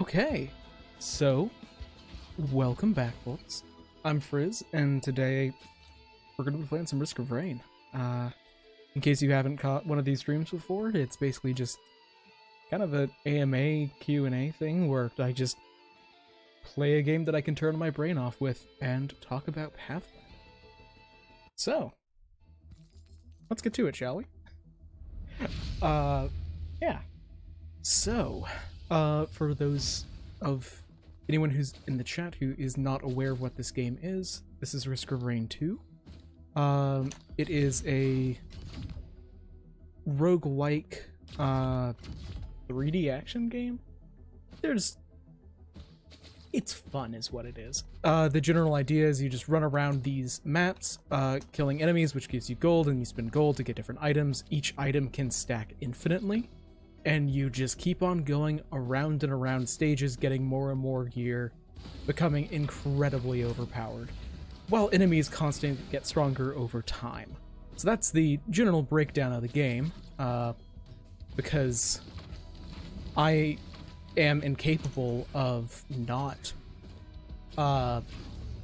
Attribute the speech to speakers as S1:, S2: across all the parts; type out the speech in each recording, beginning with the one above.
S1: Okay, so welcome back, folks. I'm Frizz, and today we're going to be playing some Risk of Rain. In case you haven't caught one of these streams before, it's basically just kind of an AMA Q&A thing where I just play a game that I can turn my brain off with and talk about Pathfinder. So, let's get to it, shall we? Yeah. So, for those of anyone who's in the chat who is not aware of what this game is, this is Risk of Rain 2. It is a roguelike 3D action game. It's fun is what it is. The general idea is you just run around these maps, killing enemies, which gives you gold, and you spend gold to get different items. Each item can stack infinitely, and you just keep on going around and around stages, getting more and more gear, becoming incredibly overpowered, while enemies constantly get stronger over time. So that's the general breakdown of the game, because I am incapable of not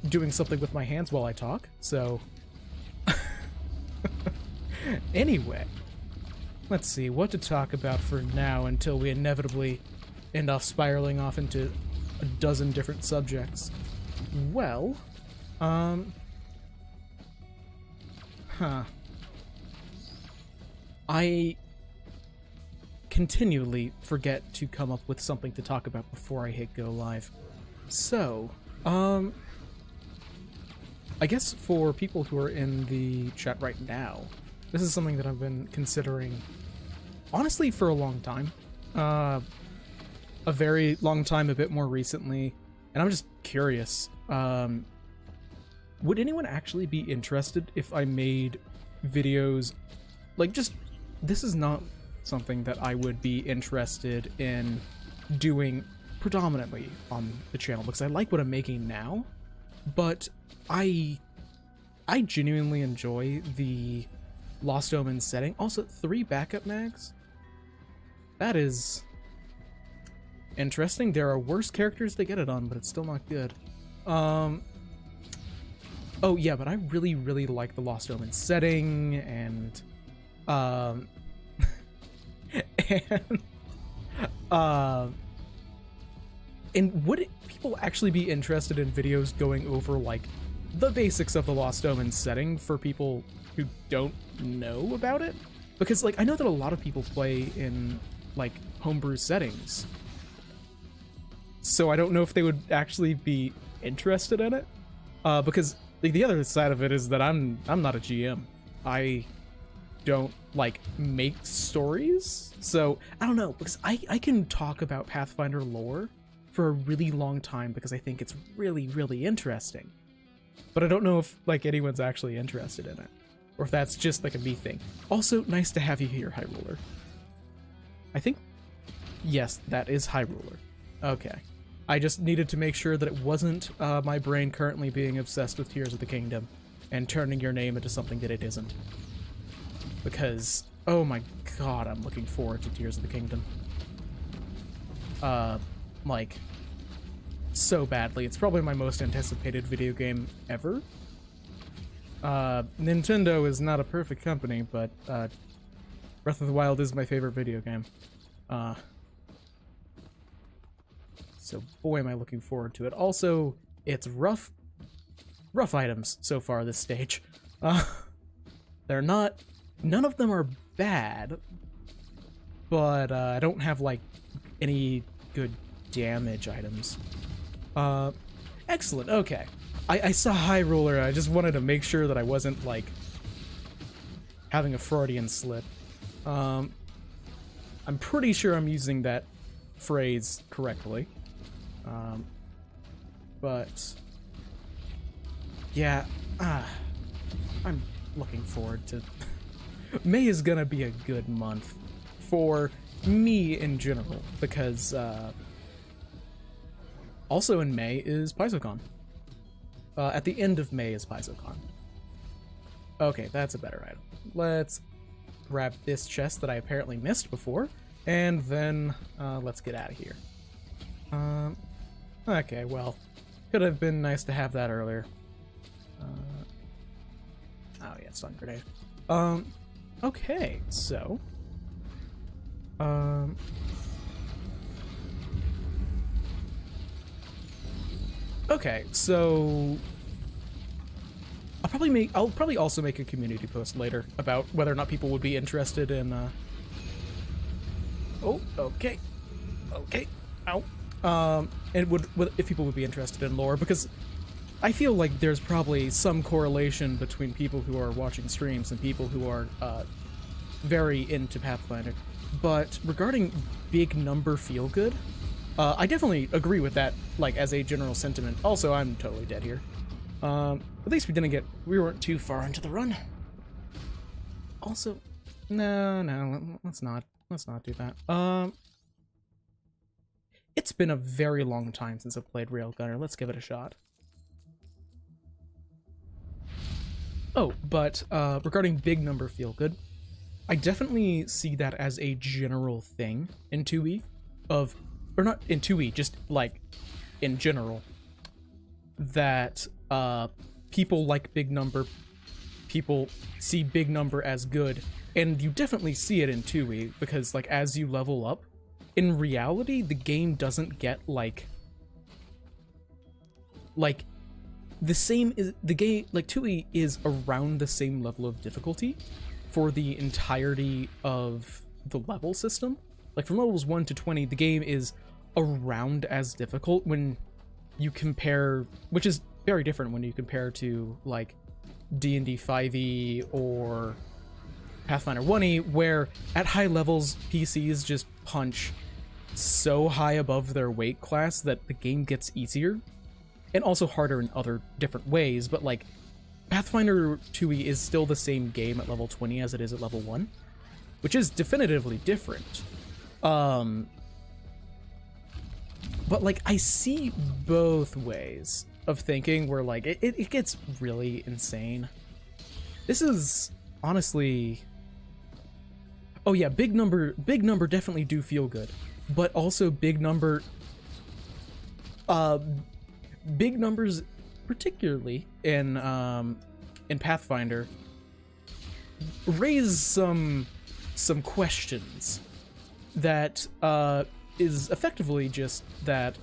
S1: doing something with my hands while I talk, so anyway, let's see what to talk about for now until we inevitably end up spiraling off into a dozen different subjects. Well, I continually forget to come up with something to talk about before I hit go live. So, I guess for people who are in the chat right now, this is something that I've been considering, honestly, for a long time. A very long time, a bit more recently, and I'm just curious. Would anyone actually be interested if I made videos, like, just, this is not something that I would be interested in doing predominantly on the channel, because I like what I'm making now, but I genuinely enjoy the Lost Omen setting. Also, 3 backup mags? That is interesting. There are worse characters to get it on, but it's still not good. Oh yeah, but I really, really like the Lost Omen setting, and and would people actually be interested in videos going over, like, the basics of the Lost Omen setting for people who don't know about it? Because, like, I know that a lot of people play in, like, homebrew settings, so I don't know if they would actually be interested in it. Because the other side of it is that I'm not a GM. I don't, like, make stories, so I don't know, because I can talk about Pathfinder lore for a really long time because I think it's really, really interesting, but I don't know if, like, anyone's actually interested in it, or if that's just, like, a me thing. Also, nice to have you here, High Ruler. I think, yes, that is High Ruler. Okay. I just needed to make sure that it wasn't my brain currently being obsessed with Tears of the Kingdom and turning your name into something that it isn't. Because, oh my god, I'm looking forward to Tears of the Kingdom. Like, so badly. It's probably my most anticipated video game ever. Nintendo is not a perfect company, but Breath of the Wild is my favorite video game. So boy, am I looking forward to it. Also, it's rough items so far this stage. They're not, none of them are bad, but I don't have, like, any good damage items. Excellent, okay. I saw High Ruler, I just wanted to make sure that I wasn't, like, having a Freudian slip. I'm pretty sure I'm using that phrase correctly. But yeah, I'm looking forward to May is gonna be a good month for me in general, because also in May is PaizoCon. At the end of May is PaizoCon. Okay, that's a better item. Let's grab this chest that I apparently missed before, and then let's get out of here. Okay, well, could have been nice to have that earlier. Oh yeah, stun grenade. Okay, so, okay, so I'll probably also make a community post later about whether or not people would be interested in, oh, okay, ow. And if people would be interested in lore, because I feel like there's probably some correlation between people who are watching streams and people who are very into Pathfinder. But regarding big number feel good, I definitely agree with that, like, as a general sentiment. Also, I'm totally dead here. At least we weren't too far into the run. Also, no, let's not do that. It's been a very long time since I've played Railgunner. Let's give it a shot. Oh, but regarding big number feel good, I definitely see that as a general thing in 2E or not in 2E, just like in general, that people like big number, people see big number as good, and you definitely see it in 2E because, like, as you level up, in reality, the game doesn't get like the same is the game, like 2E is around the same level of difficulty for the entirety of the level system. Like from levels 1 to 20, the game is around as difficult when you compare, which is very different when you compare to like D&D 5e or Pathfinder 1e, where at high levels PCs just punch so high above their weight class that the game gets easier and also harder in other different ways. But like Pathfinder 2e is still the same game at level 20 as it is at level 1, which is definitively different. But like I see both ways of thinking where like it gets really insane. This is honestly, oh yeah, big number definitely do feel good, but also big numbers, particularly in Pathfinder, raise some questions that is effectively just that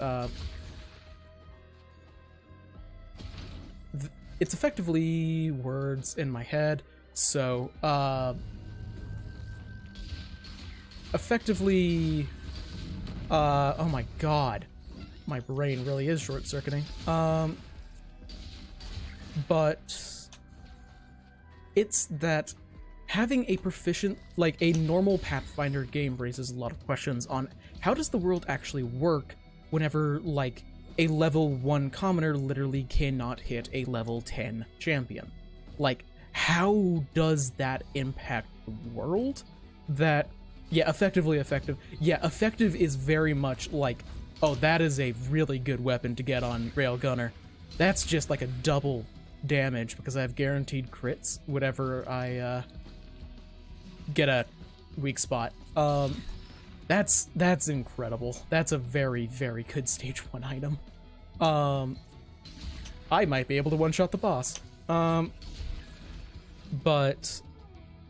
S1: it's effectively words in my head. So effectively, oh my god, my brain really is short-circuiting. But it's that having a proficient, like a normal Pathfinder game raises a lot of questions on how does the world actually work whenever like a level 1 commoner literally cannot hit a level 10 champion. Like, how does that impact the world? That, yeah, effectively effective. Yeah, effective is very much like, oh, that is a really good weapon to get on Railgunner. That's just like a double damage because I have guaranteed crits whenever I get a weak spot. That's incredible. That's a very, very good stage 1 item. I might be able to one-shot the boss. But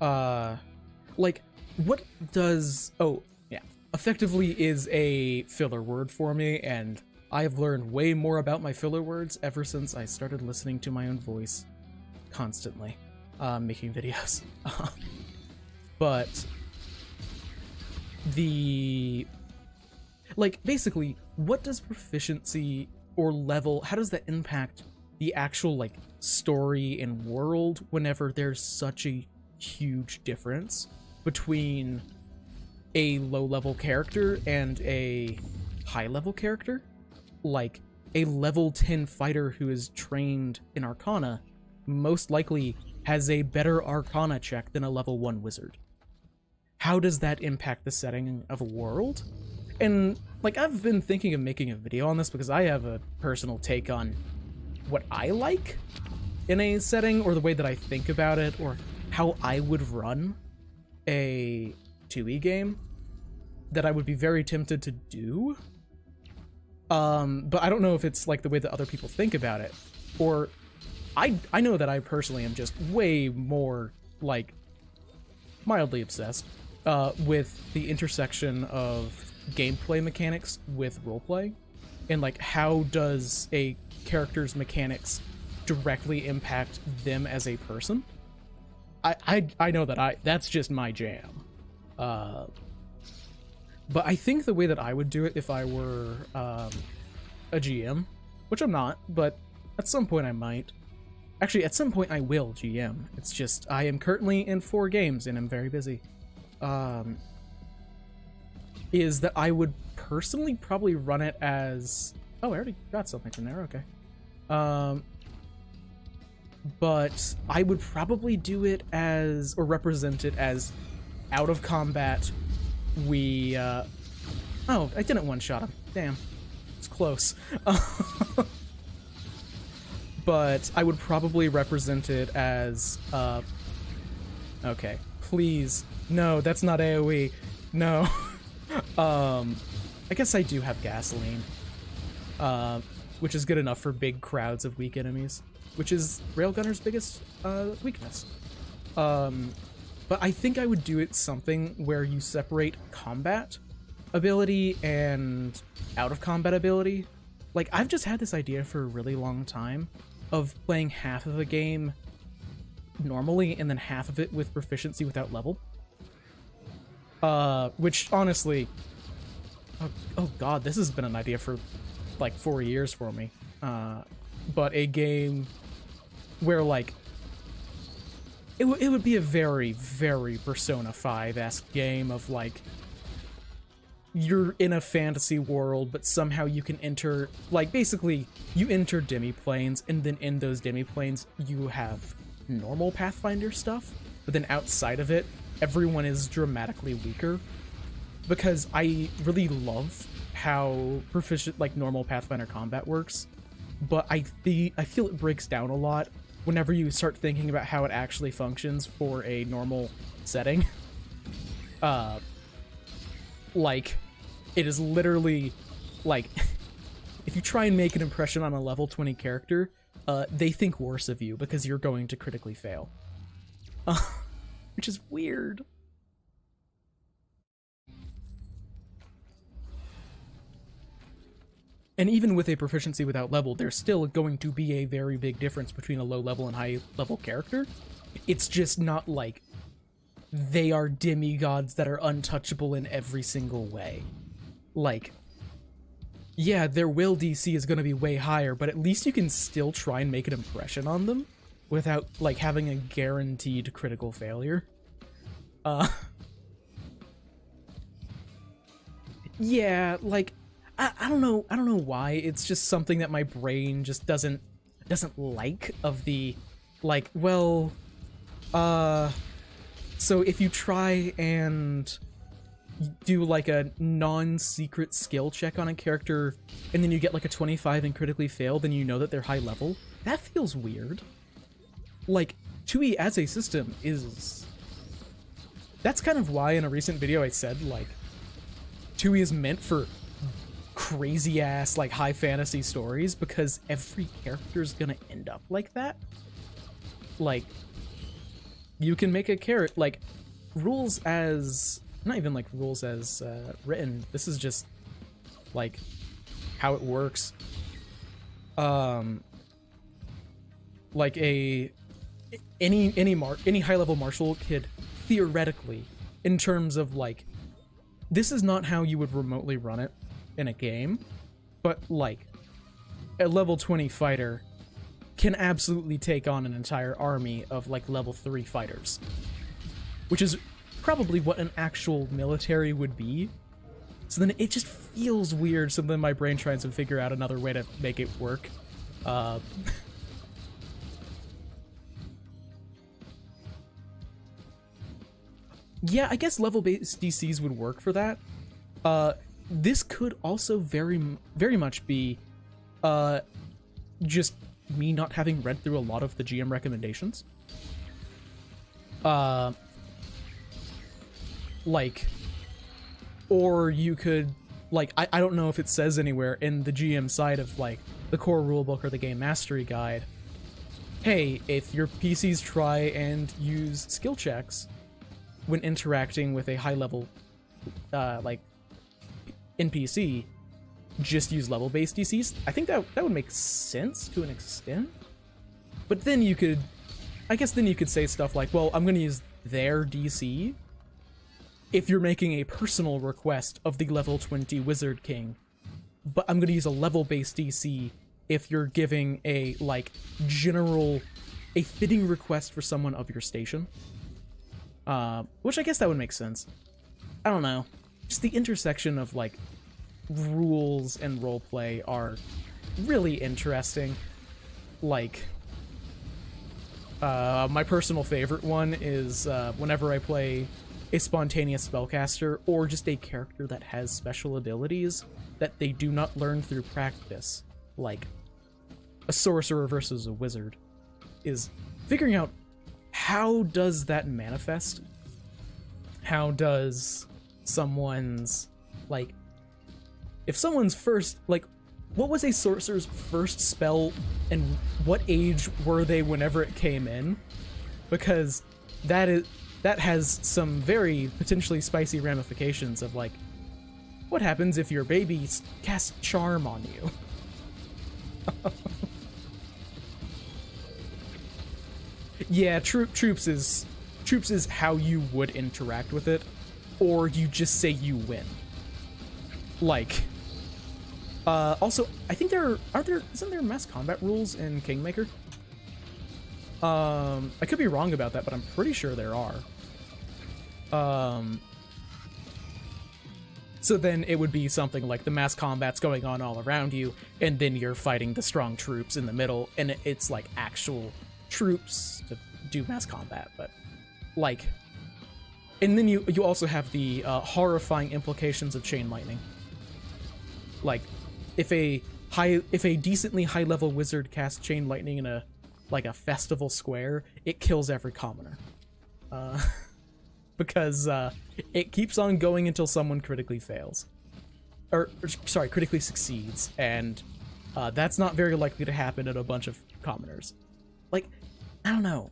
S1: like, what does... Oh, yeah. Effectively is a filler word for me, and I've learned way more about my filler words ever since I started listening to my own voice constantly, making videos. But the... Like, basically, what does proficiency or level, how does that impact the actual, like, story and world whenever there's such a huge difference between a low-level character and a high-level character? Like, a level 10 fighter who is trained in Arcana most likely has a better Arcana check than a level 1 wizard. How does that impact the setting of a world? And, like, I've been thinking of making a video on this because I have a personal take on what I like in a setting, or the way that I think about it, or how I would run a 2E game that I would be very tempted to do. But I don't know if it's like the way that other people think about it, or I know that I personally am just way more like mildly obsessed with the intersection of gameplay mechanics with roleplay, and like how does a character's mechanics directly impact them as a person. I know that that's just my jam. But I think the way that I would do it if I were a GM, which I'm not, but at some point I might. Actually, at some point I will GM. It's just I am currently in 4 games and I'm very busy. Is that I would personally probably run it as... Oh, I already got something from there, okay. But I would probably do it as, or represent it as, out of combat, we, oh, I didn't one-shot him. Damn. It's close. But I would probably represent it as, okay. Please. No, that's not AoE. No. I guess I do have gasoline. Which is good enough for big crowds of weak enemies. Which is Railgunner's biggest weakness. But I think I would do it something where you separate combat ability and out of combat ability. Like, I've just had this idea for a really long time of playing half of a game normally and then half of it with proficiency without level. Which honestly, oh god, this has been an idea for like 4 years for me. But a game where like it would be a very, very Persona 5-esque game of like you're in a fantasy world, but somehow you can enter, like, basically you enter demi-planes, and then in those demi-planes you have normal Pathfinder stuff, but then outside of it everyone is dramatically weaker, because I really love how proficient like normal Pathfinder combat works, but I feel it breaks down a lot whenever you start thinking about how it actually functions for a normal setting. Like, it is literally, like, if you try and make an impression on a level 20 character, they think worse of you because you're going to critically fail. Which is weird. And even with a proficiency without level, there's still going to be a very big difference between a low level and high level character. It's just not like they are demigods that are untouchable in every single way. Like, yeah, their will DC is going to be way higher, but at least you can still try and make an impression on them without, like, having a guaranteed critical failure. Yeah, like, I don't know why, it's just something that my brain just doesn't like, of the, like, well, so if you try and do like a non-secret skill check on a character, and then you get like a 25 and critically fail, then you know that they're high level, that feels weird. Like, 2E as a system is... That's kind of why in a recent video I said, like, 2E is meant for crazy-ass, like, high fantasy stories, because every character's gonna end up like that. Like, you can make a character, like, rules as... Not even, like, rules as written. This is just, like, how it works. Like, any high-level martial could, theoretically, in terms of, like, this is not how you would remotely run it in a game, but, like, a level 20 fighter can absolutely take on an entire army of, like, level 3 fighters. Which is probably what an actual military would be. So then it just feels weird, so then my brain tries to figure out another way to make it work. Yeah, I guess level-based DCs would work for that. This could also very much be just me not having read through a lot of the GM recommendations. Like, or you could like, I don't know if it says anywhere in the GM side of, like, the core rulebook or the game mastery guide, hey, if your PCs try and use skill checks when interacting with a high-level, like, NPC, just use level-based DCs. I think that would make sense to an extent. But then you could, I guess then you could say stuff like, well, I'm going to use their DC if you're making a personal request of the level 20 Wizard King, but I'm going to use a level-based DC if you're giving a, like, a fitting request for someone of your station. Which I guess that would make sense. I don't know. Just the intersection of, like, rules and roleplay are really interesting. Like, my personal favorite one is whenever I play a spontaneous spellcaster or just a character that has special abilities that they do not learn through practice, like a sorcerer versus a wizard, is figuring out how does that manifest? How does someone's, like, if someone's first, like, what was a sorcerer's first spell and what age were they whenever it came in? Because that has some very potentially spicy ramifications of, like, what happens if your baby casts charm on you? Yeah, troops is how you would interact with it, or you just say you win. Like, also, I think isn't there mass combat rules in Kingmaker? I could be wrong about that, but I'm pretty sure there are. So then it would be something like the mass combat's going on all around you, and then you're fighting the strong troops in the middle, and it's like actual troops to do mass combat, but like, and then you also have the horrifying implications of chain lightning. Like, if a decently high level wizard casts chain lightning in a festival square, it kills every commoner. Because it keeps on going until someone critically fails. Or sorry, critically succeeds, and that's not very likely to happen at a bunch of commoners. Like, I don't know.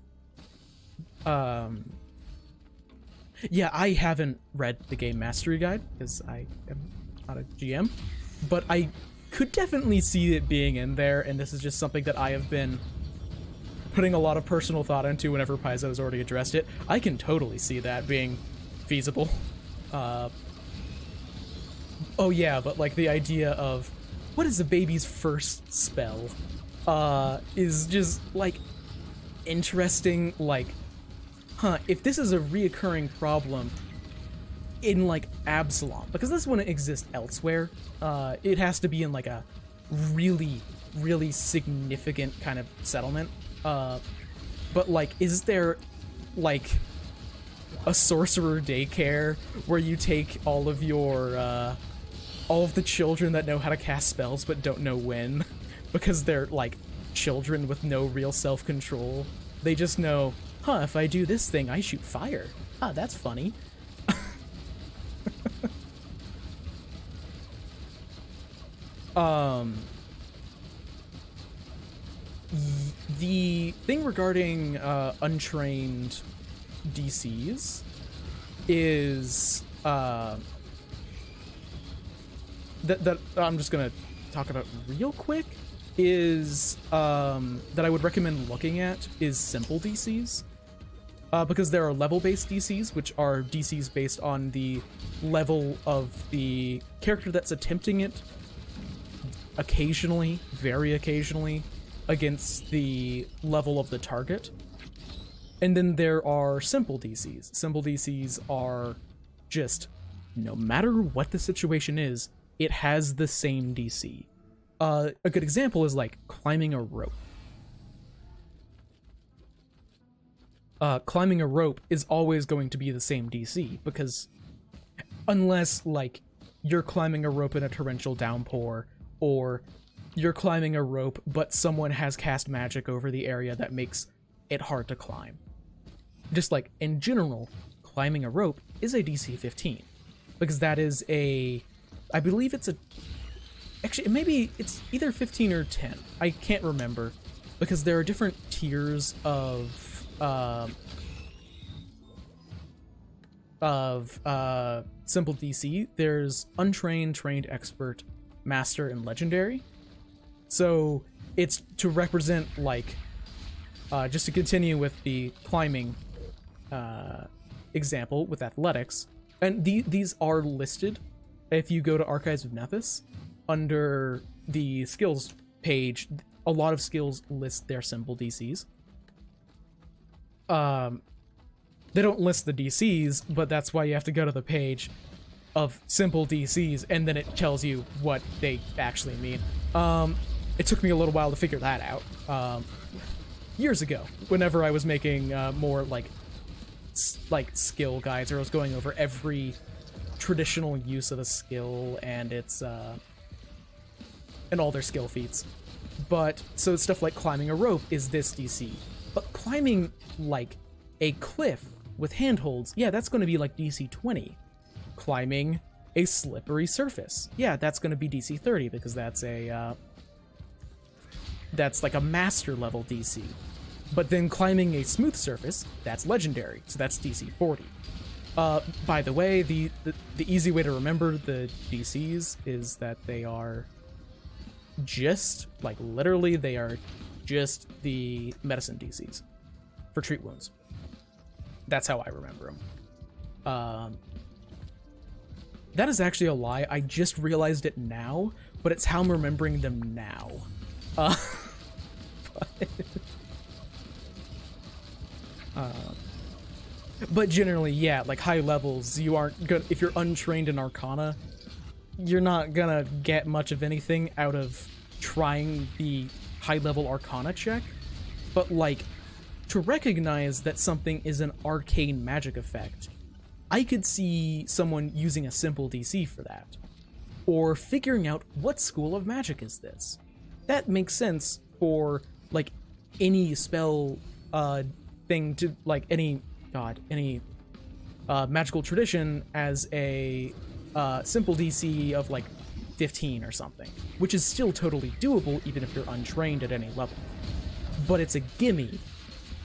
S1: Yeah, I haven't read the game mastery guide, because I am not a GM, but I could definitely see it being in there, and this is just something that I have been putting a lot of personal thought into whenever Paizo has already addressed it. I can totally see that being feasible. Oh yeah, but like the idea of what is a baby's first spell is just like interesting. Like, if this is a reoccurring problem in like Absalom, because this wouldn't exist elsewhere, it has to be in like a really significant kind of settlement. But like, is there like a sorcerer daycare where you take all of your all of the children that know how to cast spells but don't know when, because they're like children with no real self-control? They just know, if I do this thing, I shoot fire. That's funny. The thing regarding untrained DCs is that I'm just gonna talk about real quick is that I would recommend looking at is simple DCs, because there are level-based DCs, which are DCs based on the level of the character that's attempting it, occasionally, very occasionally, against the level of the target. And then there are simple DCs. Simple DCs are just, no matter what the situation is, it has the same DC. A good example is like climbing a rope. Climbing a rope is always going to be the same DC, because unless like you're climbing a rope in a torrential downpour, or you're climbing a rope but someone has cast magic over the area that makes it hard to climb. Just like in general, climbing a rope is a DC 15, because that is a I believe it's a... Actually, maybe it's either 15 or 10. I can't remember. Because there are different tiers of simple DC. There's untrained, trained, expert, master, and legendary. So it's to represent, like, just to continue with the climbing example with athletics, and these are listed if you go to Archives of Nethys under the skills page. A lot of skills list their simple DCs. They don't list the DCs, but that's why you have to go to the page of simple DCs, and then it tells you what they actually mean. It took me a little while to figure that out. Years ago, whenever I was making more like skill guides, or I was going over every traditional use of a skill and its and all their skill feats. But so stuff like climbing a rope is this DC, but climbing like a cliff with handholds, yeah, that's going to be like DC 20. Climbing a slippery surface, yeah, that's going to be DC 30 because that's a that's like a master level DC. But then climbing a smooth surface, that's legendary, so that's DC 40. By the way, the easy way to remember the DCs is that they are just, like, literally, they are just the medicine DCs for treat wounds. That's how I remember them. That is actually a lie. I just realized it now, but it's how I'm remembering them now. But generally, yeah, like high levels, you aren't gonna, if you're untrained in Arcana, you're not gonna get much of anything out of trying the high level Arcana check. But like, to recognize that something is an arcane magic effect, I could see someone using a simple DC for that. Or figuring out what school of magic is this. That makes sense for like any spell thing to like any magical tradition as a simple DC of like 15 or something, which is still totally doable even if you're untrained at any level. But it's a gimme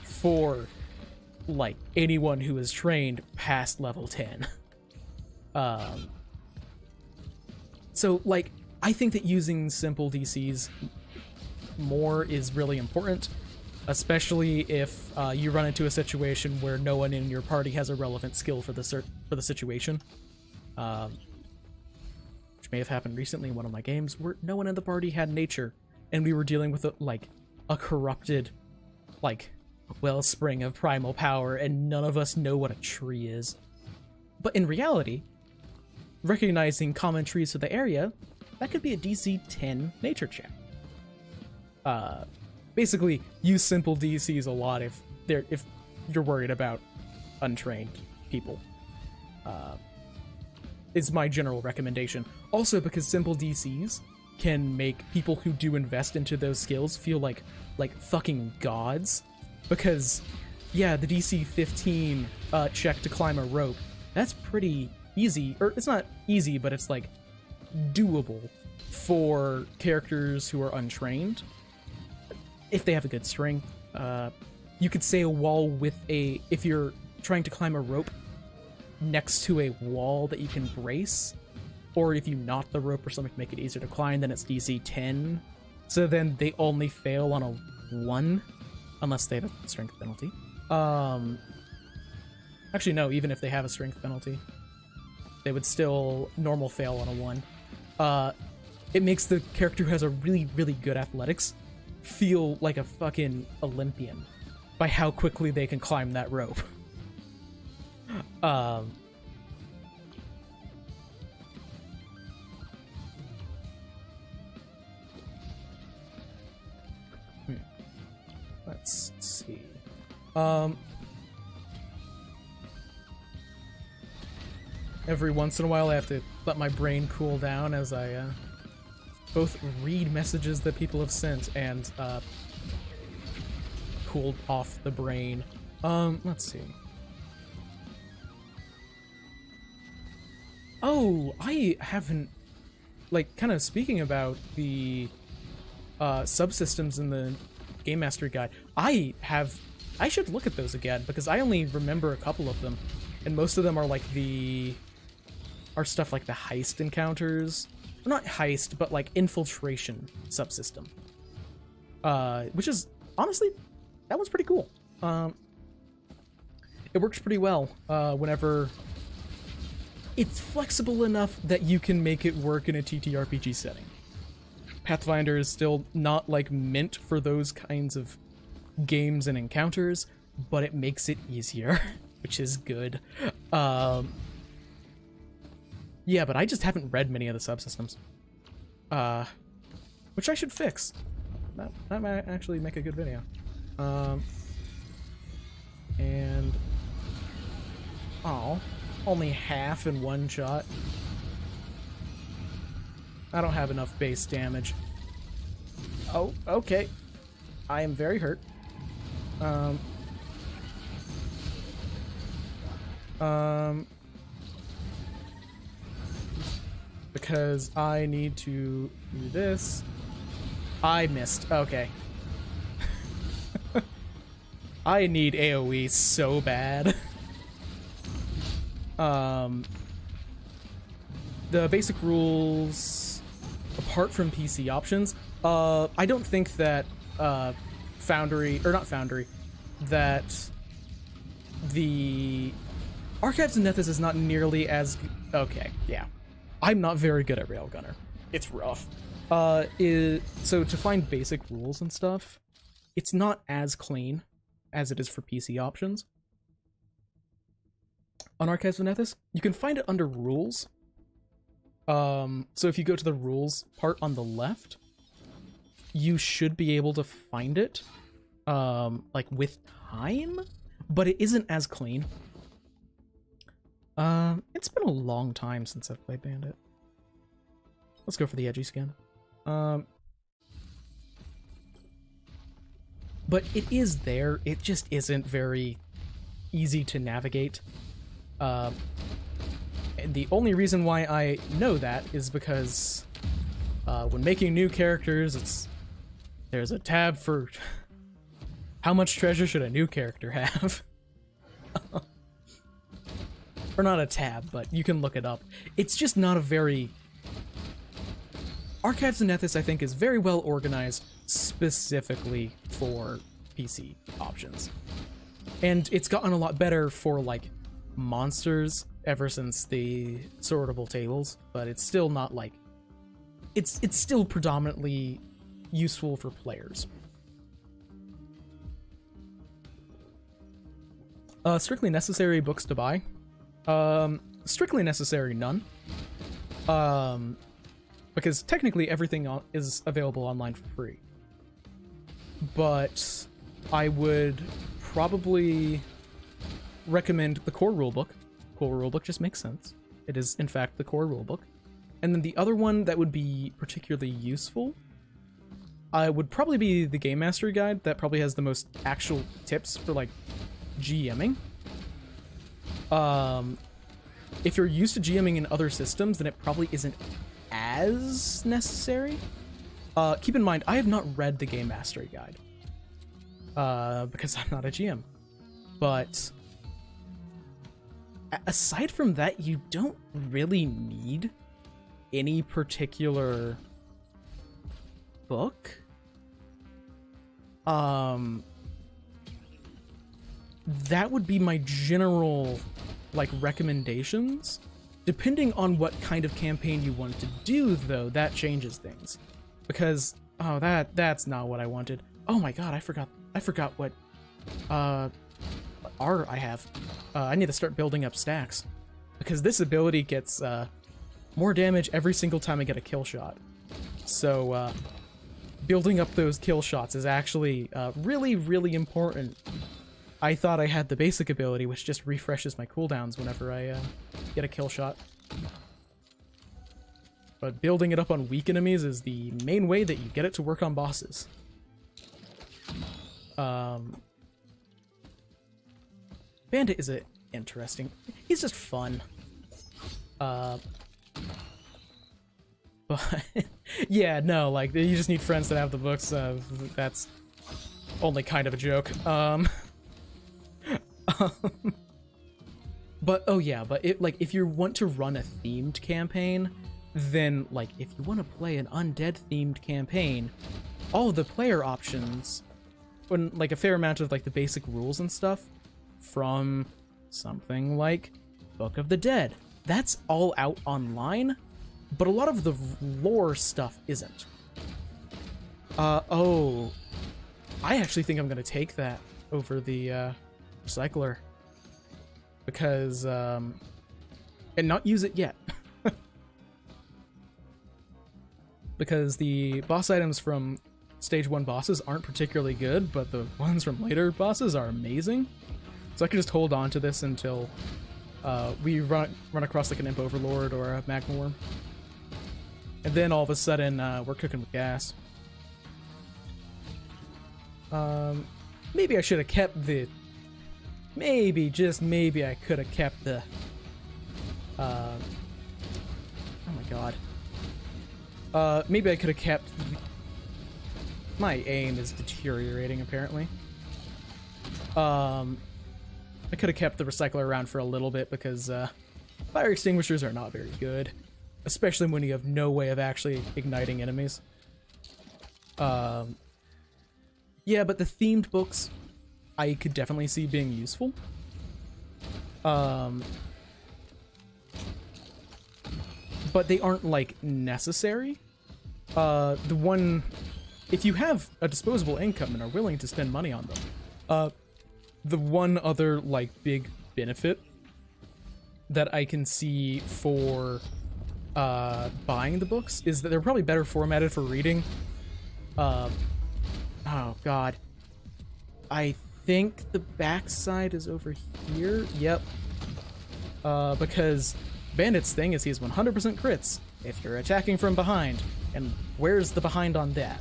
S1: for like anyone who is trained past level 10. So like, I think that using simple DCs more is really important, especially if you run into a situation where no one in your party has a relevant skill for the situation. Which may have happened recently in one of my games where no one in the party had nature, and we were dealing with a corrupted wellspring of primal power, and none of us know what a tree is. But in reality, recognizing common trees for the area, that could be a DC 10 nature check. Basically, use simple DCs a lot if you're worried about untrained people. Is my general recommendation. Also, because simple DCs can make people who do invest into those skills feel like fucking gods. Because, yeah, the DC 15 check to climb a rope, that's pretty easy. Or it's not easy, but it's like doable for characters who are untrained. If they have a good strength, you could say a wall with if you're trying to climb a rope next to a wall that you can brace, or if you knot the rope or something to make it easier to climb, then it's DC 10. So then they only fail on a 1, unless they have a strength penalty. Actually, no, even if they have a strength penalty, they would still normal fail on a 1. It makes the character who has a really, really good athletics feel like a fucking Olympian by how quickly they can climb that rope. Let's see. Every once in a while I have to let my brain cool down as I both read messages that people have sent and cooled off the brain. Let's see. Oh, I haven't like, kind of speaking about the subsystems in the Game Mastery Guide, I should look at those again, because I only remember a couple of them, and most of them are like stuff like the heist encounters. Not heist, but like infiltration subsystem. Which is, honestly, that one's pretty cool. It works pretty well whenever it's flexible enough that you can make it work in a TTRPG setting. Pathfinder is still not like meant for those kinds of games and encounters, but it makes it easier, which is good. Yeah, but I just haven't read many of the subsystems. Which I should fix. That might actually make a good video. And... oh, only half in one shot. I don't have enough base damage. Oh, okay. I am very hurt. Because I need to do this. I missed. Okay. I need AoE so bad. The basic rules, apart from PC options, I don't think that Foundry, or not Foundry, that the Archives of Nethys is not nearly as... okay, yeah. I'm not very good at Railgunner. It's rough. So to find basic rules and stuff, it's not as clean as it is for PC options. On Archives of Nethys, you can find it under rules. So if you go to the rules part on the left, you should be able to find it, like with time, but it isn't as clean. It's been a long time since I've played Bandit. Let's go for the edgy skin. But it is there, it just isn't very easy to navigate. And the only reason why I know that is because when making new characters, there's a tab for how much treasure should a new character have. Or not a tab, but you can look it up. It's just not a very... Archives of Nethys, I think, is very well organized specifically for PC options. And it's gotten a lot better for, like, monsters ever since the sortable tables, but it's still not, like... It's still predominantly useful for players. Strictly necessary books to buy. Strictly necessary, none. Because technically everything is available online for free. But I would probably recommend the core rulebook. Core rulebook just makes sense. It is, in fact, the core rulebook. And then the other one that would be particularly useful would probably be the Game Mastery Guide. That probably has the most actual tips for, like, GMing. If you're used to GMing in other systems, then it probably isn't as necessary. Keep in mind, I have not read the Game Mastery Guide, because I'm not a GM. But aside from that, you don't really need any particular book. That would be my general, like, recommendations. Depending on what kind of campaign you want to do, though, that changes things. Because, oh, that's not what I wanted. Oh my god, I forgot what R I have. I need to start building up stacks. Because this ability gets more damage every single time I get a kill shot. So, building up those kill shots is actually really, really important. I thought I had the basic ability, which just refreshes my cooldowns whenever I get a kill shot. But building it up on weak enemies is the main way that you get it to work on bosses. Bandit is interesting. He's just fun. But But yeah, no, like you just need friends that have the books. That's only kind of a joke. But oh yeah, but it if you want to run a themed campaign, then like if you want to play an undead themed campaign, all of the player options, and like a fair amount of like the basic rules and stuff from something like Book of the Dead, that's all out online, but a lot of the lore stuff isn't. Oh, I actually think I'm gonna take that over the recycler. Because, and not use it yet. Because the boss items from Stage 1 bosses aren't particularly good, but the ones from later bosses are amazing. So I can just hold on to this until we run across like an Imp Overlord or a Magma Worm. And then all of a sudden, we're cooking with gas. Maybe I should have kept the... Maybe, just maybe I could have kept the... oh my god. Maybe I could have kept... My aim is deteriorating, apparently. I could have kept the recycler around for a little bit because fire extinguishers are not very good. Especially when you have no way of actually igniting enemies. Yeah, but the themed books... I could definitely see being useful. But they aren't, like, necessary. If you have a disposable income and are willing to spend money on them, the one other, like, big benefit that I can see for buying the books is that they're probably better formatted for reading. Oh, God. I think the backside is over here. Yep. Because Bandit's thing is he has 100% crits if you're attacking from behind. And where's the behind on that?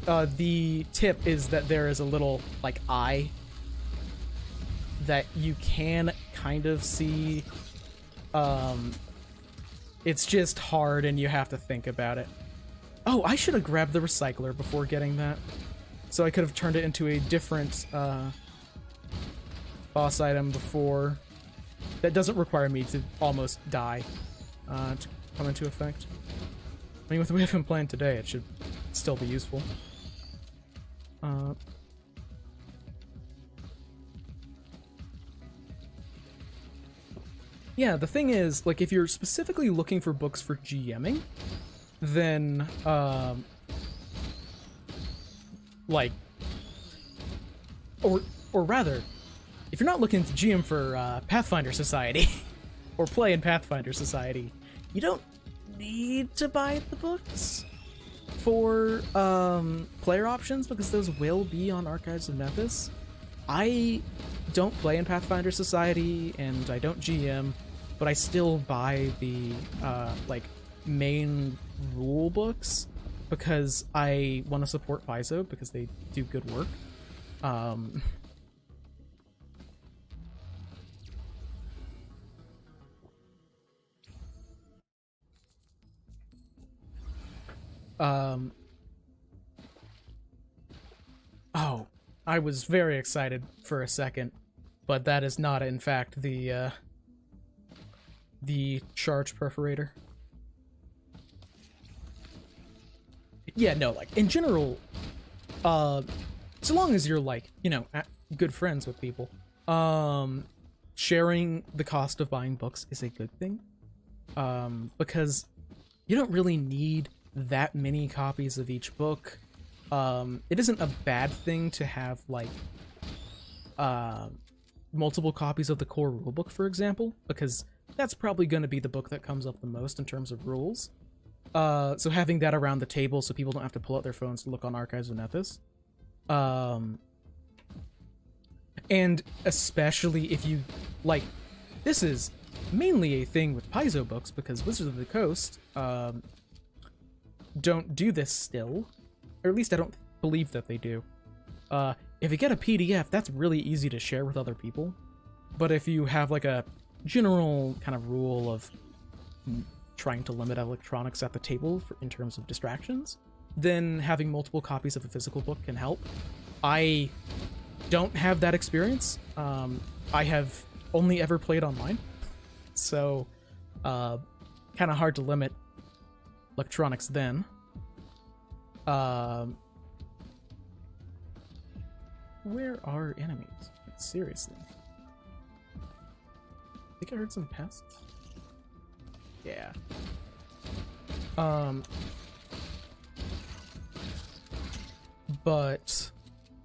S1: The tip is that there is a little, like, eye that you can kind of see. It's just hard and you have to think about it. Oh, I should have grabbed the recycler before getting that. So I could have turned it into a different boss item before. That doesn't require me to almost die to come into effect. I mean, with the way I've been playing today, it should still be useful. Yeah, the thing is, like, if you're specifically looking for books for GMing, then, like, or rather, if you're not looking to GM for Pathfinder Society, or play in Pathfinder Society, you don't need to buy the books for player options, because those will be on Archives of Nethys. I don't play in Pathfinder Society, and I don't GM, but I still buy the, like, main rule books because I want to support Paizo because they do good work. Oh, I was very excited for a second, but that is not, in fact, the charge perforator. Yeah, no, like, in general, so long as you're, like, you know, good friends with people, sharing the cost of buying books is a good thing, because you don't really need that many copies of each book. It isn't a bad thing to have, like, multiple copies of the core rulebook, for example, because that's probably going to be the book that comes up the most in terms of rules. So having that around the table so people don't have to pull out their phones to look on Archives of Nethys. And especially if you, like, this is mainly a thing with Paizo books, because Wizards of the Coast don't do this still. Or at least I don't believe that they do. If you get a PDF, that's really easy to share with other people. But if you have, like, a general kind of rule of trying to limit electronics at the table in terms of distractions, then having multiple copies of a physical book can help. I don't have that experience. I have only ever played online, so kind of hard to limit electronics then. Where are enemies? Seriously. I think I heard some pests. Yeah. But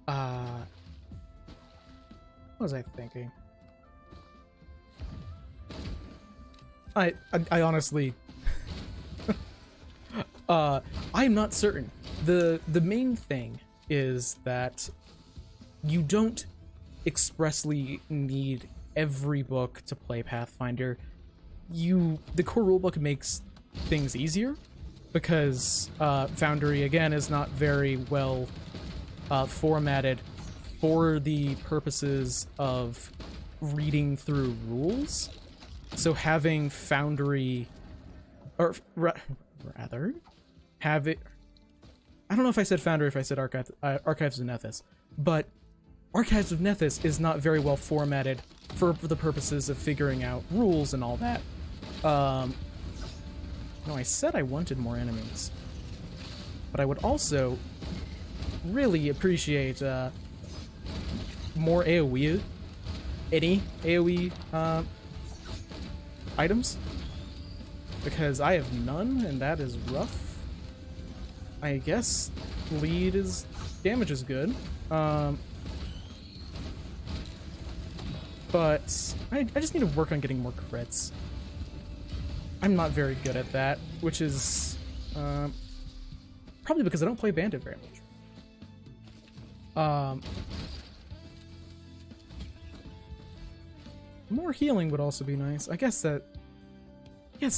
S1: what was I thinking? I honestly I'm not certain. The main thing is that you don't expressly need every book to play Pathfinder. The core rulebook makes things easier because Foundry again is not very well formatted for the purposes of reading through rules. So having Foundry, or rather, have it. I don't know if I said Foundry, if I said Archives of Nethys, but Archives of Nethys is not very well formatted for the purposes of figuring out rules and all that. No, I said I wanted more enemies, but I would also really appreciate more AoE, any AoE items, because I have none, and that is rough. I guess bleed is damage is good. But I just need to work on getting more crits. I'm not very good at that, which is probably because I don't play Bandit very much. More healing would also be nice. I guess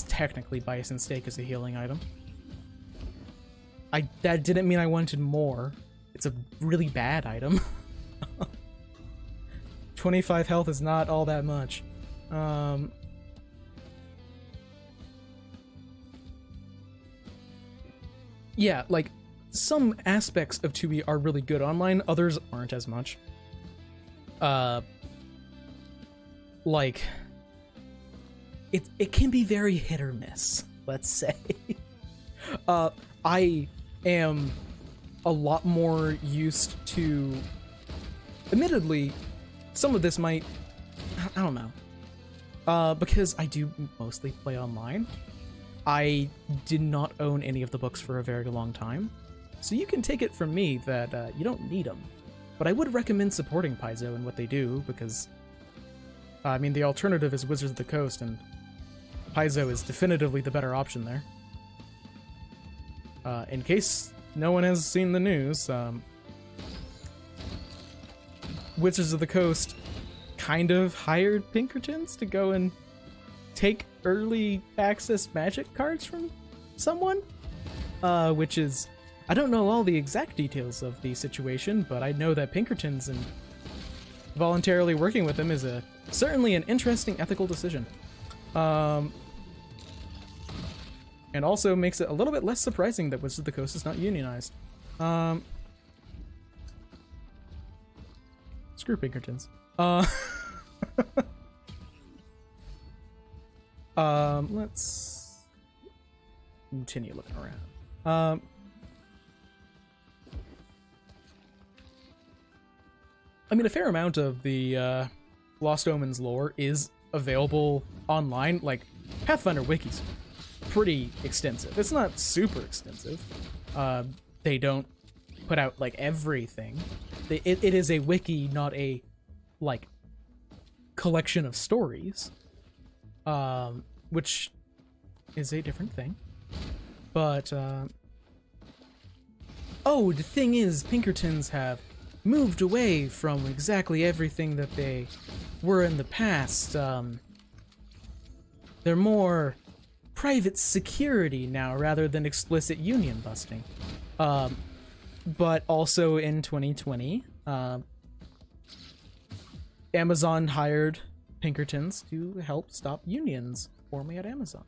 S1: technically Bison Steak is a healing item. That didn't mean I wanted more. It's a really bad item. 25 health is not all that much. Yeah, like, some aspects of 2E are really good online, others aren't as much. Like, it can be very hit or miss, let's say. I am a lot more used to... Admittedly, some of this might... I don't know. Because I do mostly play online, I did not own any of the books for a very long time. So you can take it from me that you don't need them. But I would recommend supporting Paizo and what they do, because... I mean, the alternative is Wizards of the Coast, and Paizo is definitively the better option there. In case no one has seen the news, Wizards of the Coast kind of hired Pinkertons to go and take early access Magic cards from someone, which is... I don't know all the exact details of the situation, but I know that Pinkertons and voluntarily working with them is certainly an interesting ethical decision. And also makes it a little bit less surprising that Wizards of the Coast is not unionized. Screw Pinkertons. Let's continue looking around. I mean, a fair amount of the Lost Omens lore is available online. Like, Pathfinder Wiki's pretty extensive. It's not super extensive. They don't put out, like, everything. It is a wiki, not a, like, collection of stories. Which is a different thing. But, oh, the thing is, Pinkertons have moved away from exactly everything that they were in the past. They're more private security now rather than explicit union busting. But also in 2020, Amazon hired Pinkertons to help stop unions forming at Amazon.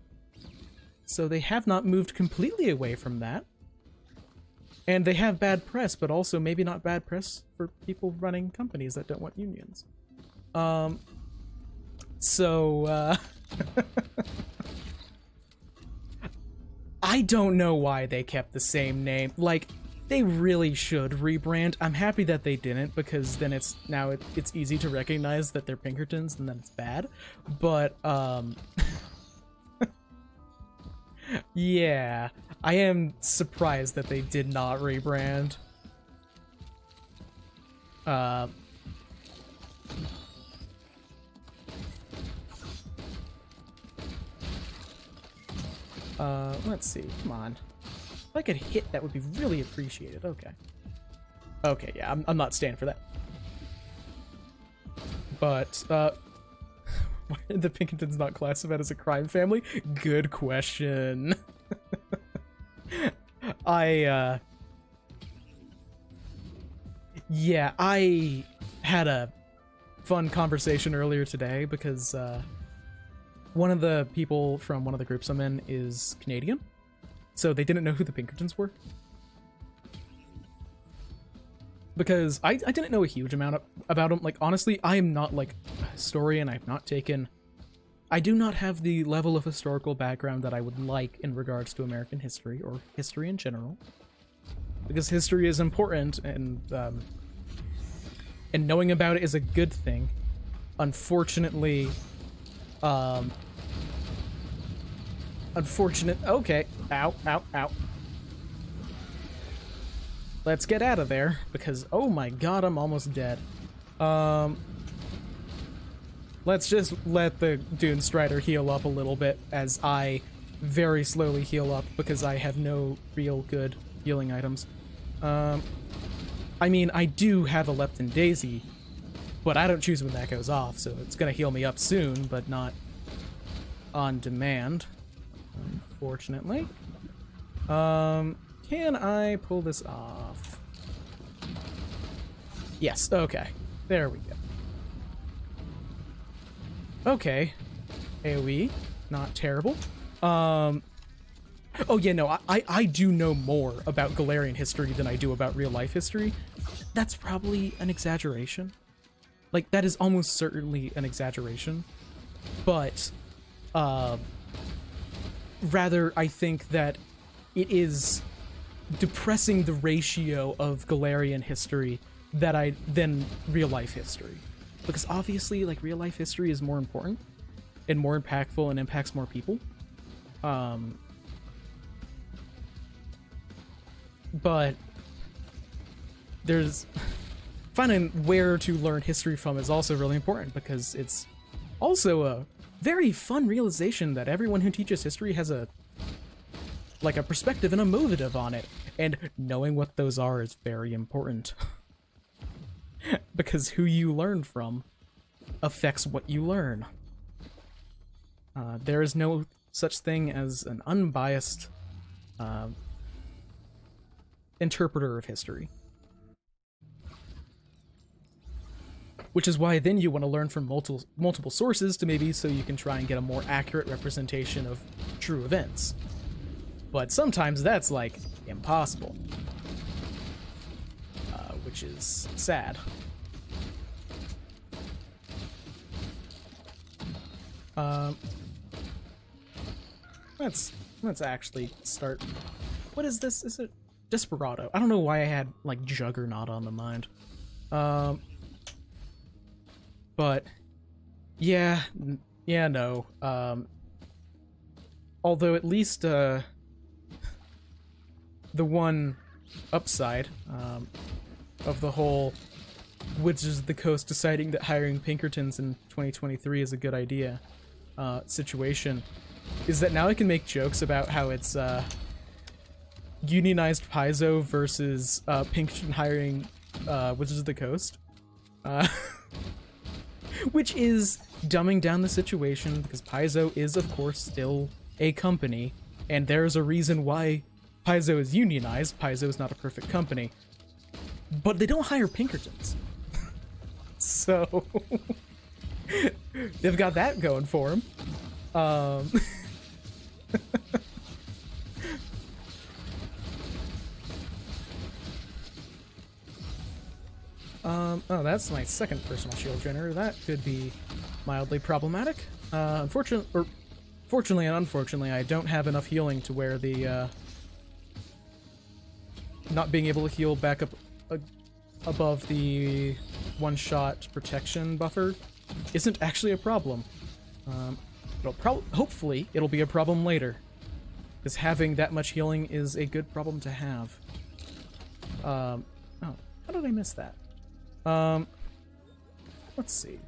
S1: So they have not moved completely away from that. And they have bad press, but also maybe not bad press for people running companies that don't want unions. I don't know why they kept the same name. Like, they really should rebrand. I'm happy that they didn't, because then it's easy to recognize that they're Pinkertons and then it's bad. But, yeah, I am surprised that they did not rebrand. Let's see, come on. If I could hit, that would be really appreciated. Okay. Okay, yeah, I'm not staying for that. But, why are the Pinkertons not classified as a crime family? Good question. Yeah, I had a fun conversation earlier today because, one of the people from one of the groups I'm in is Canadian, so they didn't know who the Pinkertons were. Because I didn't know a huge amount about them. Like, honestly, I am not, like, a historian. I do not have the level of historical background that I would like in regards to American history, or history in general. Because history is important, and knowing about it is a good thing. Unfortunately, okay, ow, ow, ow. Let's get out of there, because, oh my god, I'm almost dead. Let's just let the Dune Strider heal up a little bit, as I very slowly heal up, because I have no real good healing items. I mean, I do have a Lepton Daisy, but I don't choose when that goes off, so it's gonna heal me up soon, but not on demand, unfortunately. Can I pull this off? Yes, okay. There we go. Okay. AoE, not terrible. Oh yeah, no, I do know more about Galarian history than I do about real life history. That's probably an exaggeration. Like, that is almost certainly an exaggeration. But, rather, I think that it is depressing the ratio of Galarian history than real life history. Because obviously, like, real life history is more important and more impactful and impacts more people. But there's finding where to learn history from is also really important, because it's also a very fun realization that everyone who teaches history has a perspective and a motive on it, and knowing what those are is very important. Because who you learn from affects what you learn. There is no such thing as an unbiased interpreter of history. Which is why then you want to learn from multiple sources to maybe so you can try and get a more accurate representation of true events. But sometimes that's, like, impossible. Which is sad. Let's actually start. What is this? Is it Desperado? I don't know why I had, like, Juggernaut on the mind. But yeah, no. Although at least the one upside of the whole Wizards of the Coast deciding that hiring Pinkertons in 2023 is a good idea situation is that now I can make jokes about how it's unionized Paizo versus Pinkerton hiring Wizards of the Coast. Which is dumbing down the situation, because Paizo is, of course, still a company, and there's a reason why Paizo is unionized. Paizo is not a perfect company. But they don't hire Pinkertons. So, They've got that going for them. Oh, that's my second personal shield generator. That could be mildly problematic. Fortunately and unfortunately, I don't have enough healing to where the, not being able to heal back up above the one-shot protection buffer isn't actually a problem. Hopefully, it'll be a problem later, because having that much healing is a good problem to have. Oh, how did I miss that? Let's see.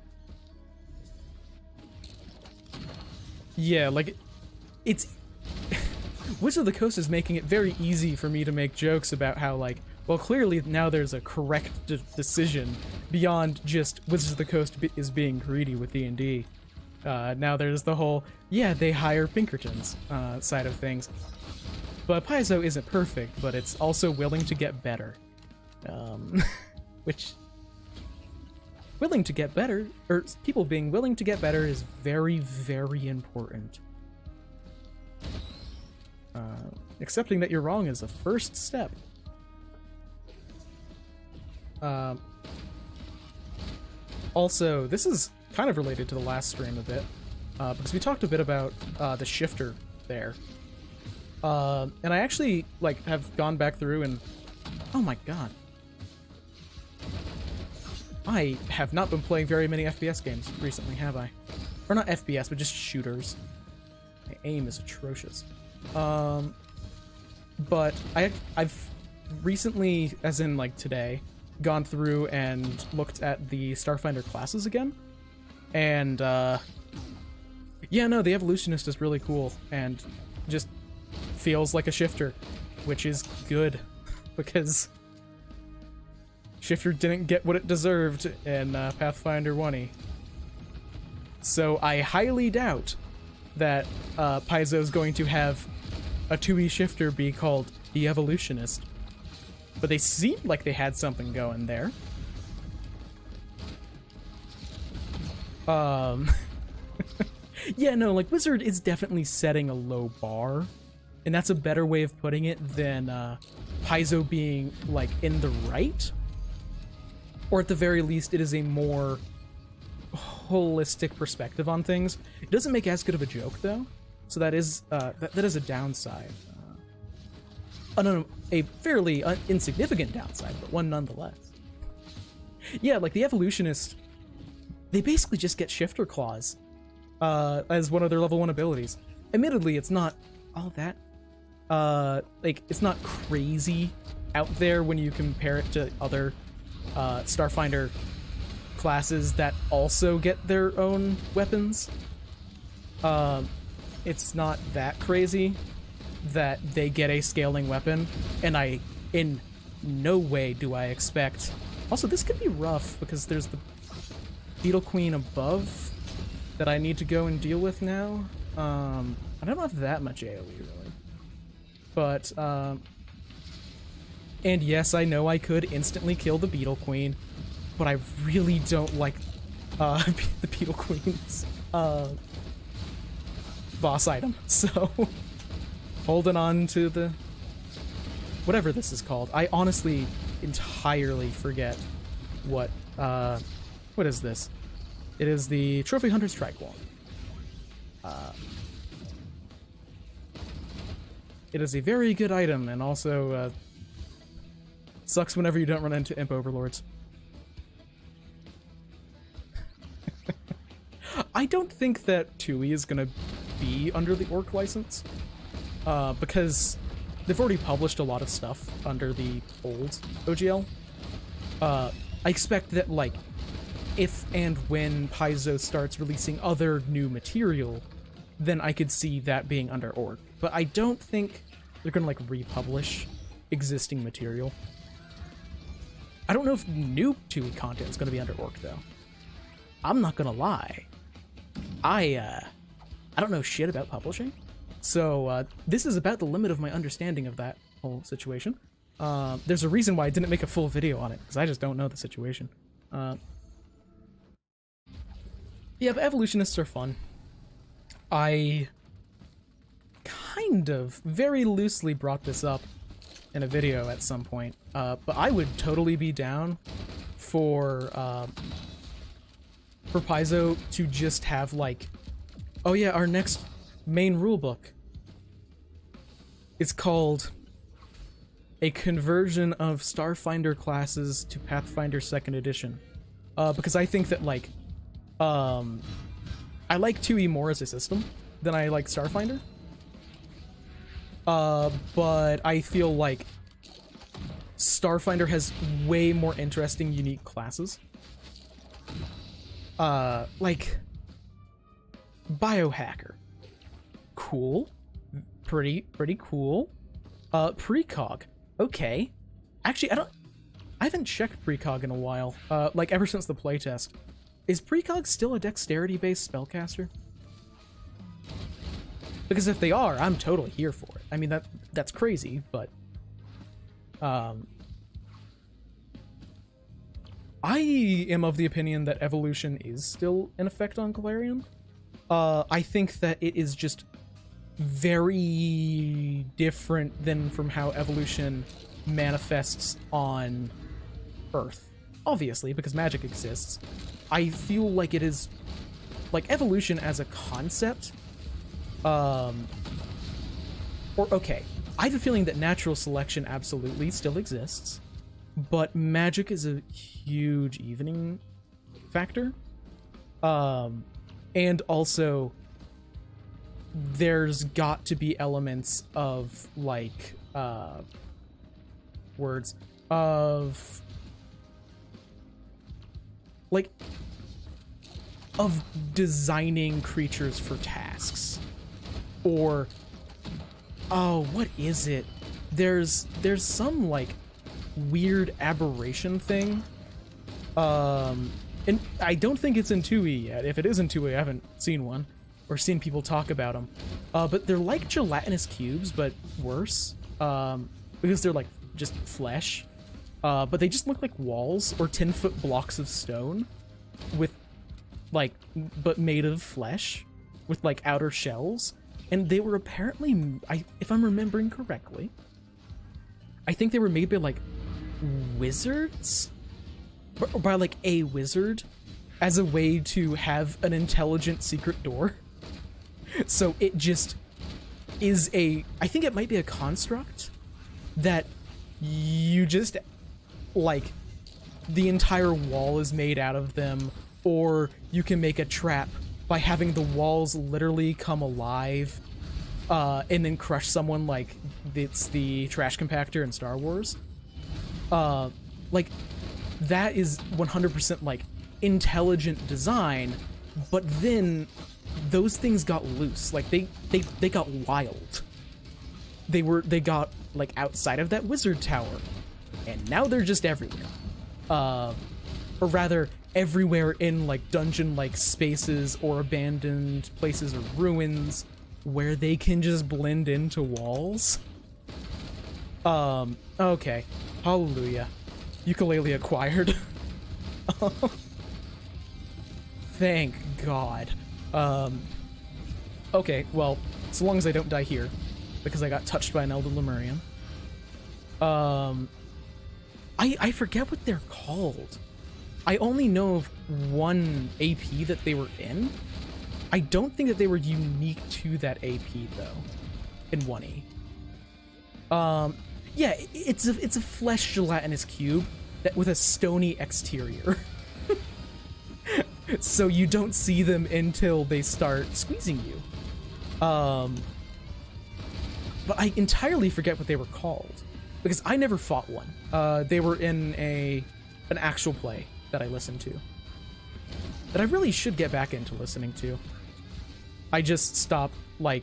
S1: Yeah, like, it's... Wizard of the Coast is making it very easy for me to make jokes about how, like, well, clearly now there's a correct decision beyond just Wizards of the Coast is being greedy with D&D. Now there's the whole, yeah, they hire Pinkertons side of things. But Paizo isn't perfect, but it's also willing to get better. Which... Willing to get better, or people being willing to get better is very, very important. Accepting that you're wrong is the first step. Also, this is kind of related to the last stream a bit, because we talked a bit about the shifter there. And I actually, like, have gone back through and... Oh my god. I have not been playing very many FPS games recently, have I? Or not FPS, but just shooters. My aim is atrocious. But I've recently, as in like today, gone through and looked at the Starfinder classes again. And yeah, no, the Evolutionist is really cool and just feels like a shifter, which is good because Shifter didn't get what it deserved in Pathfinder 1E. So I highly doubt that Paizo is going to have a 2E shifter be called the Evolutionist. But they seemed like they had something going there. Yeah, no, like, Wizard is definitely setting a low bar. And that's a better way of putting it than Paizo being, like, in the right. Or at the very least, it is a more holistic perspective on things. It doesn't make as good of a joke, though. So that is that is a downside. No, a fairly insignificant downside, but one nonetheless. Yeah, like the Evolutionist, they basically just get Shifter Claws as one of their level 1 abilities. Admittedly, it's not all that, like, it's not crazy out there when you compare it to other Starfinder classes that also get their own weapons. It's not that crazy that they get a scaling weapon, and in no way do I expect... Also, this could be rough, because there's the Beetle Queen above that I need to go and deal with now. I don't have that much AoE, really. But, and yes, I know I could instantly kill the Beetle Queen, but I really don't like the Beetle Queen's boss item, so holding on to the whatever this is called. I honestly entirely forget what is this? It is the Trophy Hunter Strike Wall. It is a very good item, and also sucks whenever you don't run into Imp Overlords. I don't think that 2E is gonna be under the Orc license, because they've already published a lot of stuff under the old OGL. I expect that, like, if and when Paizo starts releasing other new material, then I could see that being under Orc. But I don't think they're gonna, like, republish existing material. I don't know if new 2E content is gonna be under Orc, though. I'm not gonna lie. I don't know shit about publishing, so this is about the limit of my understanding of that whole situation. There's a reason why I didn't make a full video on it, because I just don't know the situation. Yeah, but evolutionists are fun. I kind of very loosely brought this up in a video at some point, but I would totally be down for Paizo to just have like, oh yeah, our next main rulebook. It's called A Conversion of Starfinder Classes to Pathfinder 2nd Edition. Because I think that, like, I like 2E more as a system than I like Starfinder. But I feel like Starfinder has way more interesting, unique classes. Like, Biohacker. Cool. Pretty cool. Precog. Okay. Actually, I haven't checked Precog in a while. Like, ever since the playtest. Is Precog still a dexterity-based spellcaster? Because if they are, I'm totally here for it. I mean, that's crazy, but... I am of the opinion that evolution is still in effect on Galarian. I think that it is just very different than from how evolution manifests on Earth. Obviously, because magic exists. I feel like it is... like, evolution as a concept... okay, I have a feeling that natural selection absolutely still exists, but magic is a huge evening factor. And also, there's got to be elements of, like, words of... like, of designing creatures for tasks. Or, oh, what is it? There's some, like, weird aberration thing. And I don't think it's in 2E yet. If it is in 2E, I haven't seen one. Or seen people talk about them. But they're like gelatinous cubes, but worse. Because they're, like, just flesh. But they just look like walls or 10-foot blocks of stone. With, like, but made of flesh. With, like, outer shells. And they were apparently, if I'm remembering correctly, I think they were made by, like, wizards? Or by, like, a wizard as a way to have an intelligent secret door. So it just is I think it might be a construct that you just, like, the entire wall is made out of them, or you can make a trap by having the walls literally come alive, and then crush someone like it's the trash compactor in Star Wars. Like, that is 100% like intelligent design, but then those things got loose. Like, they got wild. They got, like, outside of that wizard tower, and now they're just everywhere. Or rather, everywhere in, like, dungeon-like spaces or abandoned places or ruins where they can just blend into walls. Okay. Hallelujah. Ukulele acquired. Thank God. Okay, well, so long as I don't die here, because I got touched by an Elder Lemurian. I forget what they're called. I only know of one AP that they were in. I don't think that they were unique to that AP, though, in 1E. Yeah, it's a flesh gelatinous cube that with a stony exterior. So you don't see them until they start squeezing you. But I entirely forget what they were called, because I never fought one. They were in an actual play that I listened to, that I really should get back into listening to. I just stopped, like,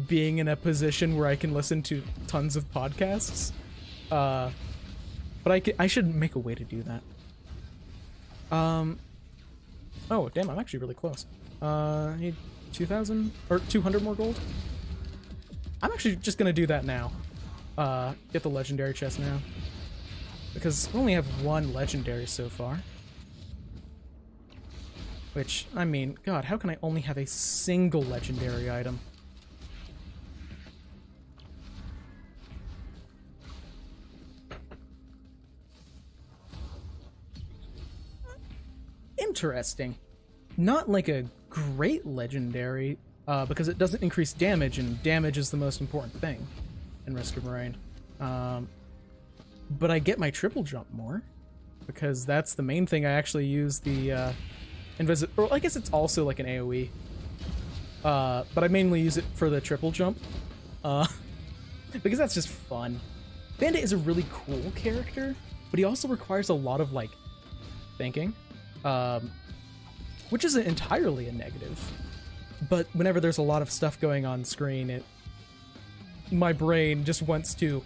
S1: being in a position where I can listen to tons of podcasts. But I should make a way to do that. Oh, damn, I'm actually really close. I need 2,000 or 200 more gold. I'm actually just gonna do that now. Get the legendary chest now, because we only have one legendary so far. Which, I mean, God, how can I only have a single legendary item? Interesting. Not like a great legendary, because it doesn't increase damage, and damage is the most important thing in Risk of Rain. But I get my triple jump more, because that's the main thing I actually use the or I guess it's also like an AoE. But I mainly use it for the triple jump, because that's just fun. Bandit is a really cool character, but he also requires a lot of, like, thinking, which isn't entirely a negative. But whenever there's a lot of stuff going on screen, my brain just wants to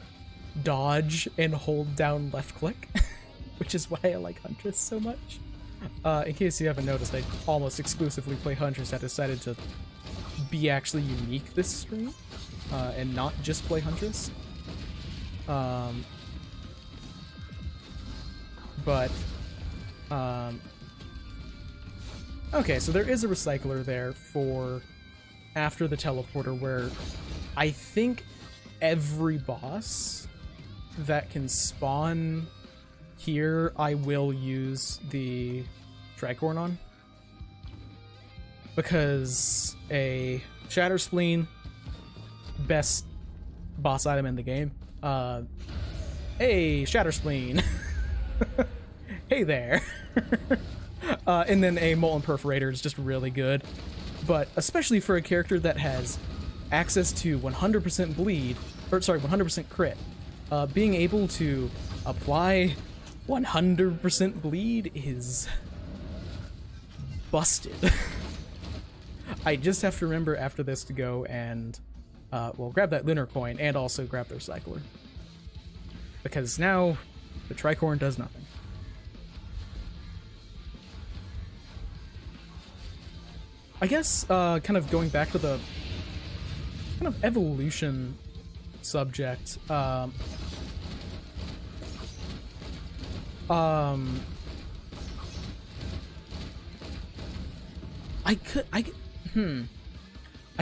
S1: dodge and hold down left click, which is why I like Huntress so much. In case you haven't noticed, I almost exclusively play Huntress. I decided to be actually unique this stream, and not just play Huntress. Okay, so there is a recycler there for after the teleporter, where I think every boss that can spawn here I will use the Tricorn on, because a Shatter Spleen, best boss item in the game. Hey, Shatter Spleen. Hey there. And then a Molten Perforator is just really good, but especially for a character that has access to 100% bleed, or sorry, 100% crit, being able to apply 100% bleed is busted. I just have to remember after this to go and, well, grab that Lunar Coin and also grab the Recycler, because now the Tricorn does nothing. I guess, kind of going back to the kind of evolution subject, I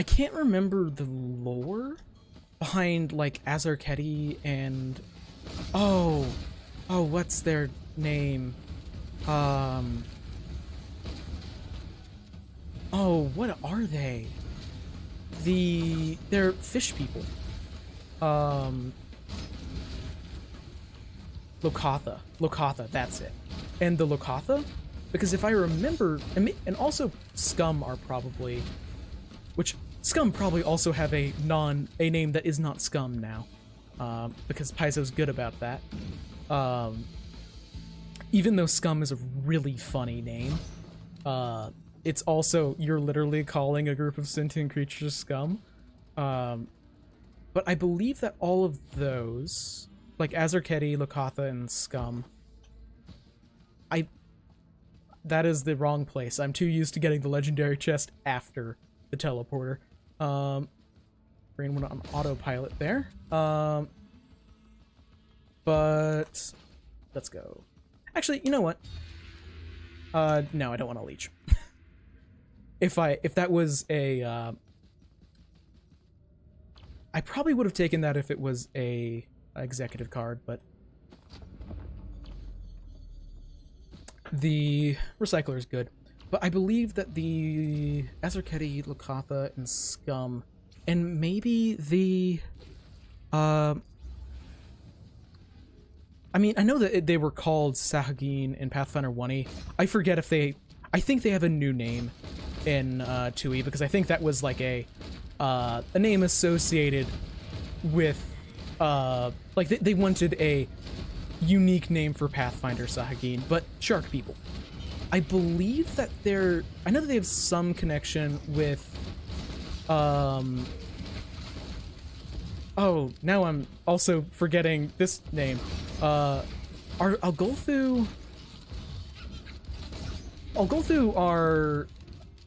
S1: can't remember the lore behind, like, Azarketi and, what's their name? What are they? They're fish people. Lokatha, that's it. And the Lokatha, because if I remember, and also Scum are probably, which Scum probably also have a name that is not Scum now, because Paizo's good about that. Even though Scum is a really funny name, it's also, you're literally calling a group of sentient creatures scum. But I believe that all of those, like Azarketi, Lokatha, and Scum, that is the wrong place. I'm too used to getting the legendary chest after the teleporter. Brain went on autopilot there. But let's go. Actually, you know what? No, I don't want to leech. If that was a, I probably would have taken that if it was a executive card, but the Recycler is good. But I believe that the Azarketi, Lokatha, and Scum, and maybe the, I mean, I know that they were called Sahagin in Pathfinder 1e. I forget if I think they have a new name in 2e, because I think that was like a name associated with, like they wanted a unique name for Pathfinder Sahagin, but shark people. I believe that I know that they have some connection with, oh, now I'm also forgetting this name. Algolthu are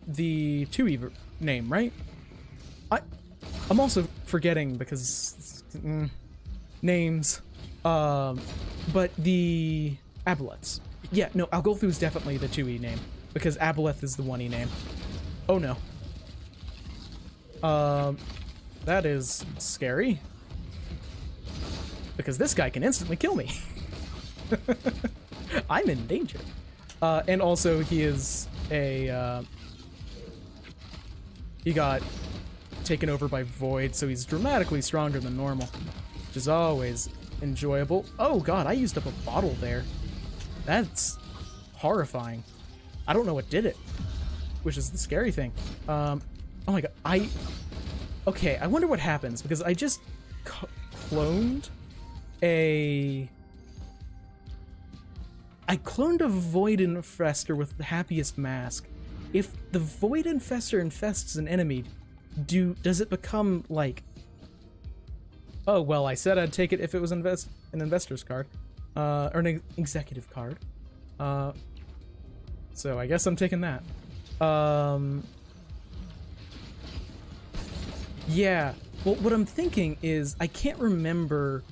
S1: the 2e name, right? I'm also forgetting because names, but the Abolets. Yeah, no, Algolthu is definitely the 2e name. because Aboleth is the one he named. Oh no. That is scary. Because this guy can instantly kill me. I'm in danger. And also he is a, he got taken over by Void, so he's dramatically stronger than normal, which is always enjoyable. Oh god, I used up a bottle there. That's horrifying. I don't know what did it, which is the scary thing. Oh my god, okay, I wonder what happens, because I just cloned a Void Infestor with the happiest mask. If the Void Infestor infests an enemy, does it become like... Oh, well, I said I'd take it if it was an investor's card. Or an executive card. So I guess I'm taking that. Yeah, well, what I'm thinking is, I can't remember,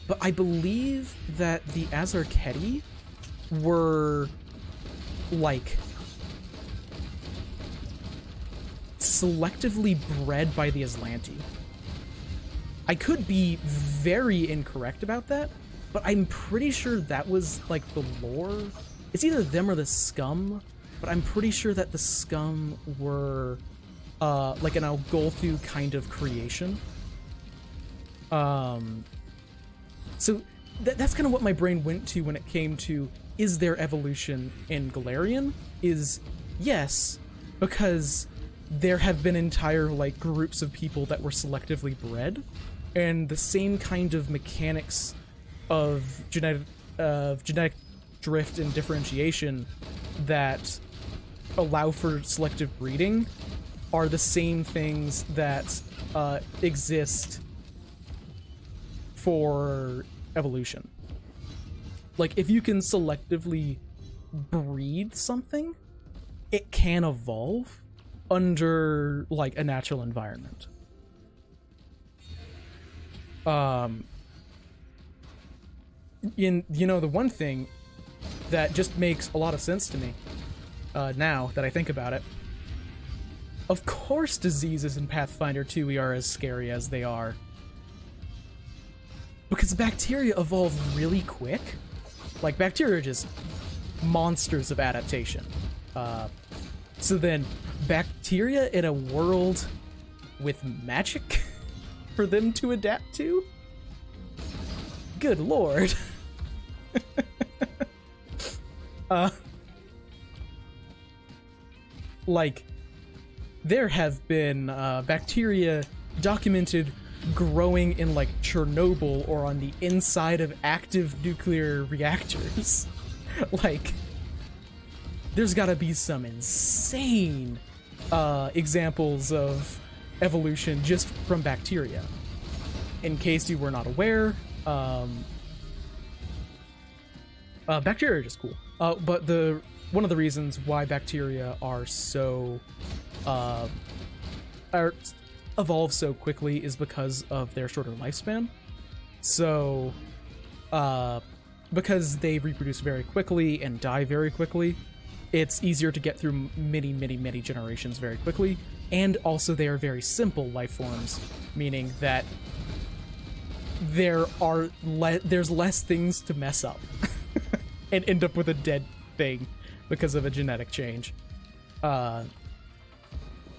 S1: but I believe that the Azarketi were, like, selectively bred by the Aslanti. I could be very incorrect about that, but I'm pretty sure that was, like, the lore. It's either them or the Scum, but I'm pretty sure that the Scum were, like an Algolthu kind of creation. So that's kind of what my brain went to when it came to, is there evolution in Galarian? Is yes, because there have been entire, like, groups of people that were selectively bred, and the same kind of mechanics of genetic drift and differentiation that allow for selective breeding are the same things that exist for evolution. Like, if you can selectively breed something, it can evolve under, like, a natural environment. You know, the one thing that just makes a lot of sense to me, now that I think about it, of course diseases in Pathfinder 2e are as scary as they are. Because bacteria evolve really quick. Like, bacteria are just monsters of adaptation. So then, bacteria in a world with magic for them to adapt to? Good lord. Like, there have been bacteria documented growing in, like, Chernobyl or on the inside of active nuclear reactors. Like, there's gotta be some insane examples of evolution just from bacteria. In case you were not aware, bacteria are just cool. But one of the reasons why bacteria are so evolve so quickly is because of their shorter lifespan. So, because they reproduce very quickly and die very quickly, it's easier to get through many generations very quickly. And also they are very simple life forms, meaning that there's less things to mess up and end up with a dead thing because of a genetic change. And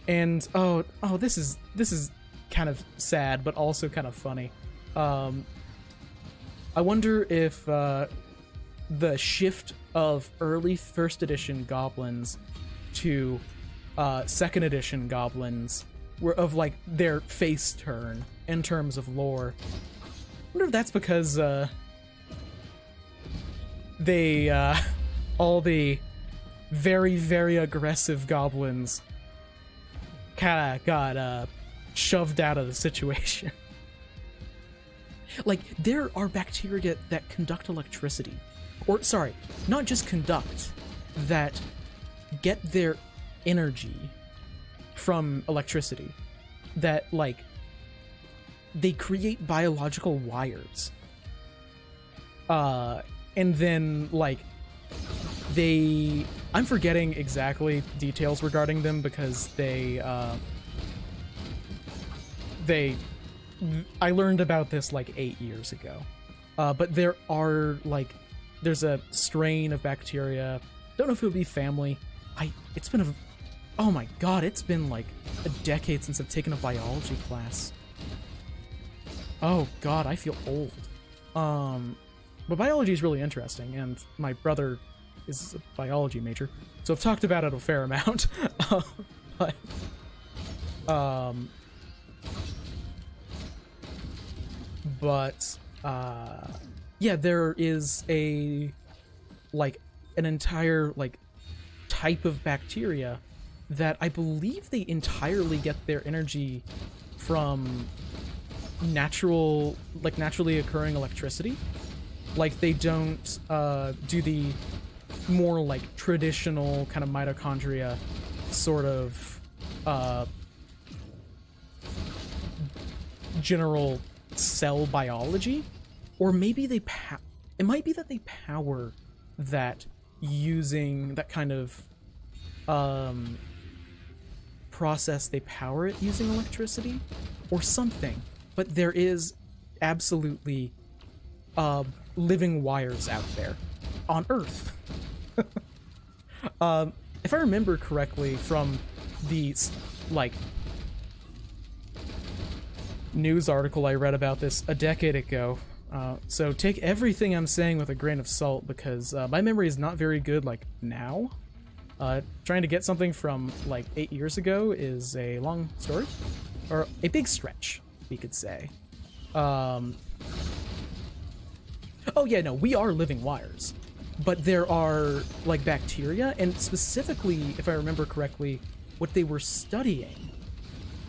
S1: this is kind of sad, but also kind of funny. I wonder if the shift of early first edition goblins to second edition goblins were of, like, their face turn in terms of lore. I wonder if that's because they all the very aggressive goblins kinda got shoved out of the situation. Like, there are bacteria that conduct electricity. Or, sorry, not just conduct, that get their energy from electricity. That, like, they create biological wires. And then, like, I'm forgetting exactly details regarding them because I learned about this like 8 years ago. But there's a strain of bacteria. Don't know if it would be family. Oh my god, it's been like a decade since I've taken a biology class. Oh god, I feel old. But biology is really interesting, and my brother is a biology major, so I've talked about it a fair amount. Yeah, there is an entire type of bacteria that I believe they entirely get their energy from naturally occurring electricity. Like, they don't do the more traditional kind of mitochondria sort of general cell biology, or maybe it might be that they power that using that kind of process. They power it using electricity or something, but there is absolutely living wires out there on Earth. If I remember correctly from the news article I read about this a decade ago, so take everything I'm saying with a grain of salt, because my memory is not very good now. Trying to get something from 8 years ago is a long story, or a big stretch, we could say. Oh yeah, no, we are living wires, but there are bacteria, and specifically, if I remember correctly, what they were studying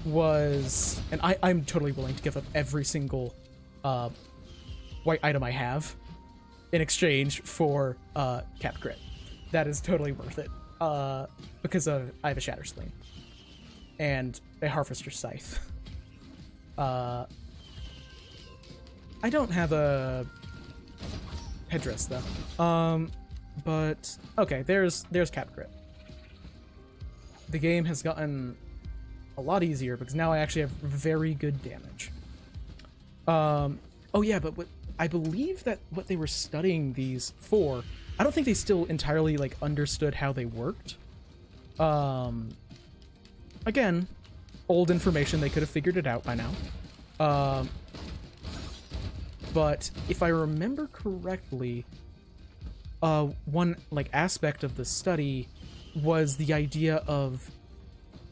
S1: was, and I'm totally willing to give up every single white item I have in exchange for cap crit. That is totally worth it, because I have a Shatter Spleen and a Harvester's Scythe. I don't have a headdress though. But okay, there's cap crit. The game has gotten a lot easier because now I actually have very good damage. Oh yeah, but I believe that what they were studying these for, I don't think they still entirely understood how they worked. Again, old information, they could have figured it out by now. But if I remember correctly, one aspect of the study was the idea of,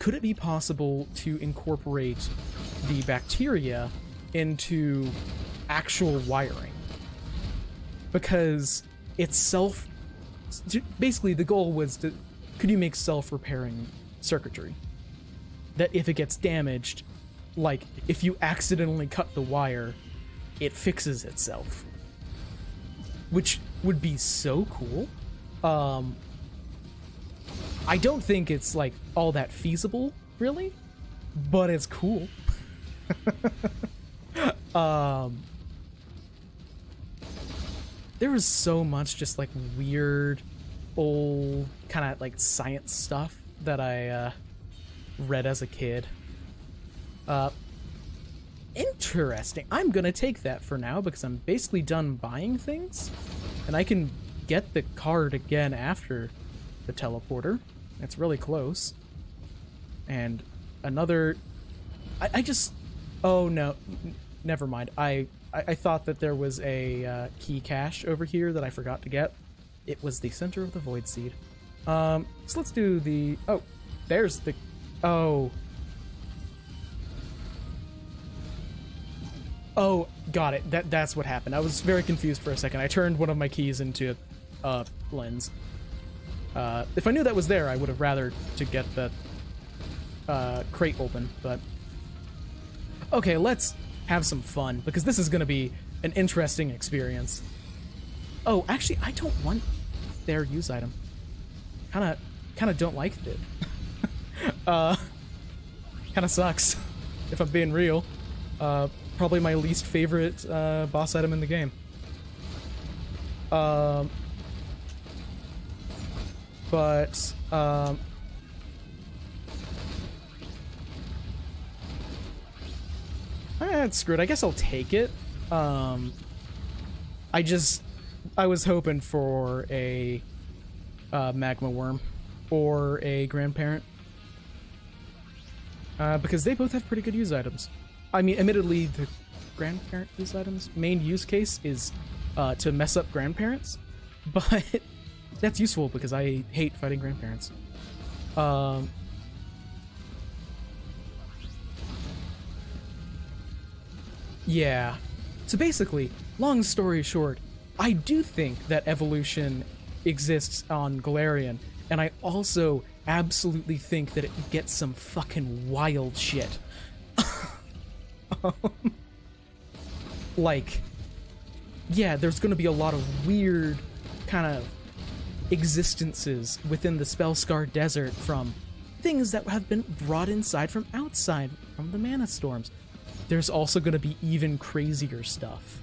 S1: could it be possible to incorporate the bacteria into actual wiring? Because it's basically the goal was could you make self-repairing circuitry? That if it gets damaged, if you accidentally cut the wire, it fixes itself. Which would be so cool. I don't think it's all that feasible, really, but it's cool. There was so much just weird old kind of science stuff that I read as a kid. Interesting. I'm gonna take that for now because I'm basically done buying things, and I can get the card again after the teleporter. It's really close. And another... Oh no, never mind. I thought that there was a key cache over here that I forgot to get. It was the center of the Void Seed. So let's do the... Oh, there's the... Oh. Oh, got it. That's what happened. I was very confused for a second. I turned one of my keys into lens. If I knew that was there, I would have rather to get the crate open, but... Okay, let's have some fun, because this is going to be an interesting experience. Oh, actually, I don't want their use item. Kind of don't like it. Kind of sucks, if I'm being real. Probably my least favorite boss item in the game. But screw it. I guess I'll take it. I was hoping for a magma worm or a grandparent, because they both have pretty good use items. I mean, admittedly, the grandparent use items main use case is to mess up grandparents, but that's useful because I hate fighting grandparents. Yeah. So basically, long story short, I do think that evolution exists on Galarian, and I also absolutely think that it gets some fucking wild shit. Like, yeah, there's gonna be a lot of weird kind of existences within the Spellscar Desert from things that have been brought inside from outside, from the Mana Storms. There's also gonna be even crazier stuff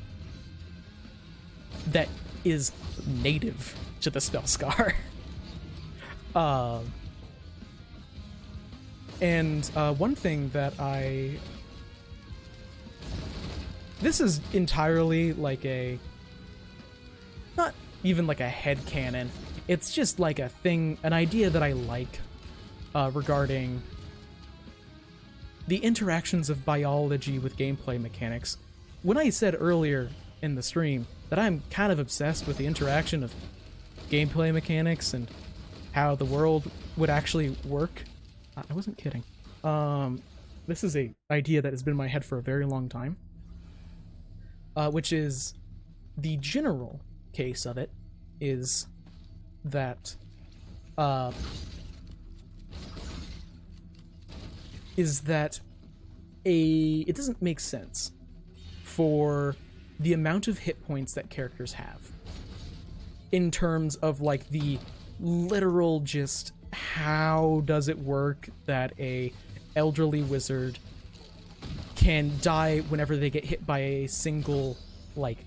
S1: that is native to the Spellscar. One thing that this is entirely like not even like a headcanon. It's just like an idea that I like regarding the interactions of biology with gameplay mechanics. When I said earlier in the stream that I'm kind of obsessed with the interaction of gameplay mechanics and how the world would actually work, I wasn't kidding. This is an idea that has been in my head for a very long time, which is the general case of it is that it doesn't make sense for the amount of hit points that characters have in terms of like the literal just how does it work that a elderly wizard can die whenever they get hit by a single like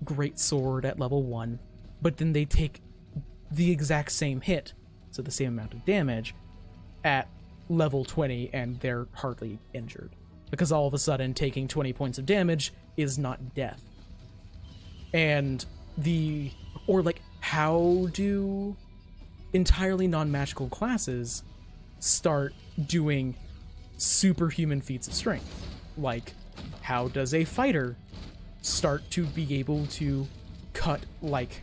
S1: great sword at level 1, but then they take the exact same hit, so the same amount of damage at level 20 and they're hardly injured because all of a sudden taking 20 points of damage is not death. And how do entirely non-magical classes start doing superhuman feats of strength? Like, how does a fighter start to be able to cut like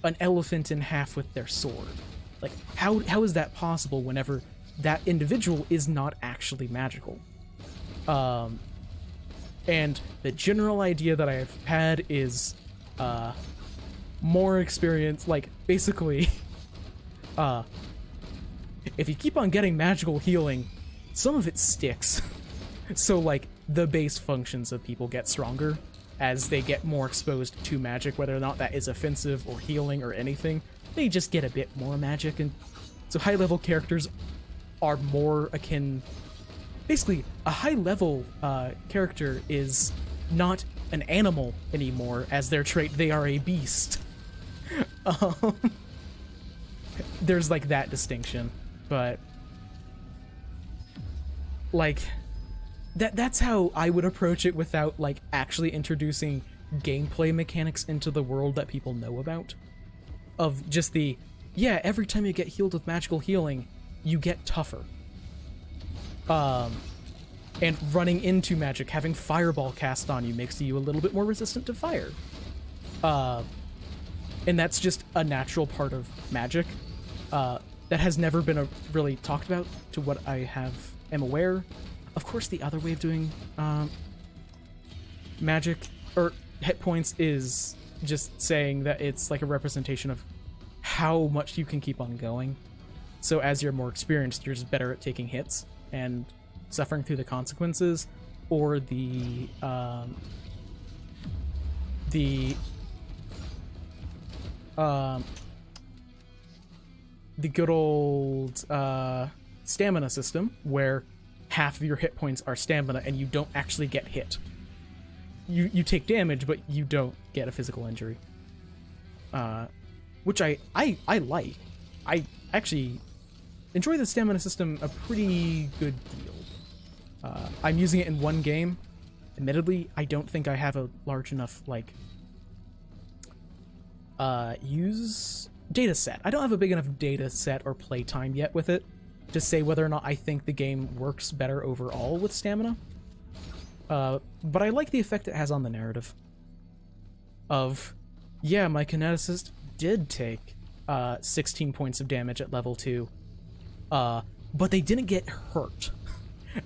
S1: an elephant in half with their sword? Like, how is that possible whenever that individual is not actually magical? And the general idea that I've had is more experience, like basically if you keep on getting magical healing, some of it sticks. So like the base functions of people get stronger as they get more exposed to magic, whether or not that is offensive or healing or anything. They just get a bit more magic, and so high level characters are more akin. Basically, a high level character is not an animal anymore as their trait, they are a beast. There's like that distinction, but like that's how I would approach it without like actually introducing gameplay mechanics into the world that people know about. Of just every time you get healed with magical healing, you get tougher. And running into magic, having fireball cast on you makes you a little bit more resistant to fire. And that's just a natural part of magic that has never been really talked about to what I am aware. Of course, the other way of doing magic or hit points is just saying that it's like a representation of how much you can keep on going. So as you're more experienced, you're just better at taking hits and suffering through the consequences, or the good old stamina system where half of your hit points are stamina and you don't actually get hit. You take damage, but you don't get a physical injury. Which I like. I actually enjoy the stamina system a pretty good deal. I'm using it in one game. Admittedly, I don't think I have a large enough, like, use data set. I don't have a big enough data set or playtime yet with it to say whether or not I think the game works better overall with stamina. But I like the effect it has on the narrative. Of, yeah, my kineticist did take 16 points of damage at level 2, but they didn't get hurt.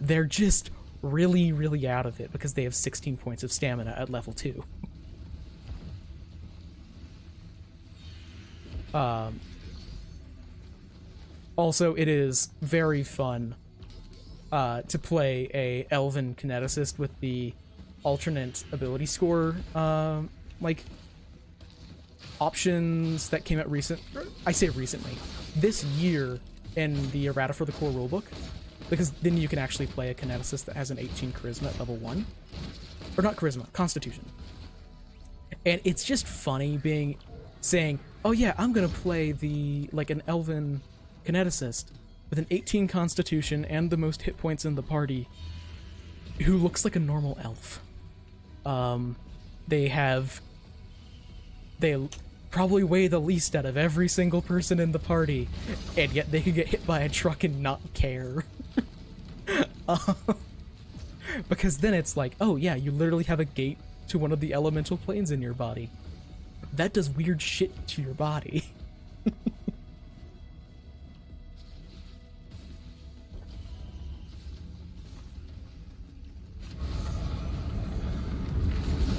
S1: They're just really, really out of it because they have 16 points of stamina at level 2. Also, it is very fun to play a elven kineticist with the alternate ability score like options that came out I say recently, this year in the errata for the core rulebook, because then you can actually play a kineticist that has an 18 charisma at level 1. Or not charisma, constitution. And it's just funny saying, oh yeah, I'm gonna play an elven kineticist with an 18 constitution and the most hit points in the party, who looks like a normal elf. They probably weigh the least out of every single person in the party, and yet they could get hit by a truck and not care. Because then it's like, oh yeah, you literally have a gate to one of the elemental planes in your body. That does weird shit to your body.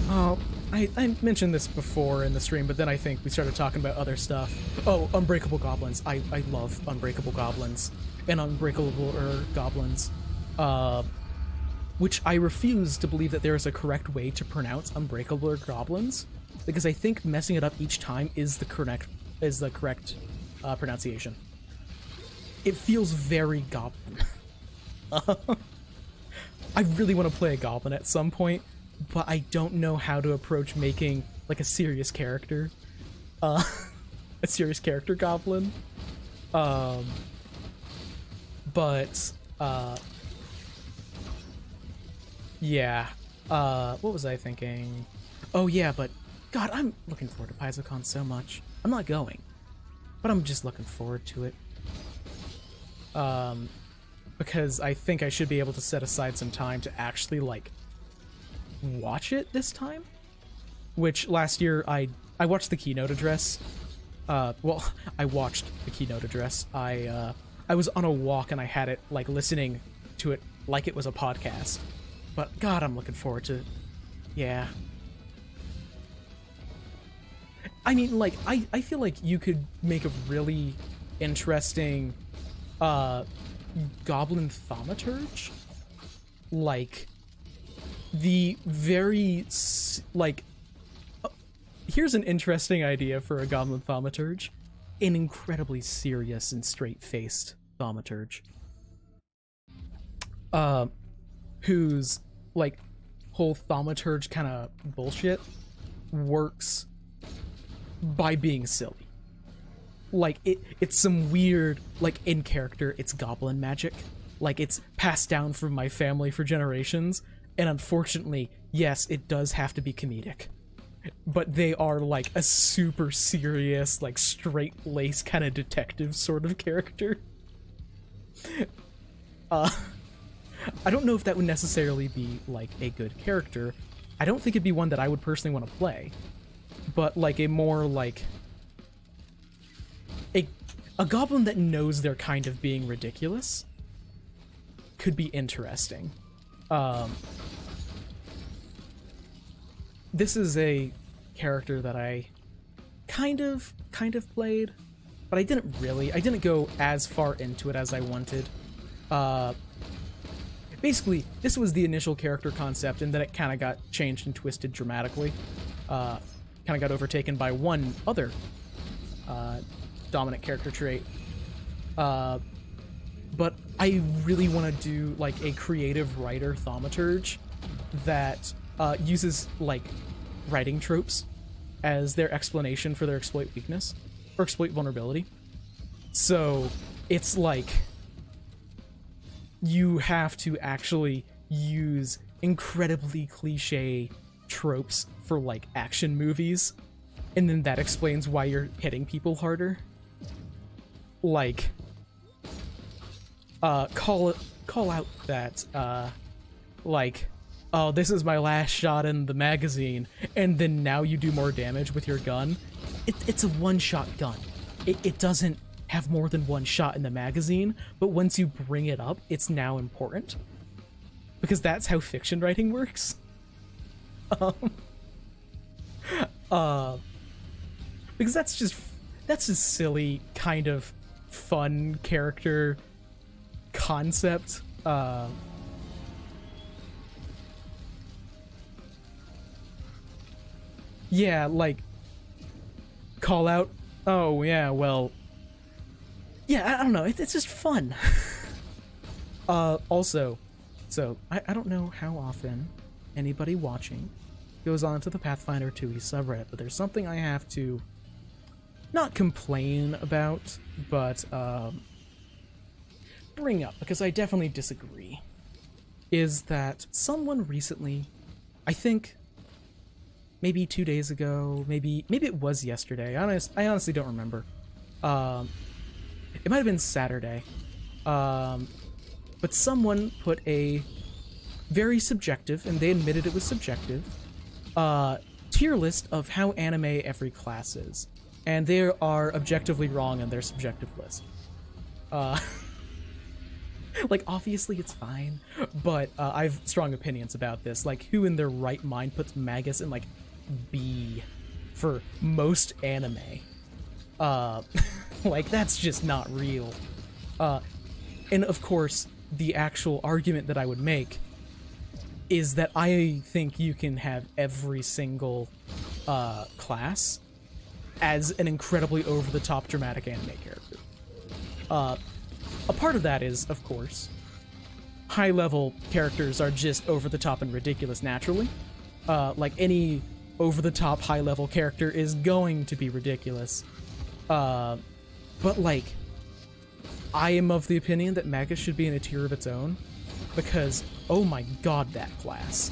S1: Oh, I mentioned this before in the stream, but then I think we started talking about other stuff. Oh, Unbreakable Goblins. I love Unbreakable Goblins. And Unbreakable Goblins. Which I refuse to believe that there is a correct way to pronounce Unbreakable Goblins, because I think messing it up each time is the correct pronunciation. It feels very goblin. I really want to play a goblin at some point, but I don't know how to approach making like a serious character. A serious character goblin. Yeah. What was I thinking? Oh yeah, but God, I'm looking forward to PaizoCon so much. I'm not going, but I'm just looking forward to it. Because I think I should be able to set aside some time to actually, like, watch it this time. Which, last year, I watched the keynote address. Well, I watched the keynote address. I was on a walk and I had it, like, listening to it like it was a podcast. But, God, I'm looking forward to... Yeah. I mean, like, I feel like you could make a really interesting, Goblin Thaumaturge? Like, the very, like... here's an interesting idea for a Goblin Thaumaturge. An incredibly serious and straight-faced Thaumaturge. Whose, like, whole Thaumaturge kind of bullshit works by being silly. Like, it's some weird, like, in character, it's goblin magic. Like, it's passed down from my family for generations, and unfortunately, yes, it does have to be comedic. But they are, like, a super serious, like, straight-laced kind of detective sort of character. I don't know if that would necessarily be, like, a good character. I don't think it'd be one that I would personally want to play. But, like, a more, like... A goblin that knows they're kind of being ridiculous could be interesting. This is a character that I kind of played, but I didn't go as far into it as I wanted. Basically, this was the initial character concept, and then it kind of got changed and twisted dramatically. Kind of got overtaken by one other dominant character trait. But I really want to do, like, a creative writer thaumaturge that uses, like, writing tropes as their explanation for their exploit weakness, or exploit vulnerability. So it's like you have to actually use incredibly cliche tropes for like action movies, and then that explains why you're hitting people harder. Like, call out that, like, oh, this is my last shot in the magazine, and then now you do more damage with your gun. It's a one-shot gun. It doesn't have more than one shot in the magazine, but once you bring it up, it's now important. Because that's how fiction writing works. Because that's just silly, kind of fun character concept. Yeah, like, call out, oh yeah, well, yeah, I don't know, it's just fun. Also, so, I don't know how often anybody watching goes on to the Pathfinder 2e subreddit, but there's something I have to not complain about, but bring up, because I definitely disagree, is that someone recently, I think maybe 2 days ago, maybe it was yesterday, I honestly don't remember, it might have been Saturday, but someone put a very subjective, and they admitted it was subjective, tier list of how anime every class is. And they are objectively wrong in their subjective list. Like, obviously it's fine, but I have strong opinions about this. Like, who in their right mind puts Magus in, like, B for most anime? Like, that's just not real. And of course, the actual argument that I would make is that I think you can have every single class as an incredibly over-the-top dramatic anime character. A part of that is, of course, high-level characters are just over-the-top and ridiculous naturally. Like, any over-the-top high-level character is going to be ridiculous. But, like, I am of the opinion that Magus should be in a tier of its own, because, oh my god, that class.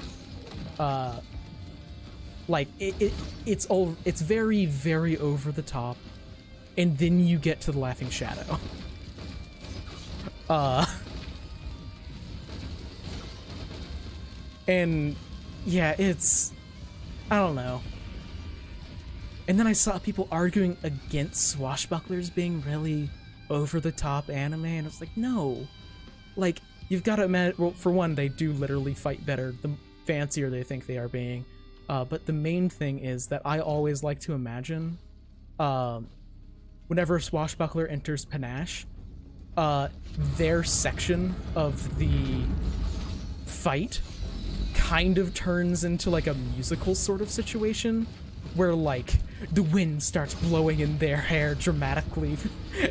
S1: Like, it's very, very over the top, and then you get to the Laughing Shadow. And, yeah, I don't know. And then I saw people arguing against swashbucklers being really over-the-top anime, and it's like, no. Like, you've got to imagine, well, for one, they do literally fight better the fancier they think they are being. But the main thing is that I always like to imagine, whenever a swashbuckler enters Panache, their section of the fight kind of turns into like a musical sort of situation, where like the wind starts blowing in their hair dramatically,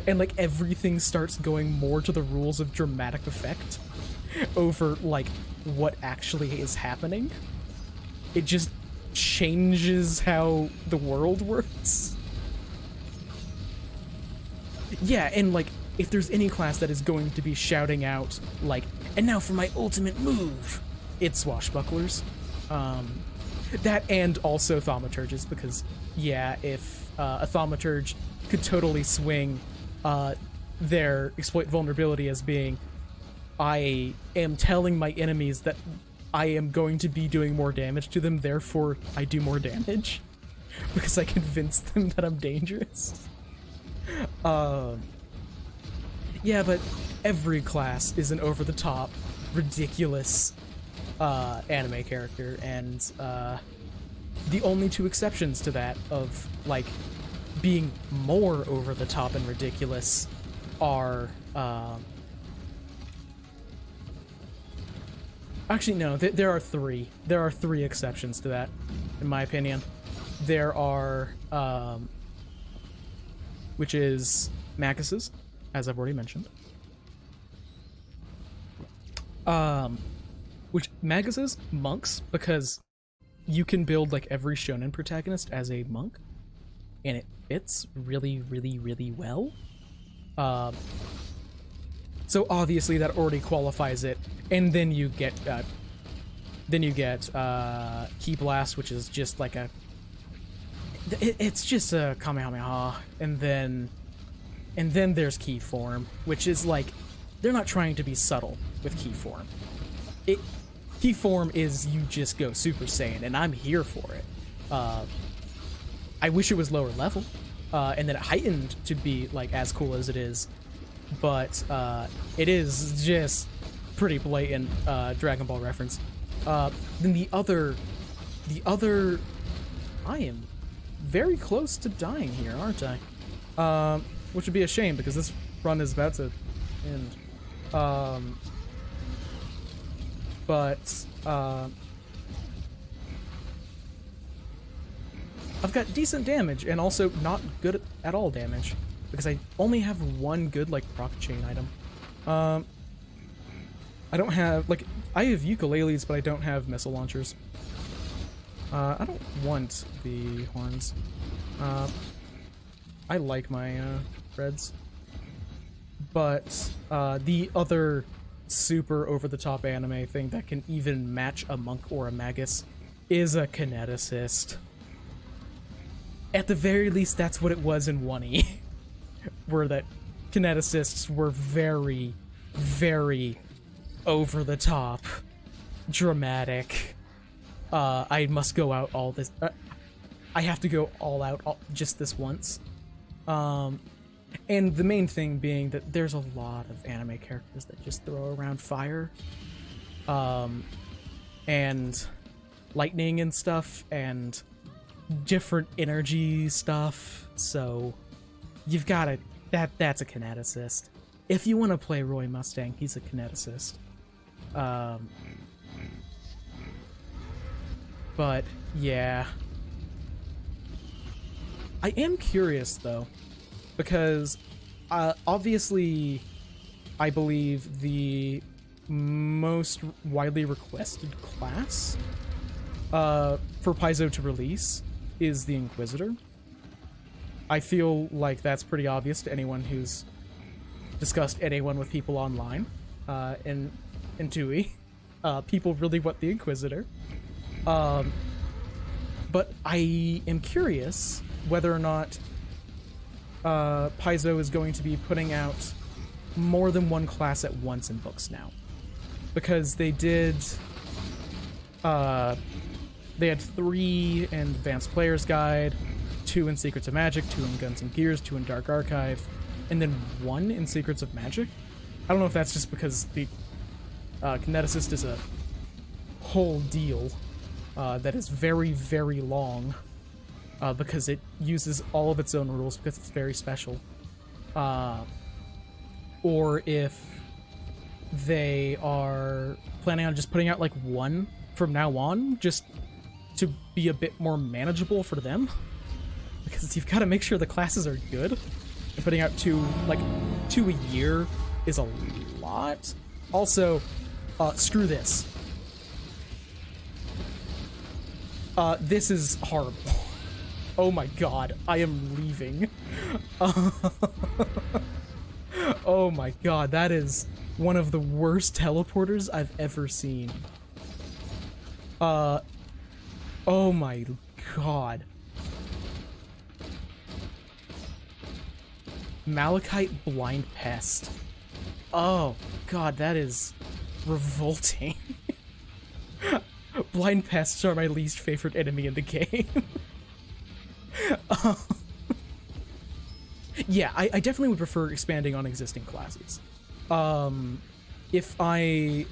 S1: and like everything starts going more to the rules of dramatic effect over like what actually is happening. It just changes how the world works. Yeah, and like, if there's any class that is going to be shouting out, like, and now for my ultimate move, it's swashbucklers. That and also thaumaturges, because, yeah, if a thaumaturge could totally swing their exploit vulnerability as being, I am telling my enemies that I am going to be doing more damage to them, therefore I do more damage, because I convinced them that I'm dangerous. Yeah, but every class is an over-the-top, ridiculous anime character, and the only two exceptions to that of, like, being more over-the-top and ridiculous are, actually, no, there are three. There are three exceptions to that, in my opinion. There are, which is Magus's, as I've already mentioned. Which Magus's, monks, because you can build like every shonen protagonist as a monk, and it fits really, really, really well. So obviously that already qualifies it, and then you get Ki Blast, which is just like it's just a Kamehameha, and then there's Ki Form, which is like, they're not trying to be subtle with Ki Form. Ki Form is you just go Super Saiyan, and I'm here for it. I wish it was lower level, and that it heightened to be like as cool as it is, but it is just pretty blatant Dragon Ball reference. Then the other, I am very close to dying here, aren't I? Which would be a shame because this run is about to end. But I've got decent damage and also not good at all damage because I only have one good like proc chain item. I don't have, like, I have ukuleles, but I don't have missile launchers. I don't want the horns. I like my reds. But the other super over-the-top anime thing that can even match a monk or a magus is a kineticist. At the very least, that's what it was in 1E, where that kineticists were very, very over-the-top, dramatic. I must go out all this. I have to go all out just this once. And the main thing being that there's a lot of anime characters that just throw around fire, and lightning and stuff, and different energy stuff. So you've got to, that's a kineticist. If you want to play Roy Mustang, he's a kineticist. But yeah, I am curious though, because obviously I believe the most widely requested class for Paizo to release is the Inquisitor. I feel like that's pretty obvious to anyone who's discussed anyone with people online in 2E. People really want the Inquisitor. But I am curious whether or not Paizo is going to be putting out more than one class at once in books now. Because they did... they had 3 in Advanced Player's Guide, 2 in Secrets of Magic, 2 in Guns and Gears, 2 in Dark Archive, and then 1 in Secrets of Magic. I don't know if that's just because the Kineticist is a whole deal that is very, very long, because it uses all of its own rules because it's very special. Or if they are planning on just putting out like 1 from now on, just to be a bit more manageable for them, because you've got to make sure the classes are good, and putting out 2 a year is a lot. Also, screw this. This is horrible. Oh my god, I am leaving. Oh my god, that is one of the worst teleporters I've ever seen. Oh my god. Malachite Blind Pest. Oh god, that is revolting. Blind pests are my least favorite enemy in the game. Yeah, I definitely would prefer expanding on existing classes. If I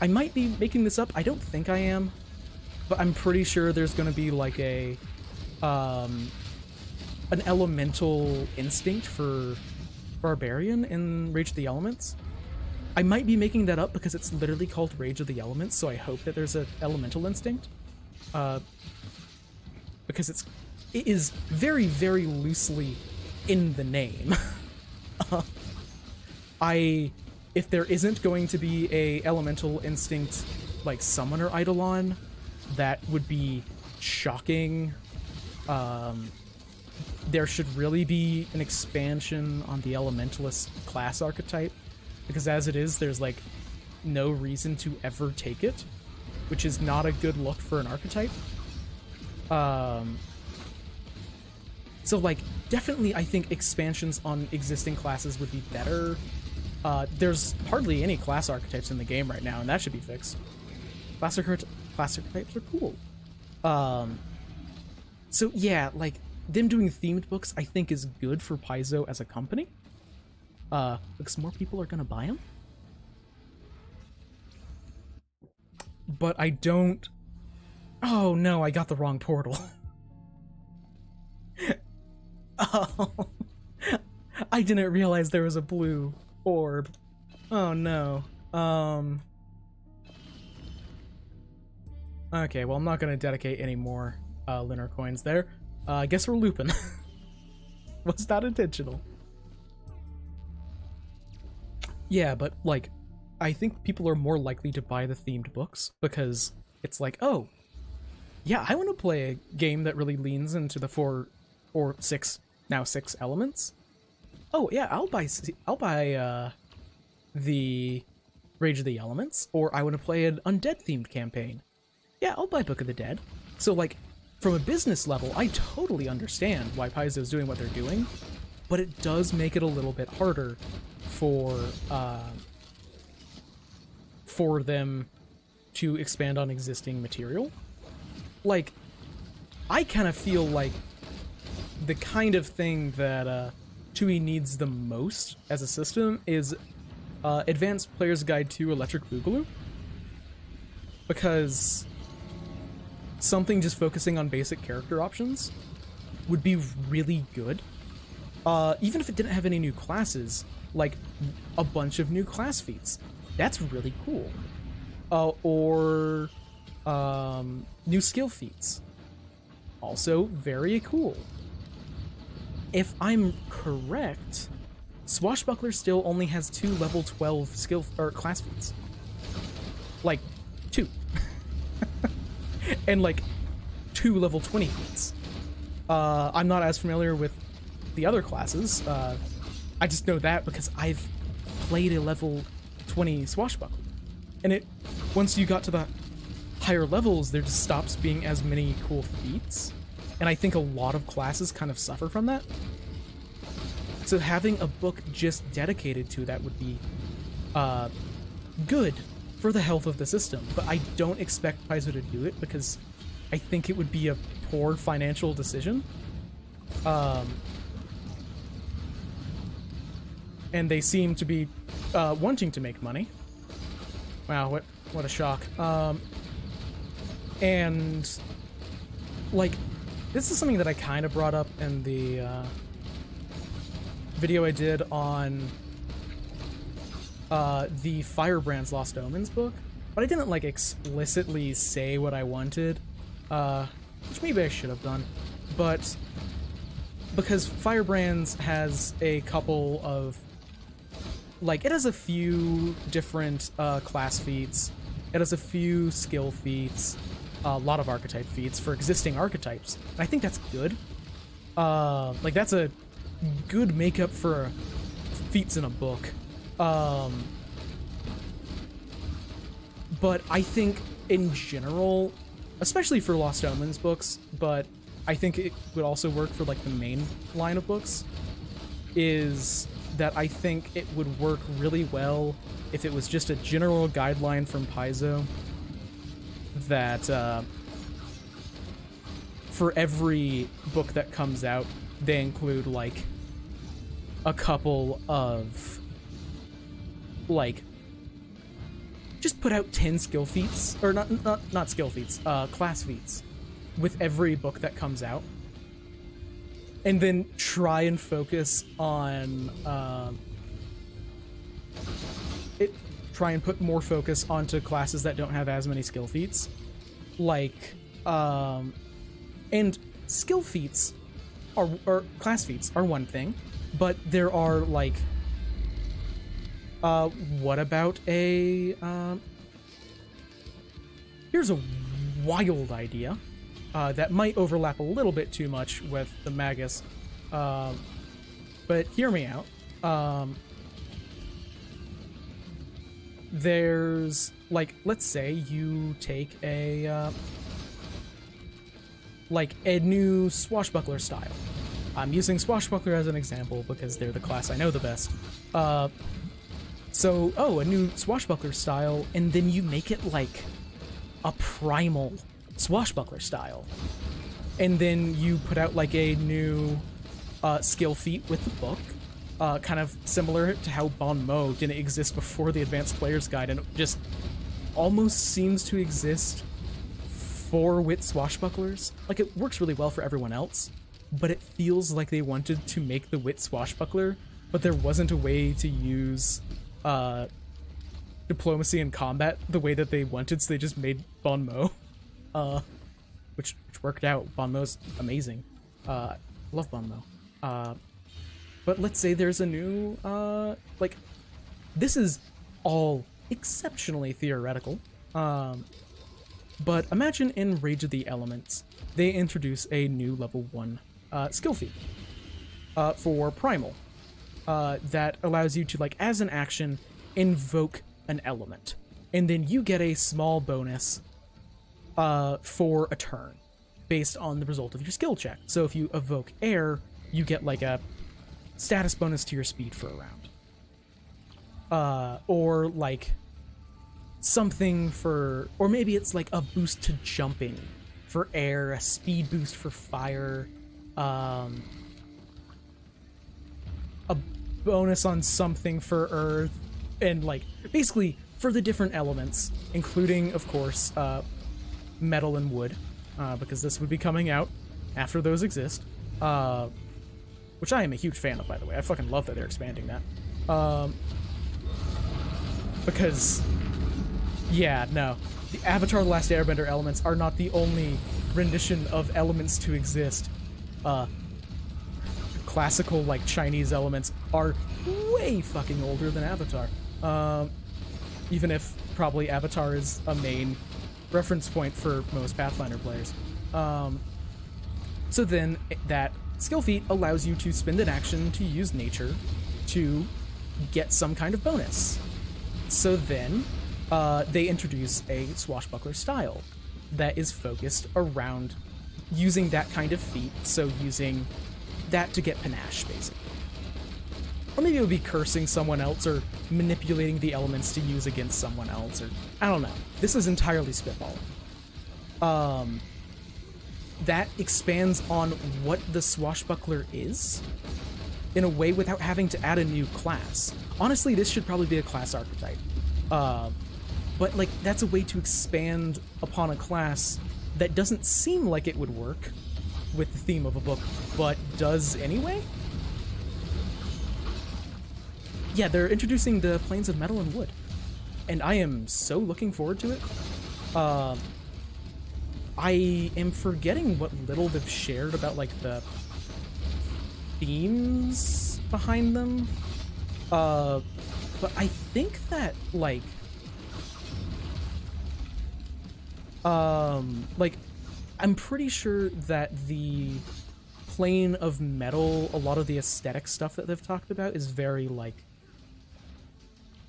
S1: might be making this up. I don't think I am, but I'm pretty sure there's going to be like an elemental instinct for Barbarian in Rage of the Elements. I might be making that up because it's literally called Rage of the Elements, so I hope that there's an elemental instinct. Because it is very, very loosely in the name. If there isn't going to be a elemental instinct like summoner Eidolon, that would be shocking. there should really be an expansion on the Elementalist class archetype, because as it is, there's like no reason to ever take it, which is not a good look for an archetype. So like, definitely I think expansions on existing classes would be better. There's hardly any class archetypes in the game right now, and that should be fixed. Class archetypes are cool. So yeah, like, them doing themed books I think is good for Paizo as a company. Because more people are gonna buy them. But I don't... Oh no, I got the wrong portal. Oh, I didn't realize there was a blue orb. Oh no. Okay, well, I'm not gonna dedicate any more lunar coins there. I guess we're looping. Was not intentional. Yeah, but like, I think people are more likely to buy the themed books because it's like, oh, yeah, I want to play a game that really leans into the 4 or 6, now 6 elements. Oh yeah, I'll buy the Rage of the Elements, or I want to play an undead themed campaign. Yeah, I'll buy Book of the Dead. So like, from a business level, I totally understand why Paizo's doing what they're doing, but it does make it a little bit harder for them to expand on existing material. Like, I kind of feel like the kind of thing that TUI needs the most as a system is Advanced Player's Guide to Electric Boogaloo, because something just focusing on basic character options would be really good. Even if it didn't have any new classes, like a bunch of new class feats. That's really cool. Or new skill feats. Also very cool. If I'm correct, Swashbuckler still only has 2 level 12 skill or class feats. Like 2. And like 2 level 20 feats. I'm not as familiar with the other classes. I just know that because I've played a level 20 Swashbuckler. And it, once you got to the higher levels, there just stops being as many cool feats. And I think a lot of classes kind of suffer from that. So having a book just dedicated to that would be good for the health of the system. But I don't expect Paizo to do it because I think it would be a poor financial decision. And they seem to be wanting to make money. Wow, what a shock. And like, this is something that I kind of brought up in the video I did on the Firebrand's Lost Omens book, but I didn't like explicitly say what I wanted, which maybe I should have done, but because Firebrand's has a couple of, like, it has a few different class feats, it has a few skill feats, a lot of archetype feats for existing archetypes. And I think that's good. Like, that's a good makeup for feats in a book. But I think in general, especially for Lost Omens books, but I think it would also work for like the main line of books, is that I think it would work really well if it was just a general guideline from Paizo that for every book that comes out, they include like a couple of, like, just put out 10 skill feats, or not skill feats, class feats with every book that comes out, and then try and focus on try and put more focus onto classes that don't have as many skill feats, like and skill feats or class feats are one thing, but there are like what about a here's a wild idea that might overlap a little bit too much with the Magus, But hear me out. There's, like, let's say you take a, like, a new Swashbuckler style. I'm using Swashbuckler as an example because they're the class I know the best. So, a new Swashbuckler style, and then you make it, like, a primal Swashbuckler style. And then you put out, like, a new skill feat with the book. Kind of similar to how Bon Mo didn't exist before the Advanced Player's Guide, and it just almost seems to exist for wit swashbucklers. Like, it works really well for everyone else, but it feels like they wanted to make the wit swashbuckler, but there wasn't a way to use diplomacy in combat the way that they wanted, so they just made Bon Mo, which worked out. Bon Mo's amazing. Love Bon Mo. But let's say there's a new, like, this is all exceptionally theoretical, but imagine in Rage of the Elements, they introduce a new level 1 skill feat for Primal that allows you to, like, as an action, invoke an element, and then you get a small bonus for a turn based on the result of your skill check. So if you evoke air, you get, like, a status bonus to your speed for a round. Or, like, something for... Or maybe it's, like, a boost to jumping for air, a speed boost for fire, a bonus on something for earth, and, like, basically, for the different elements, including, of course, metal and wood, because this would be coming out after those exist. Which I am a huge fan of, by the way. I fucking love that they're expanding that. Because, yeah, no. The Avatar: The Last Airbender elements are not the only rendition of elements to exist. Classical, like, Chinese elements are way fucking older than Avatar. Even if probably Avatar is a main reference point for most Pathfinder players. So then, that skill feat allows you to spend an action to use nature to get some kind of bonus. So then, they introduce a swashbuckler style that is focused around using that kind of feat, so using that to get panache, basically. Or maybe it would be cursing someone else, or manipulating the elements to use against someone else, or... I don't know. This is entirely spitballing. That expands on what the swashbuckler is in a way without having to add a new class. Honestly, this should probably be a class archetype. But, like, that's a way to expand upon a class that doesn't seem like it would work with the theme of a book, but does anyway? Yeah, they're introducing the planes of metal and wood, and I am so looking forward to it. I am forgetting what little they've shared about, like, the themes behind them. But I think that, like, I'm pretty sure that the plane of metal, a lot of the aesthetic stuff that they've talked about is very, like,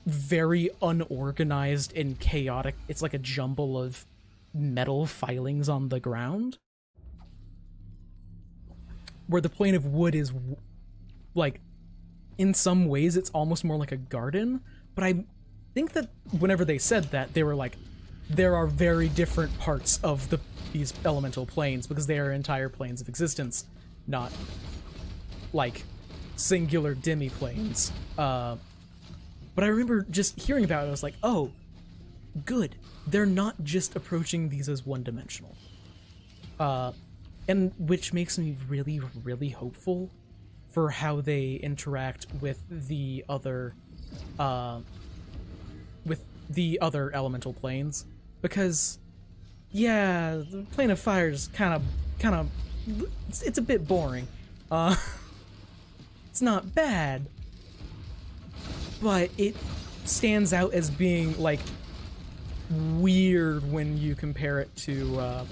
S1: very unorganized and chaotic. It's like a jumble of metal filings on the ground, where the plane of wood is, like, in some ways it's almost more like a garden. But I think that whenever they said that, they were like, there are very different parts of these elemental planes, because they are entire planes of existence, not, like, singular demi-planes. But I remember just hearing about it, I was like, oh, good. They're not just approaching these as one-dimensional. And which makes me really, really hopeful for how they interact with the other elemental planes. Because, yeah, the plane of fire is kind of, it's a bit boring. It's not bad, but it stands out as being, like, weird when you compare it to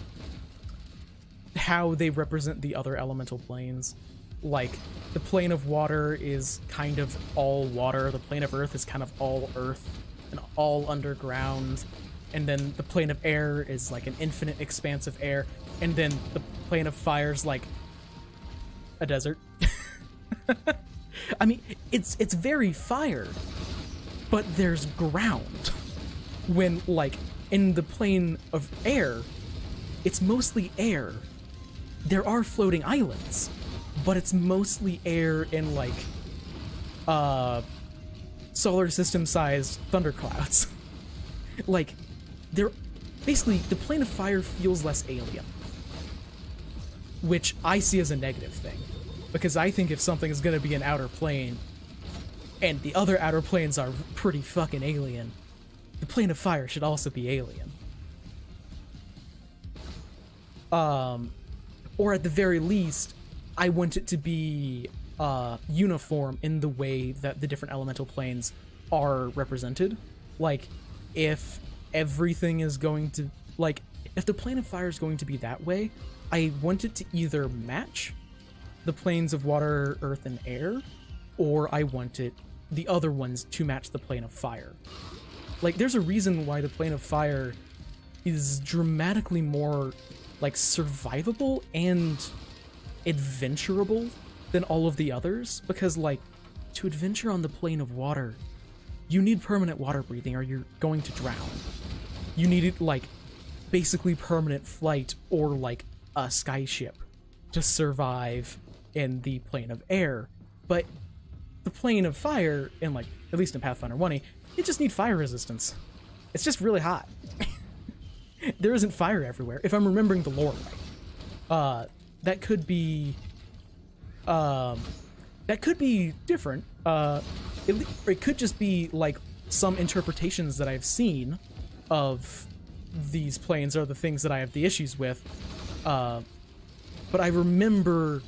S1: how they represent the other elemental planes. like the plane of water is kind of all water, the plane of earth is kind of all earth and all underground, and then the plane of air is like an infinite expanse of air, and then the plane of fire is like a desert. I mean, it's very fire, but there's ground. When, like, in the plane of air, it's mostly air. There are floating islands, but it's mostly air in, like, solar system-sized thunderclouds. Like, basically, the plane of fire feels less alien, which I see as a negative thing, because I think if something is going to be an outer plane, and the other outer planes are pretty fucking alien, the plane of fire should also be alien. Or at the very least, I want it to be uniform in the way that the different elemental planes are represented. Like, if everything is going to, like, if the plane of fire is going to be that way, I want it to either match the planes of water, earth, and air, or I want the other ones to match the plane of fire. Like, there's a reason why the plane of fire is dramatically more, like, survivable and adventurable than all of the others, because, like, to adventure on the plane of water, you need permanent water breathing or you're going to drown. You need, like, basically permanent flight or, like, a skyship to survive in the plane of air. But the plane of fire, in, like, at least in Pathfinder 1e, you just need fire resistance. It's just really hot. There isn't fire everywhere, if I'm remembering the lore right. That could be different. It could just be like some interpretations that I've seen of these planes are the things that I have the issues with. But I remember,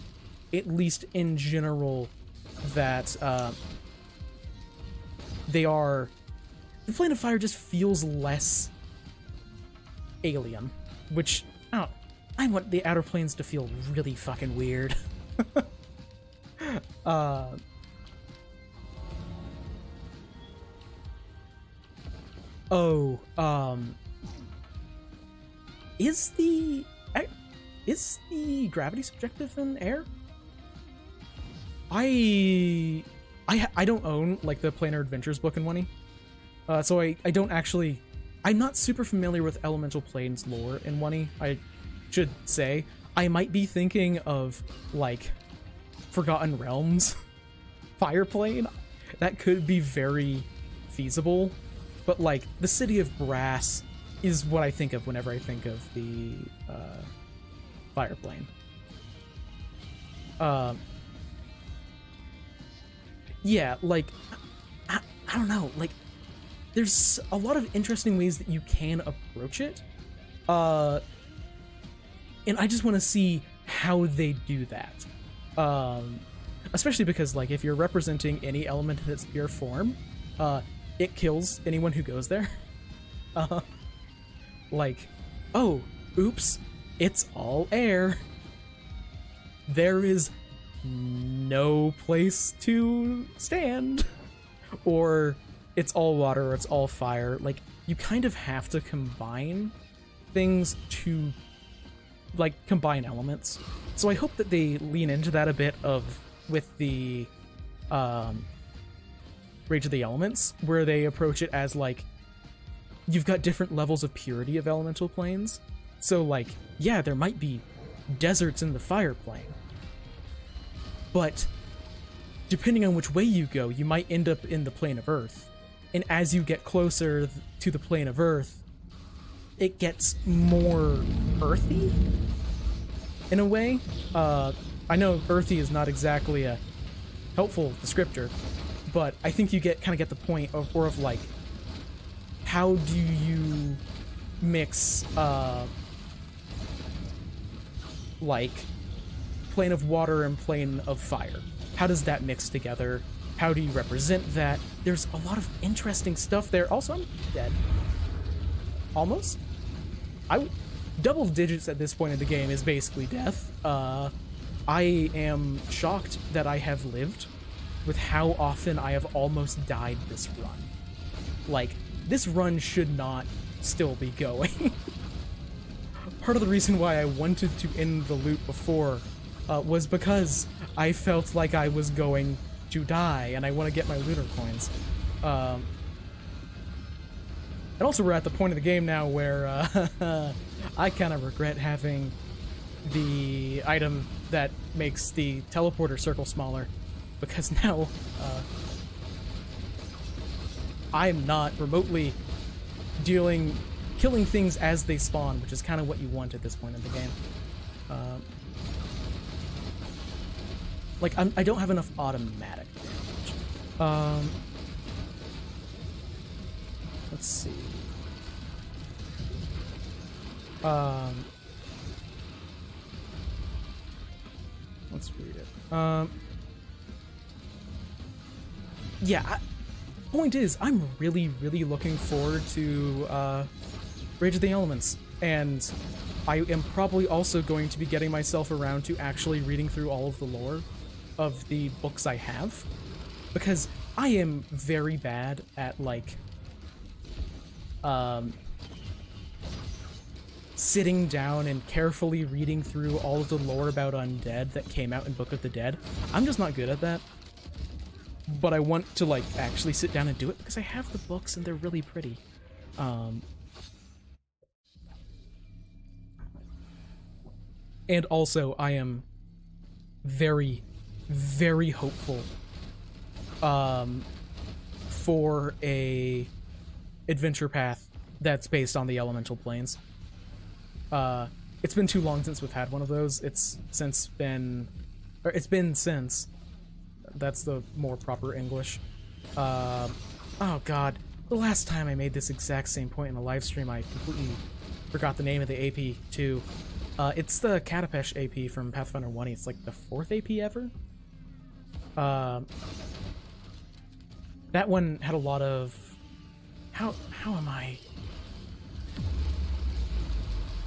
S1: at least in general, that the plane of fire just feels less alien, which I want the outer planes to feel really fucking weird. Is the gravity subjective in air? I don't own, like, the Planar Adventures book in 1e, so I don't actually. I'm not super familiar with elemental planes lore in 1e. I should say I might be thinking of, like, Forgotten Realms fire plane. That could be very feasible, but, like, the City of Brass is what I think of whenever I think of the fire plane. Yeah, like, I don't know, like, there's a lot of interesting ways that you can approach it, and I just want to see how they do that. Especially because, like, if you're representing any element in its pure form, it kills anyone who goes there. Like, oh, oops, it's all air. There is no place to stand. Or it's all water, or it's all fire. Like, you kind of have to combine things to, like, combine elements. So I hope that they lean into that a bit with the Rage of the Elements, where they approach it as, like, you've got different levels of purity of elemental planes. So, like, yeah, there might be deserts in the fire plane, but depending on which way you go, you might end up in the plane of earth. And as you get closer to the plane of earth, it gets more earthy in a way. I know earthy is not exactly a helpful descriptor, but I think you kind of get the point of like, how do you mix like plane of water and plane of fire? How does that mix together? How do you represent that? There's a lot of interesting stuff there. Also, I'm dead. Almost. Double digits at this point in the game is basically death. I am shocked that I have lived with how often I have almost died this run. Like, this run should not still be going. Part of the reason why I wanted to end the loop before was because I felt like I was going to die, and I want to get my lunar coins. And also we're at the point of the game now where I kind of regret having the item that makes the teleporter circle smaller, because now I'm not remotely killing things as they spawn, which is kind of what you want at this point in the game. Like, I don't have enough automatic damage. Let's see. Let's read it. Yeah, point is, I'm really, really looking forward to Rage of the Elements, and I am probably also going to be getting myself around to actually reading through all of the lore of the books I have, because I am very bad at, like, sitting down and carefully reading through all of the lore about undead that came out in Book of the Dead. I'm just not good at that. But I want to, like, actually sit down and do it because I have the books and they're really pretty. And also, I am very, very hopeful for a adventure path that's based on the elemental planes. It's been too long since we've had one of those. It's been since. That's the more proper English. Oh god. The last time I made this exact same point in a live stream, I completely forgot the name of the AP, too. It's the Katapesh AP from Pathfinder 1. It's like the 4th AP ever. That one had a lot of... How am I...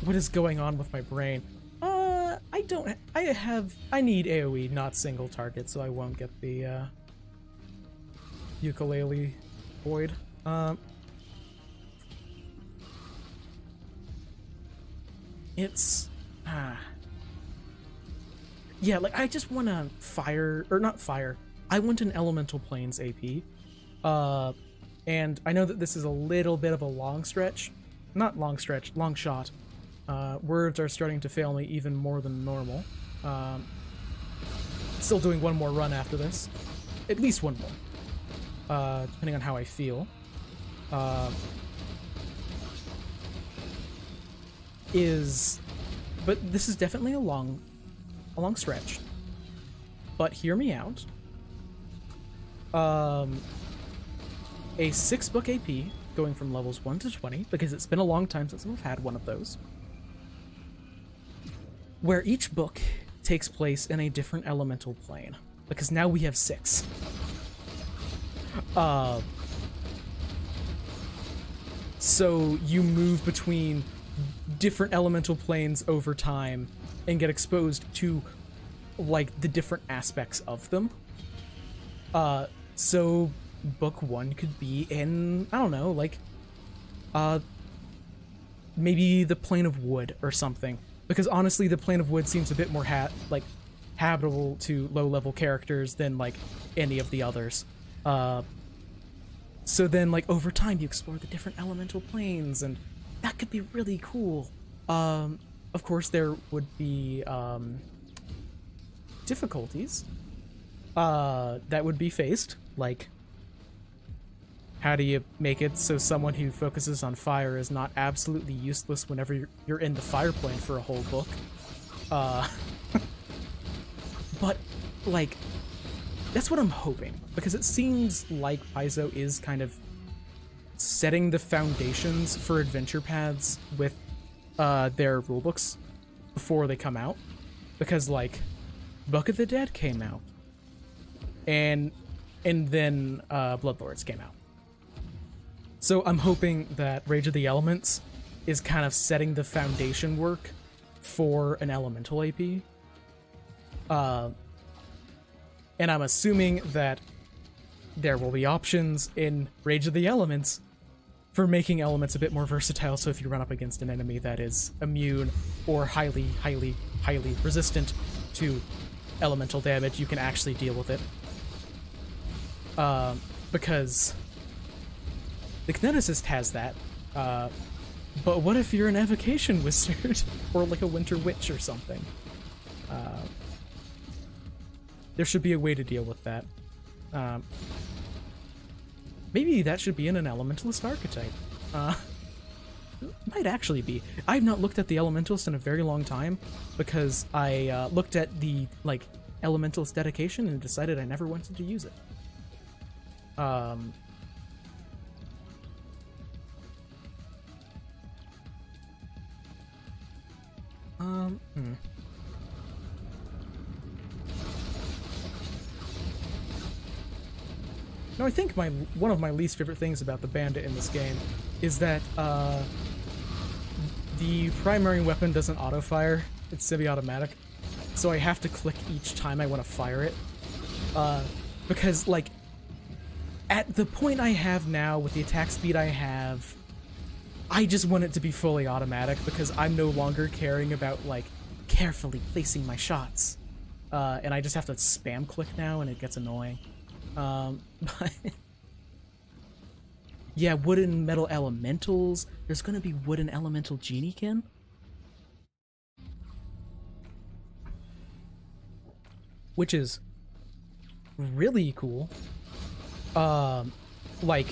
S1: What is going on with my brain? I need AoE, not single target, so I won't get the, ukulele void. Yeah, like, I just want to I want an Elemental Planes AP. And I know that this is a little bit of a long stretch. Not long stretch, long shot. Words are starting to fail me even more than normal. Still doing one more run after this. At least one more. Depending on how I feel. But this is definitely a long stretch. But hear me out. A 6-book AP going from levels 1 to 20, because it's been a long time since we've had one of those, where each book takes place in a different elemental plane, because now we have 6. So you move between different elemental planes over time and get exposed to, like, the different aspects of them. So book 1 could be in, I don't know, like, maybe the plane of wood or something. Because honestly, the plane of wood seems a bit more habitable to low-level characters than, like, any of the others. So then, like, over time, you explore the different elemental planes, and that could be really cool. Of course, there would be difficulties that would be faced, like, how do you make it so someone who focuses on fire is not absolutely useless whenever you're in the fire plane for a whole book? But, like, that's what I'm hoping, because it seems like Paizo is kind of setting the foundations for adventure paths with their rulebooks before they come out. Because, like, Book of the Dead came out, and then Bloodlords came out. So I'm hoping that Rage of the Elements is kind of setting the foundation work for an elemental AP. Uh, and I'm assuming that there will be options in Rage of the Elements for making elements a bit more versatile, so if you run up against an enemy that is immune or highly resistant to elemental damage, you can actually deal with it. Because the Kineticist has that, but what if you're an Evocation Wizard, or like a Winter Witch or something? There should be a way to deal with that. Maybe that should be in an Elementalist archetype. Might actually be. I've not looked at the Elementalist in a very long time, because I looked at the, like, Elementalist dedication and decided I never wanted to use it. No, I think one of my least favorite things about the Bandit in this game is that the primary weapon doesn't auto-fire. It's semi-automatic. So I have to click each time I want to fire it. Because, like, at the point I have now, with the attack speed I have, I just want it to be fully automatic, because I'm no longer caring about, like, carefully placing my shots. And I just have to spam click now, and it gets annoying. But yeah, wood and metal elementals. There's gonna be wooden elemental geniekin. Which is really cool. Like,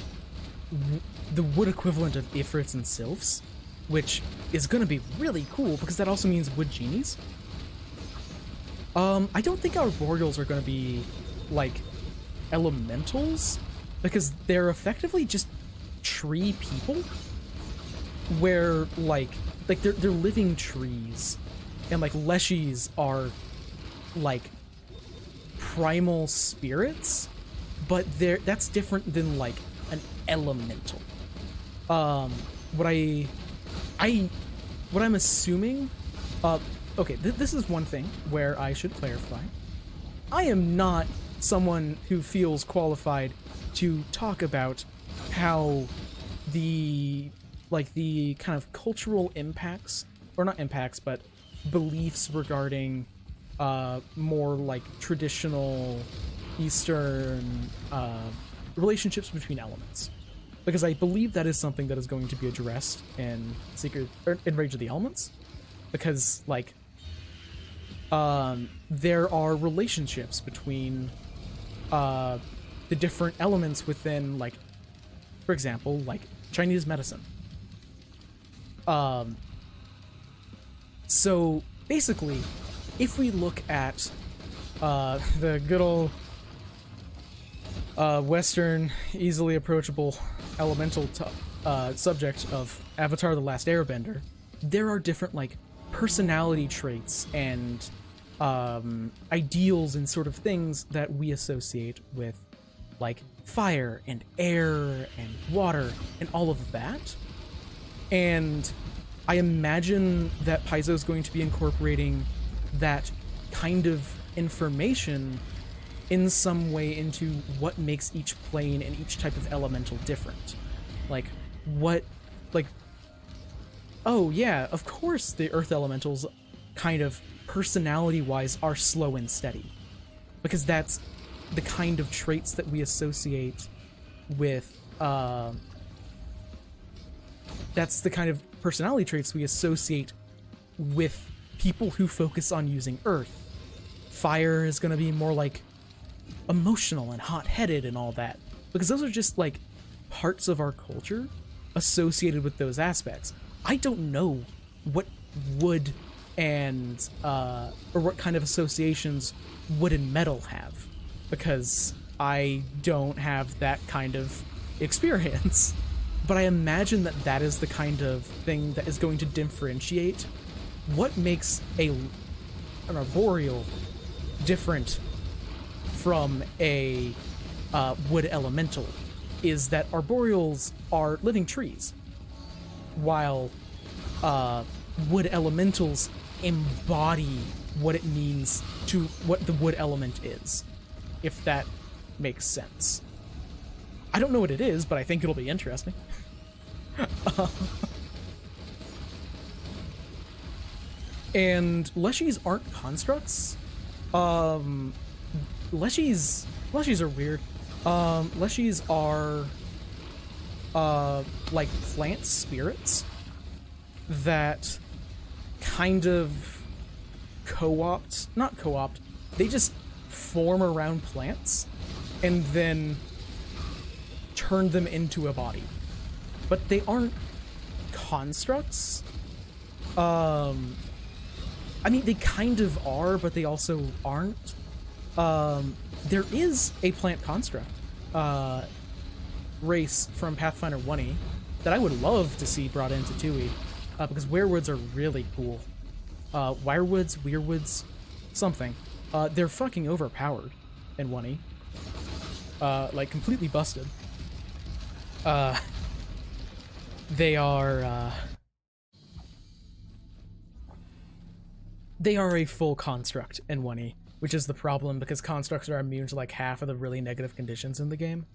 S1: the wood equivalent of Ifrits and Sylphs, which is gonna be really cool, because that also means wood genies. I don't think our Boreals are gonna be, like, elementals, because they're effectively just tree people, where like they're living trees, and like leshies are like primal spirits, but that's different than like an elemental. What I'm assuming, okay, this is one thing where I should clarify. I am not someone who feels qualified to talk about how the kind of cultural impacts, or not impacts, but beliefs regarding more like traditional Eastern relationships between elements, because I believe that is something that is going to be addressed in Rage of the Elements, because like there are relationships between the different elements within, like, for example, like Chinese medicine. So basically, if we look at the good old Western, easily approachable elemental subject of Avatar: The Last Airbender, there are different, like, personality traits and ideals and sort of things that we associate with, like, fire and air and water and all of that. And I imagine that Paizo is going to be incorporating that kind of information in some way into what makes each plane and each type of elemental different. Like, oh yeah, of course the earth elementals kind of personality-wise are slow and steady, because that's the kind of traits that we associate with, that's the kind of personality traits we associate with people who focus on using earth. Fire is going to be more like emotional and hot-headed and all that, because those are just like parts of our culture associated with those aspects. I don't know what wood and or what kind of associations wood and metal have, because I don't have that kind of experience. But I imagine that that is the kind of thing that is going to differentiate what makes an arboreal different from a wood elemental, is that arboreals are living trees, while wood elementals embody what it means to what the wood element is, if that makes sense. I don't know what it is, but I think it'll be interesting. And leshies aren't constructs. Leshies are weird. Leshies are like plant spirits that kind of not co-opt, they just form around plants and then turn them into a body. But they aren't constructs. I mean, they kind of are, but they also aren't. There is a plant construct race from Pathfinder 1e that I would love to see brought into 2e, because werewoods are really cool. Wirewoods, weirwoods, something. They're fucking overpowered in 1e. Like, completely busted. They are a full construct in 1e, which is the problem because constructs are immune to like half of the really negative conditions in the game.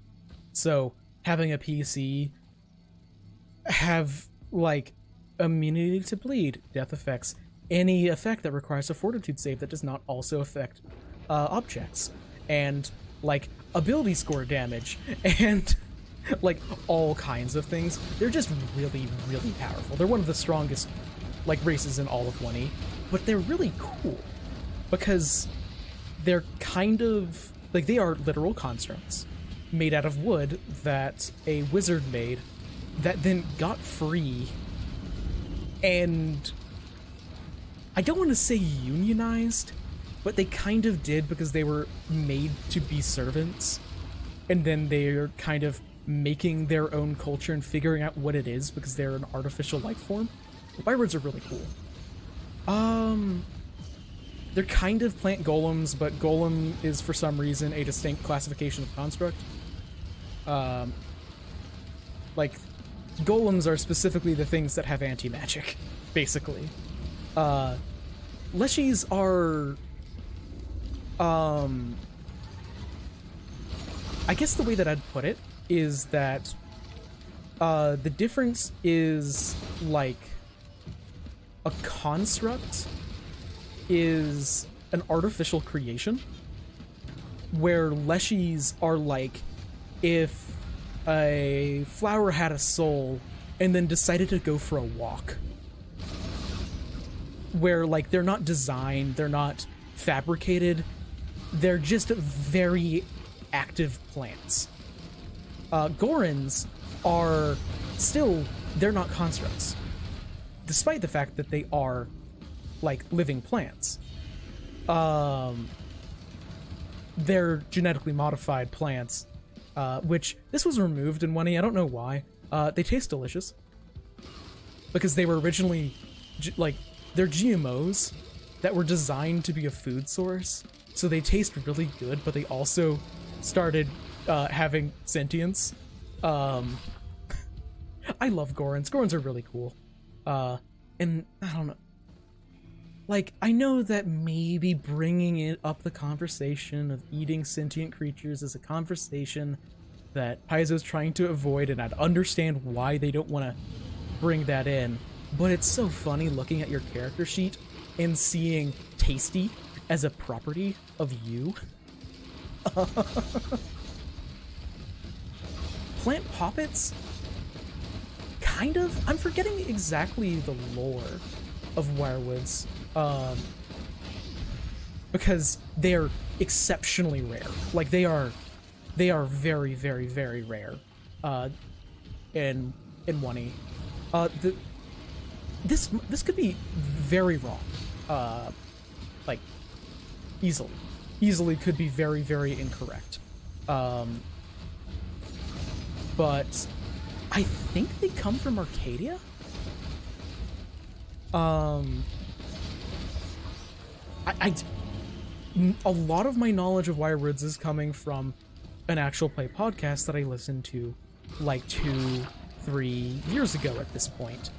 S1: So having a PC have like immunity to bleed, death effects, any effect that requires a fortitude save that does not also affect objects, and like ability score damage, and like all kinds of things. They're just really, really powerful. They're one of the strongest like races in all of 1e, but they're really cool because they're kind of like, they are literal constructs made out of wood that a wizard made that then got free, and I don't want to say unionized, but they kind of did because they were made to be servants, and then they're kind of making their own culture and figuring out what it is because they're an artificial life form. Wirewoods are really cool. They're kind of plant golems, but golem is for some reason a distinct classification of construct. Like, golems are specifically the things that have anti-magic, basically. Leshies are, I guess the way that I'd put it is that the difference is like a construct is an artificial creation, where leshies are like if a flower had a soul and then decided to go for a walk, where like they're not designed, they're not fabricated, they're just very active plants. Gorons are still, they're not constructs, despite the fact that they are like living plants. They're genetically modified plants, which this was removed in 1e. I don't know why. They taste delicious because they were originally like, they're GMOs that were designed to be a food source, so they taste really good, but they also started having sentience. I love Gorons. Gorons are really cool. And I don't know. Like, I know that maybe bringing it up the conversation of eating sentient creatures is a conversation that Paizo's trying to avoid, and I'd understand why they don't want to bring that in. But it's so funny looking at your character sheet and seeing tasty as a property of you. Plant poppets? Kind of? I'm forgetting exactly the lore of wirewoods. Because they're exceptionally rare. Like, they are very, very, very rare in 1e. This could be very wrong. Like, easily could be very, very incorrect. But I think they come from Arcadia? A lot of my knowledge of wirewoods is coming from an actual play podcast that I listened to like 2-3 years ago at this point.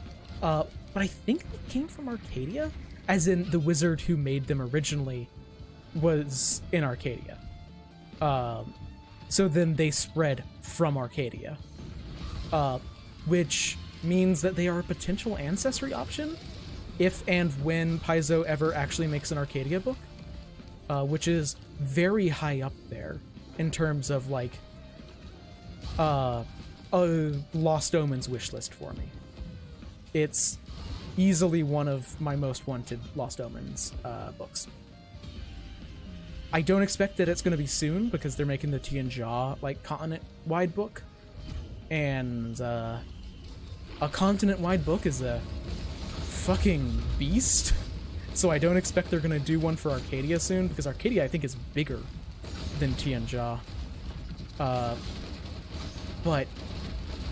S1: But I think they came from Arcadia. as in the wizard who made them originally was in Arcadia. So then they spread from Arcadia, which means that they are a potential ancestry option if and when Paizo ever actually makes an Arcadia book, which is very high up there in terms of like a Lost Omens wish list for me. It's easily one of my most wanted Lost Omens books. I don't expect that it's going to be soon because they're making the Tianjia like continent-wide book, and a continent-wide book is a fucking beast. So I don't expect they're going to do one for Arcadia soon, because Arcadia I think is bigger than Tianjia. But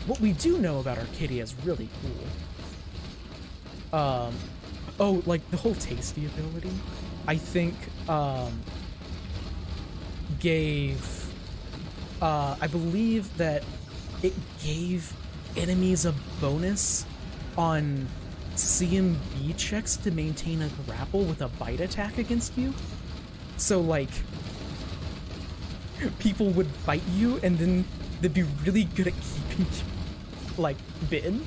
S1: what we do know about Arcadia is really cool. Oh, like the whole tasty ability, I think gave, I believe that it gave enemies a bonus on CMB checks to maintain a grapple with a bite attack against you. So like, people would bite you and then they'd be really good at keeping you like bitten,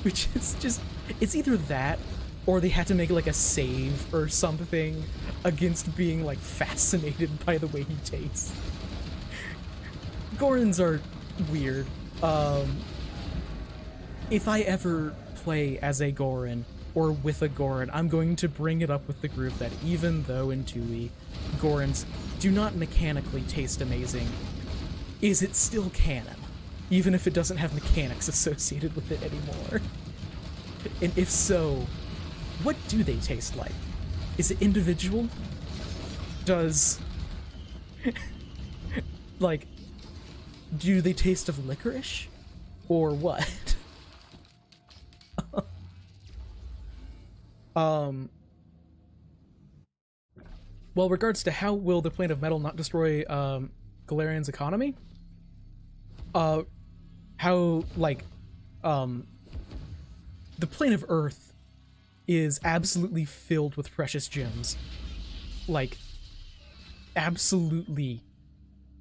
S1: which is just, it's either that or they had to make like a save or something against being like fascinated by the way he tastes. Gorons are weird. If I ever play as a Goron or with a Goron, I'm going to bring it up with the group that even though in 2e Gorons do not mechanically taste amazing, is it still canon, even if it doesn't have mechanics associated with it anymore? And if so, what do they taste like? Is it individual? Does like, do they taste of licorice or what? Well, regards to how will the plane of metal not destroy Galarian's economy? How, like, the plane of Earth is absolutely filled with precious gems. Like, absolutely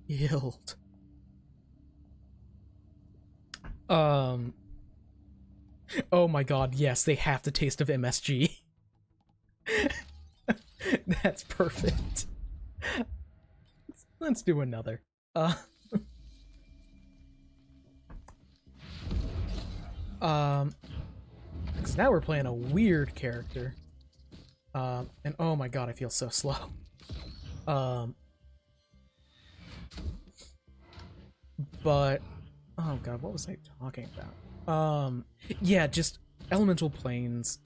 S1: filled. Oh my god, yes, they have the taste of MSG. That's perfect. Let's do another. Because now we're playing a weird character. And oh my god, I feel so slow. But, oh god, what was I talking about? Yeah, just elemental planes.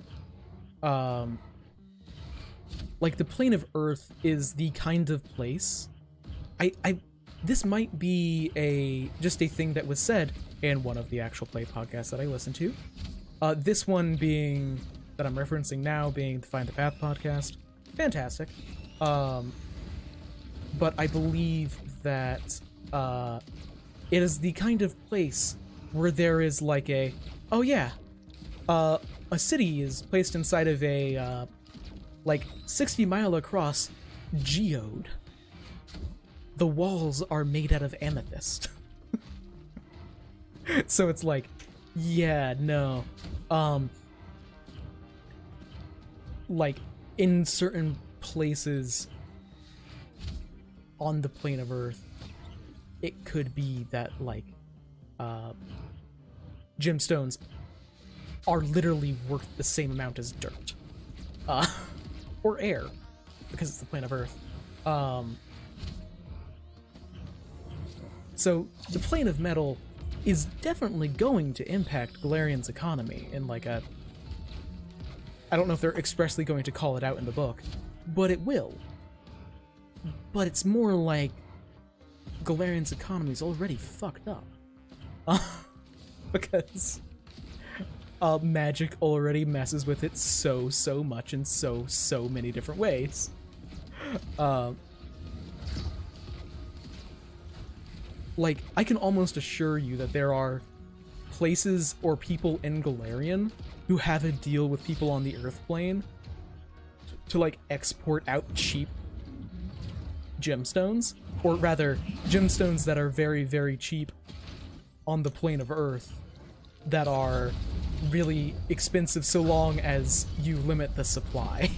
S1: Like, the plane of Earth is the kind of place... this might be just a thing that was said in one of the actual play podcasts that I listened to. This one being, that I'm referencing now, being the Find the Path podcast. Fantastic. But I believe that it is the kind of place where there is like a, oh yeah, a city is placed inside of a, like 60 mile across geode. The walls are made out of amethyst. So it's like, yeah, no. Like, in certain places on the plane of Earth, it could be that, like, gemstones are literally worth the same amount as dirt. Or air, because it's the plane of Earth. So, the plane of metal is definitely going to impact Galarian's economy in like a... I don't know if they're expressly going to call it out in the book, but it will. But it's more like Galarian's economy is already fucked up. Because magic already messes with it so much in so many different ways. Like, I can almost assure you that there are places or people in Galarian who have a deal with people on the Earth plane to like export out cheap gemstones, or rather gemstones that are very, very cheap on the plane of Earth that are really expensive so long as you limit the supply.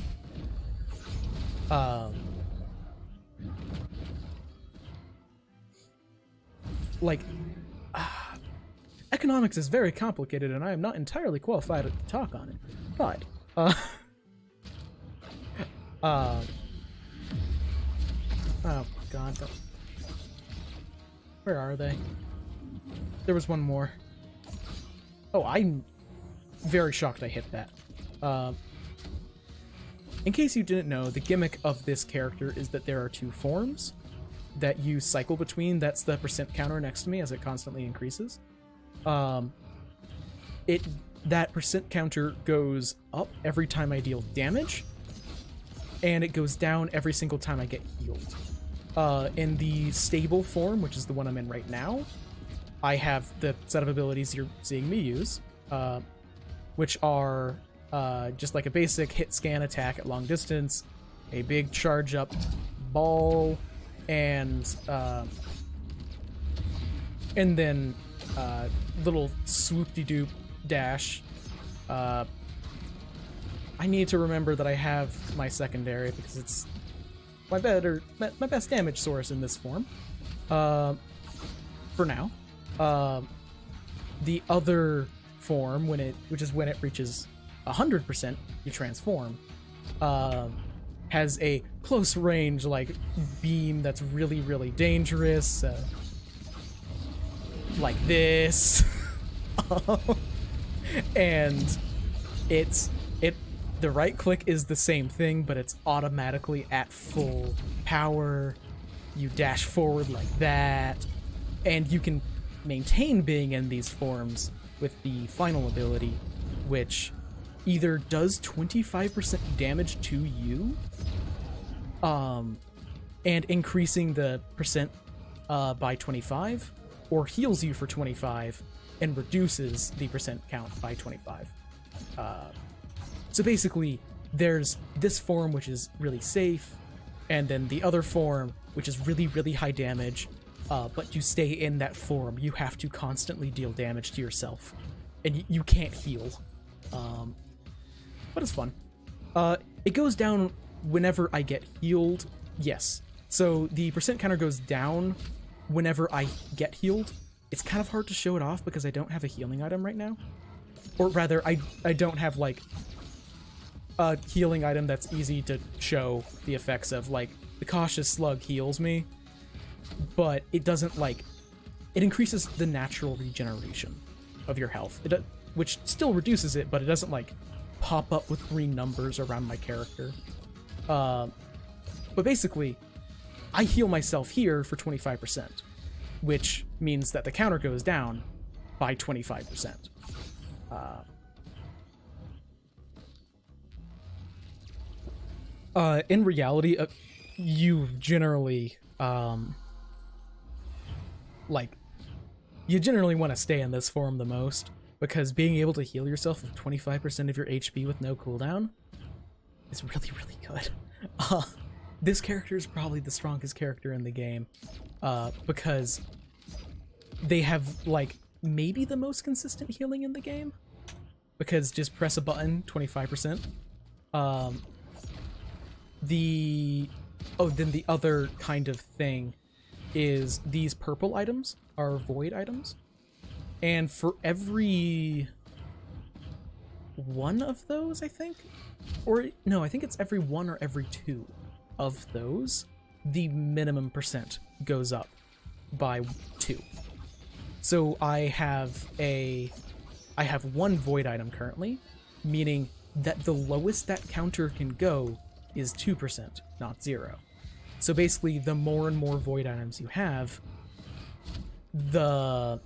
S1: Like, economics is very complicated, and I am not entirely qualified to talk on it. But, oh god, where are they? There was one more. Oh, I'm very shocked I hit that. In case you didn't know, the gimmick of this character is that there are two forms that you cycle between. That's the percent counter next to me as it constantly increases. That percent counter goes up every time I deal damage, and it goes down every single time I get healed. In the stable form, which is the one I'm in right now, I have the set of abilities you're seeing me use, which are just like a basic hit scan attack at long distance, a big charge up ball, and then little swoop-de-doop dash. I need to remember that I have my secondary because it's my best damage source in this form. For now. The other form, which is when it reaches 100%, you transform, has a close range like beam that's really, really dangerous, like this. And the right click is the same thing, but it's automatically at full power. You dash forward like that, and you can maintain being in these forms with the final ability, which either does 25% damage to you, and increasing the percent by 25, or heals you for 25 and reduces the percent count by 25. So basically, there's this form which is really safe, and then the other form which is really, really high damage, but to stay in that form, you have to constantly deal damage to yourself, and you can't heal. But it's fun. It goes down whenever I get healed. Yes. So the percent counter goes down whenever I get healed. It's kind of hard to show it off because I don't have a healing item right now. Or rather, I don't have, like, a healing item that's easy to show the effects of. Like, the Cautious Slug heals me, but it doesn't, like... It increases the natural regeneration of your health, which still reduces it, but it doesn't, like, pop up with green numbers around my character. But basically, I heal myself here for 25%, which means that the counter goes down by 25%. In reality, you generally, you generally want to stay in this form the most, because being able to heal yourself with 25% of your HP with no cooldown is really, really good. This character is probably the strongest character in the game, because they have, like, maybe the most consistent healing in the game, because just press a button, 25%. Then the other kind of thing is these purple items are void items, and for every one of those, I think, or no, I think it's every one or every two of those, the minimum percent goes up by 2. So I have one void item currently, meaning that the lowest that counter can go is 2%, not 0. So basically, the more and more void items you have, the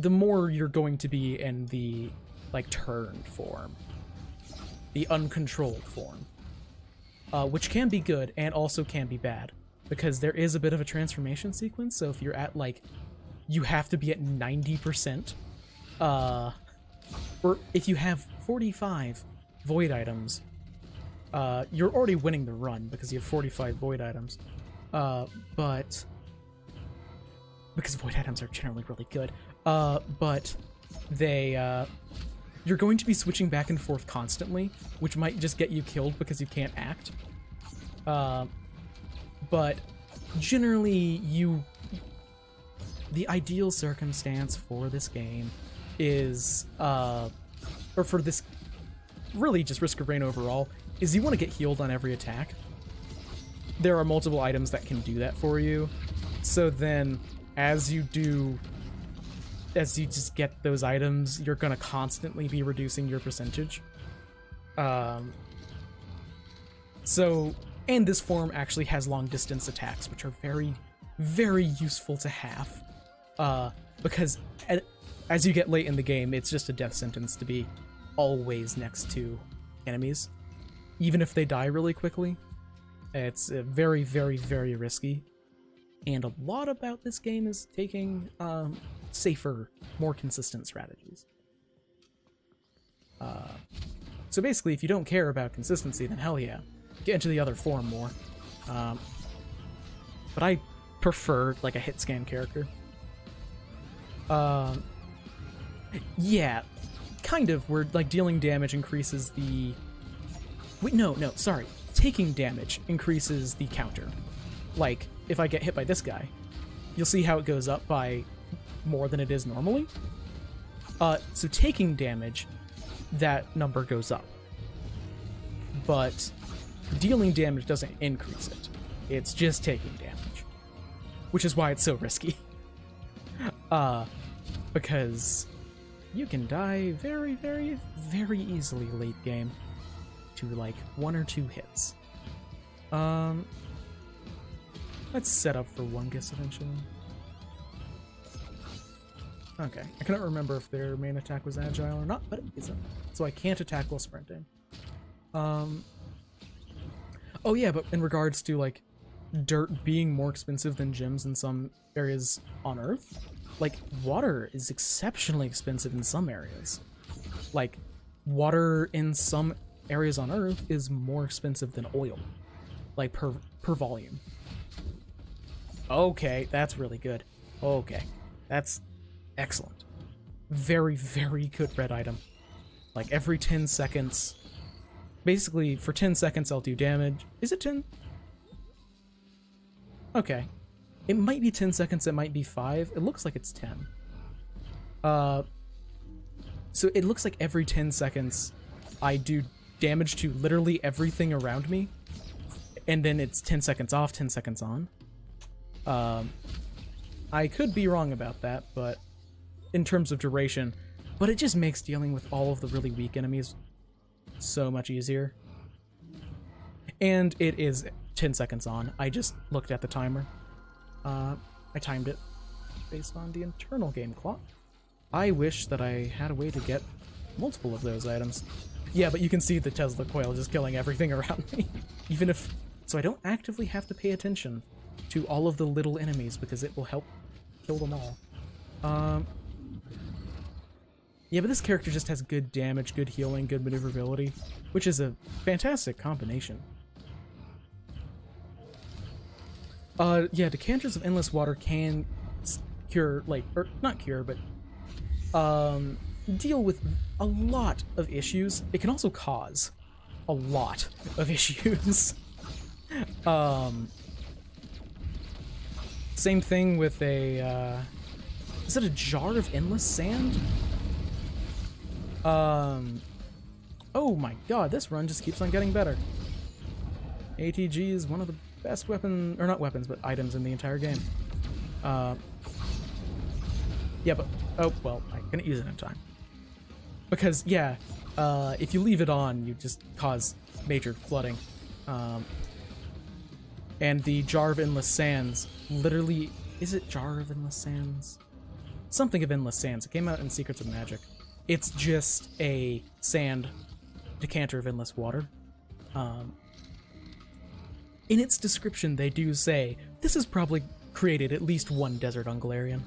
S1: more you're going to be in the, like, turned form, the uncontrolled form, which can be good and also can be bad, because there is a bit of a transformation sequence. So if you're at, like, you have to be at 90%, or if you have 45 void items, you're already winning the run because you have 45 void items. But because void items are generally really good. But you're going to be switching back and forth constantly, which might just get you killed because you can't act. But generally, the ideal circumstance for this game is, or for this, really just Risk of Rain overall, is you want to get healed on every attack. There are multiple items that can do that for you. So then, as you just get those items, you're going to constantly be reducing your percentage. And this form actually has long distance attacks, which are very, very useful to have. Because as you get late in the game, it's just a death sentence to be always next to enemies. Even if they die really quickly, it's very, very, very risky. And a lot about this game is taking safer, more consistent strategies. So basically, if you don't care about consistency, then hell yeah, get into the other form more. But I prefer like a hit scan character. Yeah, kind of, where like dealing damage increases the... Wait, no, sorry. Taking damage increases the counter. Like, if I get hit by this guy, you'll see how it goes up by more than it is normally. So taking damage, that number goes up. But dealing damage doesn't increase it. It's just taking damage. Which is why it's so risky. Because you can die very, very, very easily late game to like 1 or 2 hits. Let's set up for 1 guess eventually. Okay, I cannot remember if their main attack was agile or not, but it isn't. So I can't attack while sprinting. Oh yeah, but in regards to like dirt being more expensive than gems in some areas on Earth, like water is exceptionally expensive in some areas. Like water in some areas on Earth is more expensive than oil, like per volume. Okay, that's really good. Okay, that's excellent. Very, very good red item. Like every 10 seconds, basically for 10 seconds I'll do damage. Is it 10? Okay. It might be 10 seconds, it might be 5. It looks like it's 10. So it looks like every 10 seconds I do damage to literally everything around me. And then it's 10 seconds off, 10 seconds on. I could be wrong about that, but in terms of duration, but it just makes dealing with all of the really weak enemies so much easier. And it is 10 seconds on. I just looked at the timer. I timed it based on the internal game clock. I wish that I had a way to get multiple of those items. Yeah, but you can see the Tesla coil just killing everything around me. Even if... So I don't actively have to pay attention to all of the little enemies because it will help kill them all. Yeah, but this character just has good damage, good healing, good maneuverability, which is a fantastic combination. Yeah, decanters of endless water can cure, like, or not cure, but deal with a lot of issues. It can also cause a lot of issues. Same thing with a, is it a jar of endless sand? Oh my god, this run just keeps on getting better. ATG is one of the best weapon, or not weapons, but items in the entire game. Yeah, but, oh, well, I couldn't use it in time. Because, yeah, if you leave it on, you just cause major flooding. And the Jar of Endless Sands, literally, is it Jar of Endless Sands? Something of Endless Sands. It came out in Secrets of Magic. It's just a sand decanter of endless water. In its description, they do say, this has probably created at least one desert on Galarian.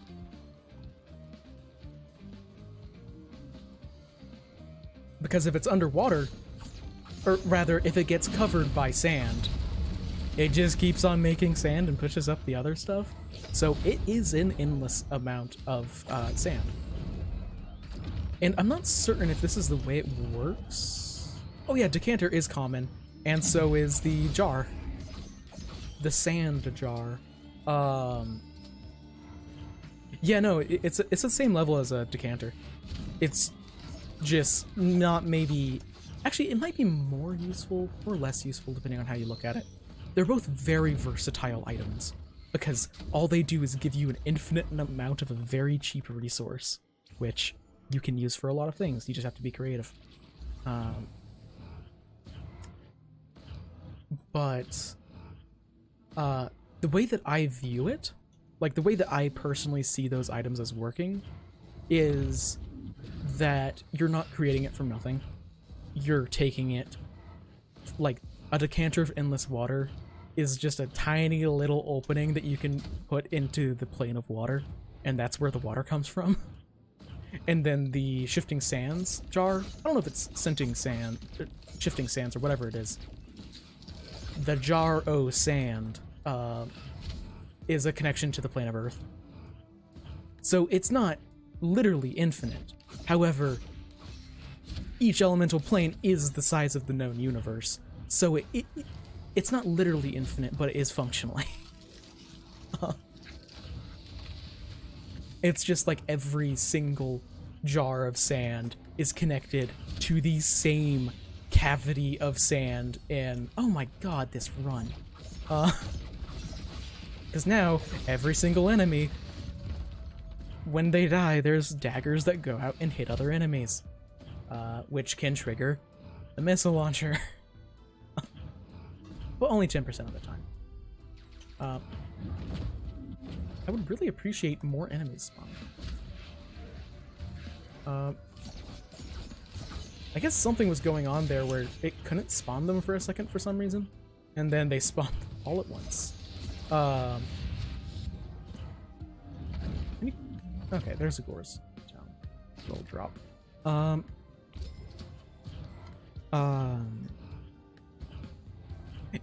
S1: Because if it's underwater, or rather, if it gets covered by sand, it just keeps on making sand and pushes up the other stuff. So it is an endless amount of sand. And I'm not certain if this is the way it works. Oh yeah, decanter is common, and so is the jar. The sand jar. Yeah, no, it's the same level as a decanter. It's just not maybe... Actually, it might be more useful or less useful depending on how you look at it. They're both very versatile items, because all they do is give you an infinite amount of a very cheap resource, which you can use for a lot of things. You just have to be creative. But the way that I view it, like the way that I personally see those items as working, is that you're not creating it from nothing. You're taking it, like a decanter of endless water is just a tiny little opening that you can put into the plane of water, and that's where the water comes from. And then the shifting sands jar, I don't know if it's shifting sands or whatever it is. The jar o sand is a connection to the plane of Earth. So it's not literally infinite. However, each elemental plane is the size of the known universe. So it's not literally infinite, but it is functionally. It's just like every single jar of sand is connected to the same cavity of sand in, oh my god, this run. Because now, every single enemy, when they die, there's daggers that go out and hit other enemies, which can trigger the missile launcher. But only 10% of the time. I would really appreciate more enemies spawning. I guess something was going on there where it couldn't spawn them for a second for some reason, and then they spawned all at once. Okay, there's a Gores down. Little drop.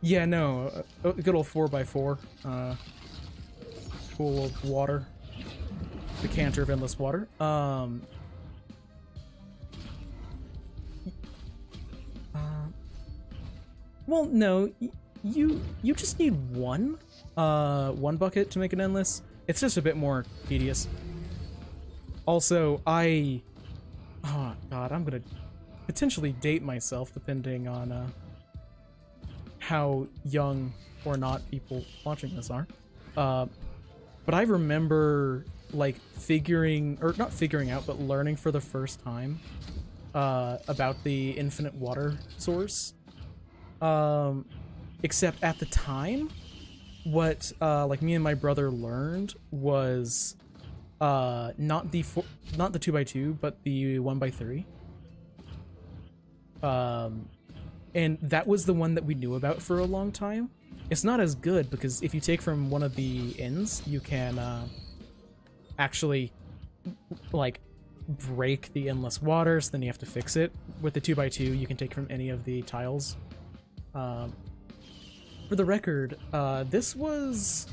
S1: Yeah, no, a good old 4x4. Pool of water. Decanter of endless water. Well, no, you just need one bucket to make it endless. It's just a bit more tedious. Also, oh god, I'm gonna potentially date myself depending on how young or not people watching this are. But I remember like not figuring out, but learning for the first time about the infinite water source. Except at the time, what like me and my brother learned was not the 2x2, but the 1x3. And that was the one that we knew about for a long time. It's not as good because if you take from one of the ends, you can actually like break the endless water, so then you have to fix it. With the 2x2, you can take from any of the tiles. For the record, this was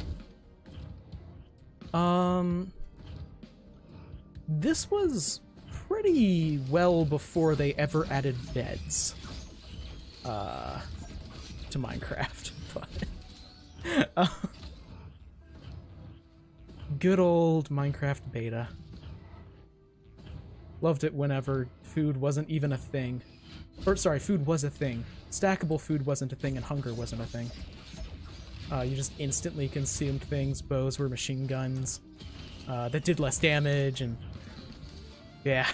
S1: pretty well before they ever added beds to Minecraft. But good old Minecraft beta. Loved it whenever food wasn't even a thing. Or sorry, food was a thing. Stackable food wasn't a thing and hunger wasn't a thing. You just instantly consumed things. Bows were machine guns that did less damage, and yeah.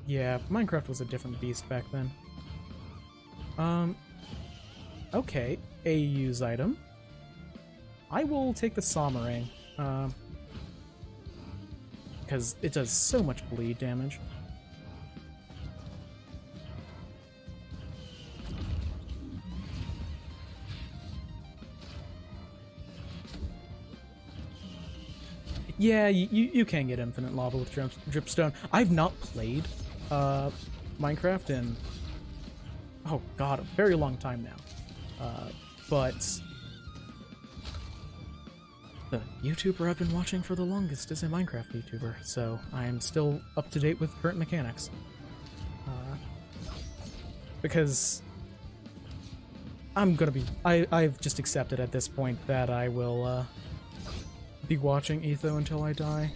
S1: Yeah, Minecraft was a different beast back then. Okay, a use item. I will take the Somerang, because it does so much bleed damage. Yeah, you can get infinite lava with dripstone. I've not played Minecraft in, oh god, a very long time now. But the YouTuber I've been watching for the longest is a Minecraft YouTuber, so I am still up to date with current mechanics. Because I'm gonna be, I've just accepted at this point that I will be watching Etho until I die.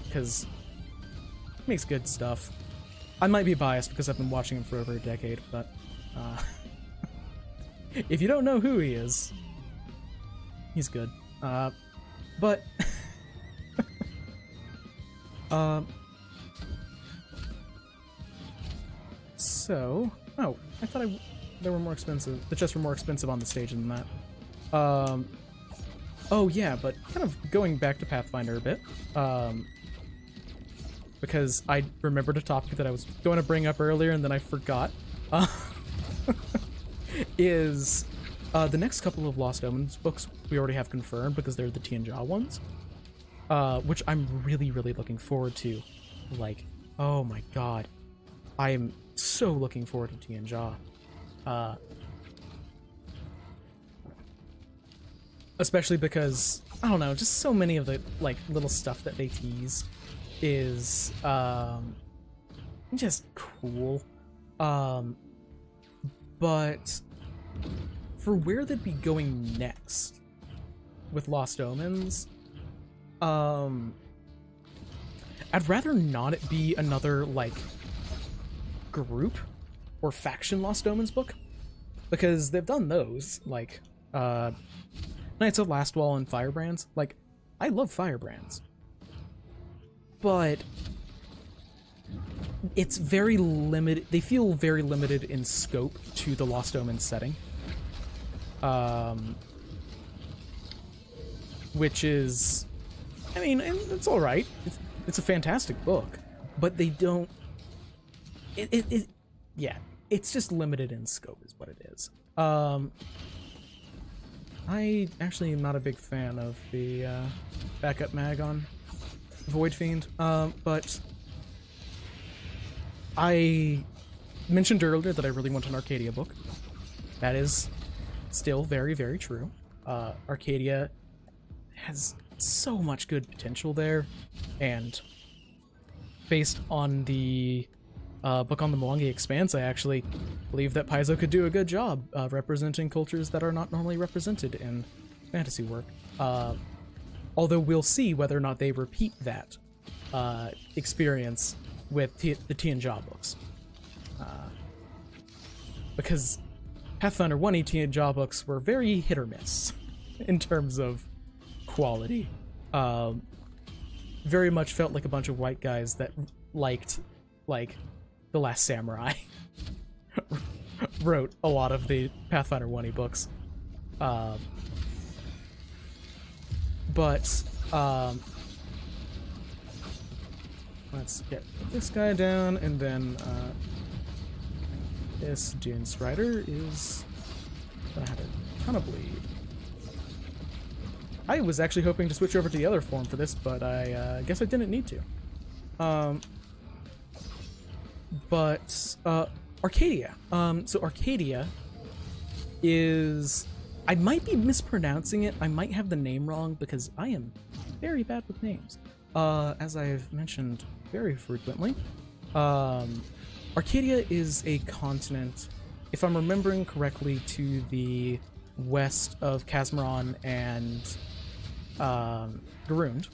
S1: Because he makes good stuff. I might be biased because I've been watching him for over a decade, but if you don't know who he is, he's good. But so, oh, I thought they were more expensive. The chests were more expensive on the stage than that. Oh yeah, but kind of going back to Pathfinder a bit, because I remembered a topic that I was going to bring up earlier and then I forgot, is the next couple of Lost Omens books we already have confirmed because they're the Tianjia ones, which I'm really, really looking forward to. Like, oh my god, I am so looking forward to Tianjia. Especially because, I don't know, just so many of the, like, little stuff that they tease is, just cool. But for where they'd be going next with Lost Omens, I'd rather not it be another, like, group or faction Lost Omens book, because they've done those, like, Knights of Lastwall and Firebrands. Like, I love Firebrands, but it's very limited. They feel very limited in scope to the Lost Omens setting, which is, I mean, it's all right. It's a fantastic book, but they don't. Yeah, it's just limited in scope, is what it is. I actually am not a big fan of the backup mag on Void Fiend, but I mentioned earlier that I really want an Arcadia book. That is still very, very true. Arcadia has so much good potential there, and based on the book on the Mwangi Expanse, I actually believe that Paizo could do a good job representing cultures that are not normally represented in fantasy work. Although we'll see whether or not they repeat that experience with the Tianjia books. Because Pathfinder 1E Tianjia books were very hit or miss in terms of quality. Very much felt like a bunch of white guys that liked, like, The Last Samurai wrote a lot of the Pathfinder 1E books. But let's get this guy down, and then this Dune Strider is gonna have a ton of bleed. I was actually hoping to switch over to the other form for this, but I guess I didn't need to. But Arcadia. So Arcadia is, I might be mispronouncing it. I might have the name wrong because I am very bad with names, as I've mentioned very frequently. Arcadia is a continent, if I'm remembering correctly, to the west of Casmaron and Garund.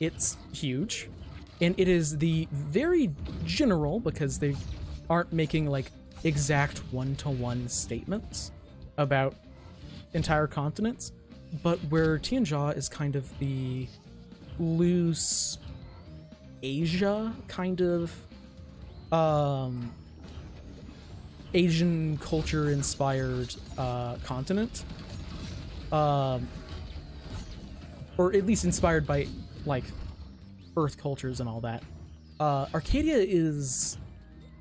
S1: It's huge. And it is the very general, because they aren't making, like, exact one-to-one statements about entire continents, but where Tianjia is kind of the loose Asia kind of Asian culture-inspired continent, or at least inspired by, like, Earth cultures and all that. Arcadia is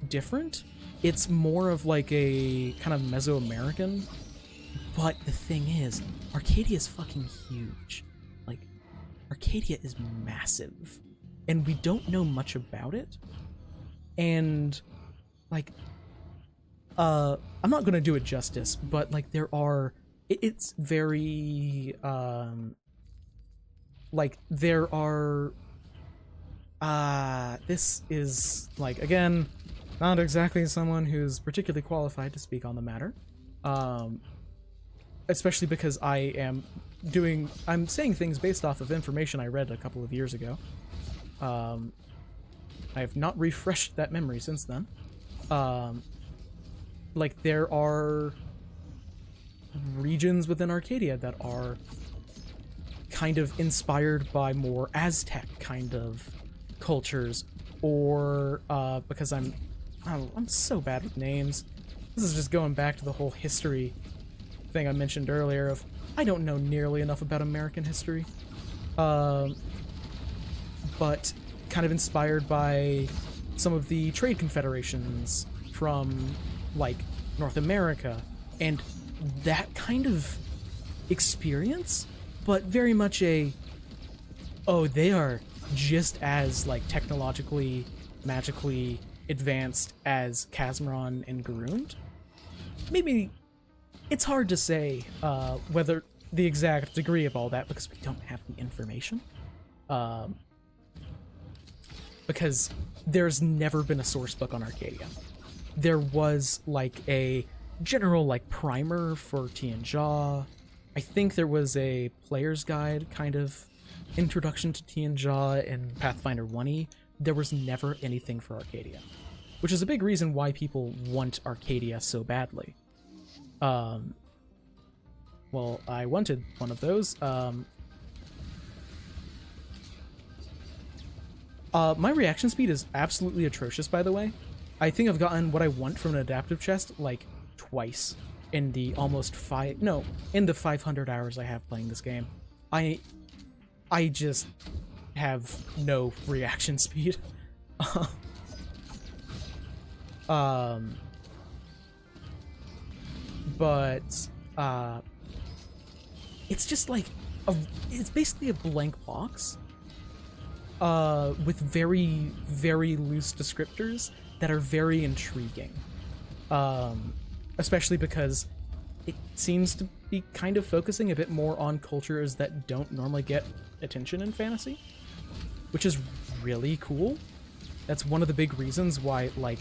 S1: different. It's more of like a kind of Mesoamerican But the thing is, Arcadia is fucking huge. Like, Arcadia is massive. And we don't know much about it. And, like, I'm not gonna do it justice, but, like, there are... It's very, like, there are... this is, like, again, not exactly someone who's particularly qualified to speak on the matter. Especially because I'm saying things based off of information I read a couple of years ago. I have not refreshed that memory since then. Like, there are regions within Arcadia that are kind of inspired by more Aztec kind of cultures, or because I'm so bad with names. This is just going back to the whole history thing I mentioned earlier of I don't know nearly enough about American history, but kind of inspired by some of the trade confederations from, like, North America, and that kind of experience, but very much they are just as, like, technologically, magically advanced as Kazmaron and Garund. Maybe it's hard to say whether the exact degree of all that, because we don't have the information. Because there's never been a source book on Arcadia. There was, like, a general, like, primer for Tianjia. I think there was a player's guide kind of introduction to Tianjia in Pathfinder 1e. There was never anything for Arcadia, which is a big reason why people want Arcadia so badly. Well, I wanted one of those. My reaction speed is absolutely atrocious, by the way. I think I've gotten what I want from an adaptive chest, like, twice in the in the 500 hours I have playing this game. I just have no reaction speed. But it's just like it's basically a blank box with very, very loose descriptors that are very intriguing, especially because it seems to be kind of focusing a bit more on cultures that don't normally get attention in fantasy, which is really cool. That's one of the big reasons why, like,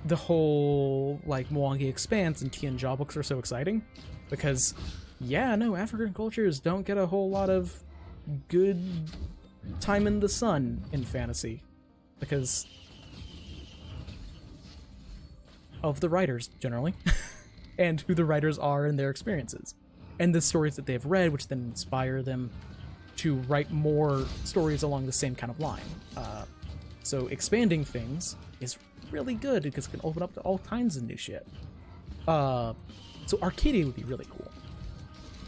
S1: the whole, like, Mwangi Expanse and Tianjia books are so exciting, because, yeah, no, African cultures don't get a whole lot of good time in the sun in fantasy, because of the writers, generally, and who the writers are and their experiences, and the stories that they've read, which then inspire them to write more stories along the same kind of line. So expanding things is really good because it can open up to all kinds of new shit. So Arcadia would be really cool.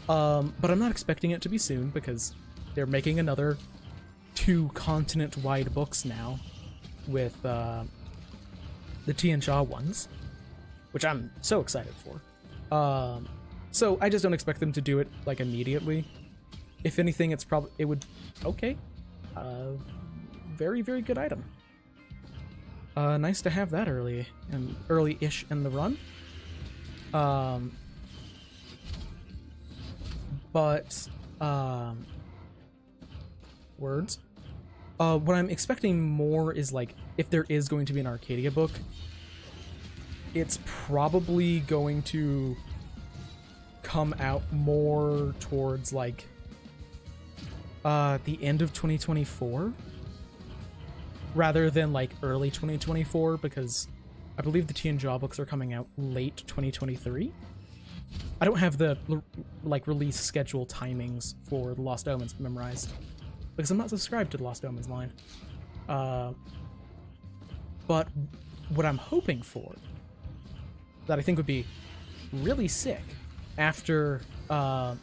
S1: But I'm not expecting it to be soon because they're making another 2 continent-wide books now with the Tianjia ones, which I'm so excited for. So I just don't expect them to do it, like, immediately. If anything, okay. Very, very good item. Nice to have that early-ish in the run. Words. What I'm expecting more is, like, if there is going to be an Arcadia book, it's probably going to come out more towards, like, the end of 2024 rather than, like, early 2024, because I believe the Tianjia books are coming out late 2023. I don't have the, like, release schedule timings for the Lost Omens memorized because I'm not subscribed to the Lost Omens line. But what I'm hoping for, that I think would be really sick after the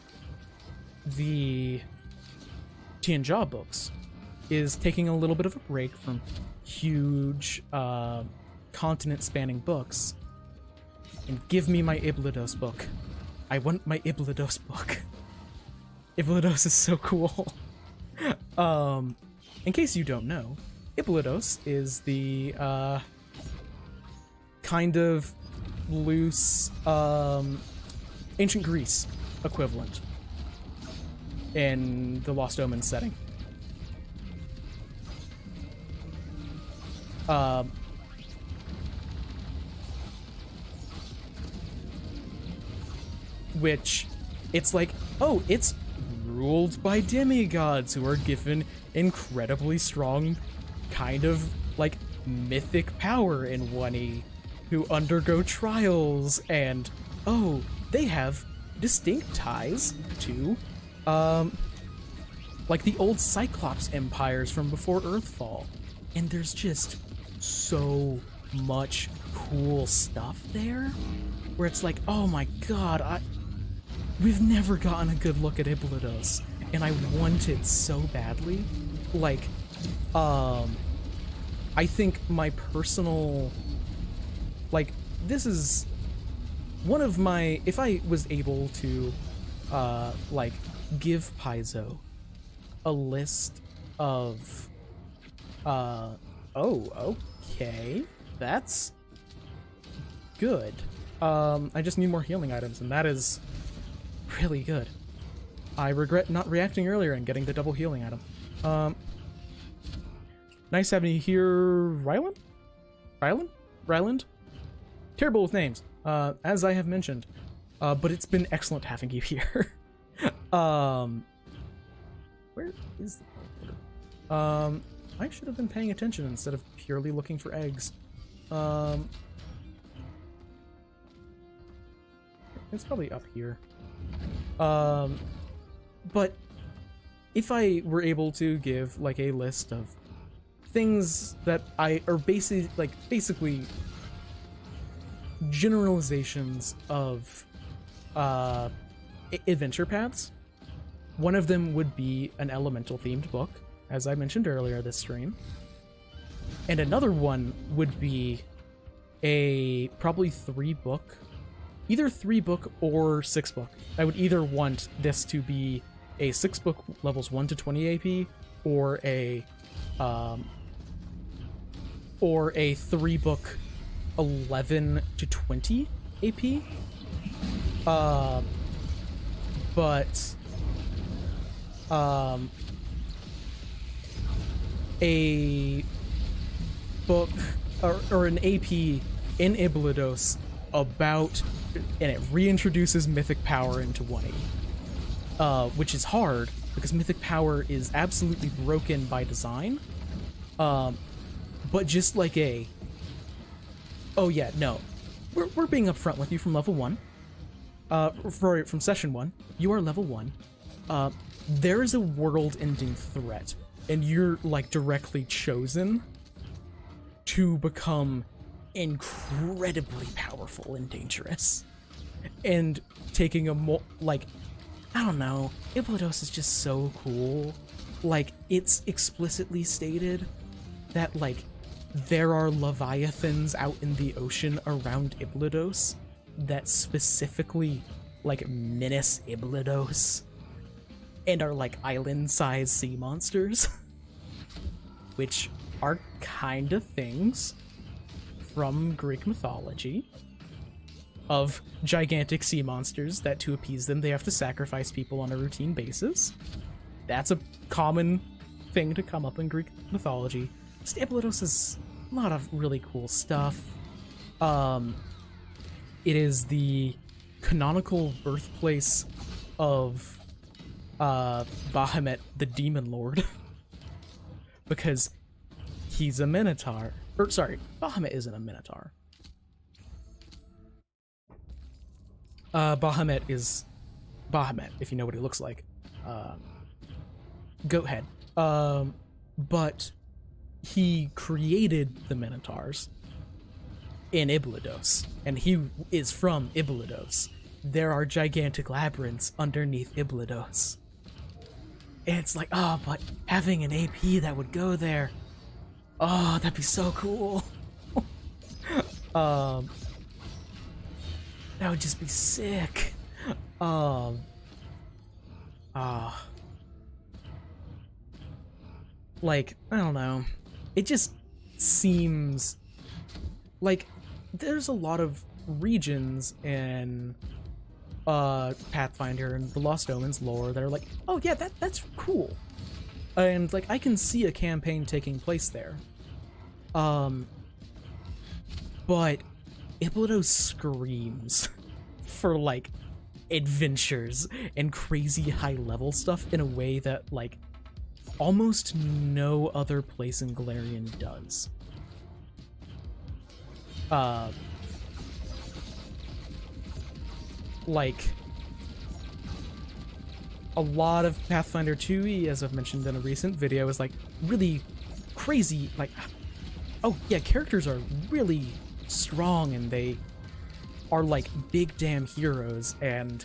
S1: Tianjia books, is taking a little bit of a break from huge continent-spanning books and give me my Iblados book. I want my Iblados book. Iblados is so cool. In case you don't know, Iblados is the kind of loose ancient Greece equivalent in the Lost Omens setting. Which, it's like, oh, it's ruled by demigods who are given incredibly strong kind of, like, mythic power in 1E, who undergo trials, and, oh, they have distinct ties to, like, the old Cyclops empires from before Earthfall. And there's just so much cool stuff there, where it's like, oh my god, we've never gotten a good look at Iblados, and I want it so badly. Like, I think my personal, like, this is one of my, if I was able to, like, give Paizo a list of, oh, okay, that's good. I just need more healing items, and that is really good. I regret not reacting earlier and getting the double healing item. Nice having you here, Ryland? Ryland? Terrible with names, as I have mentioned. But it's been excellent having you here. Where is the... I should have been paying attention instead of purely looking for eggs. It's probably up here. But if I were able to give, like, a list of things that are basically generalizations of adventure paths, one of them would be an elemental themed book, as I mentioned earlier this stream, and another one would be a probably 3-book, either 3-book or 6-book. I would either want this to be a 6-book levels 1 to 20 AP, or a 3-book 11 to 20 AP. A book or an AP in Iblados about, and it reintroduces mythic power into 1E, which is hard because mythic power is absolutely broken by design. But just like oh yeah, no, we're being upfront with you from level 1. From session 1, you are level 1. There is a world-ending threat, and you're, like, directly chosen to become incredibly powerful and dangerous. And taking a like, I don't know, Iblados is just so cool. Like, it's explicitly stated that, like, there are leviathans out in the ocean around Iblados that specifically, like, menace Iblados and are, like, island-sized sea monsters, which are kind of things from Greek mythology of gigantic sea monsters that, to appease them, they have to sacrifice people on a routine basis. That's a common thing to come up in Greek mythology. Iblados is a lot of really cool stuff. It is the canonical birthplace of Bahamut, the Demon Lord, because he's a Minotaur. Or, sorry, Bahamut isn't a Minotaur. Bahamut is Bahamut, if you know what he looks like. Goat head. But he created the Minotaurs in Iblados, and he is from Iblados. There are gigantic labyrinths underneath Iblados. And it's like, oh, but having an AP that would go there, oh, that'd be so cool. That would just be sick. Um. Like, I don't know. It just seems like there's a lot of regions in Pathfinder and the Lost Omens lore that are like, oh yeah, that's cool. And like I can see a campaign taking place there. But Iblido screams for like adventures and crazy high level stuff in a way that like almost no other place in Golarion does. Like a lot of Pathfinder 2e, as I've mentioned in a recent video, is like really crazy, like, oh yeah, characters are really strong and they are like big damn heroes, and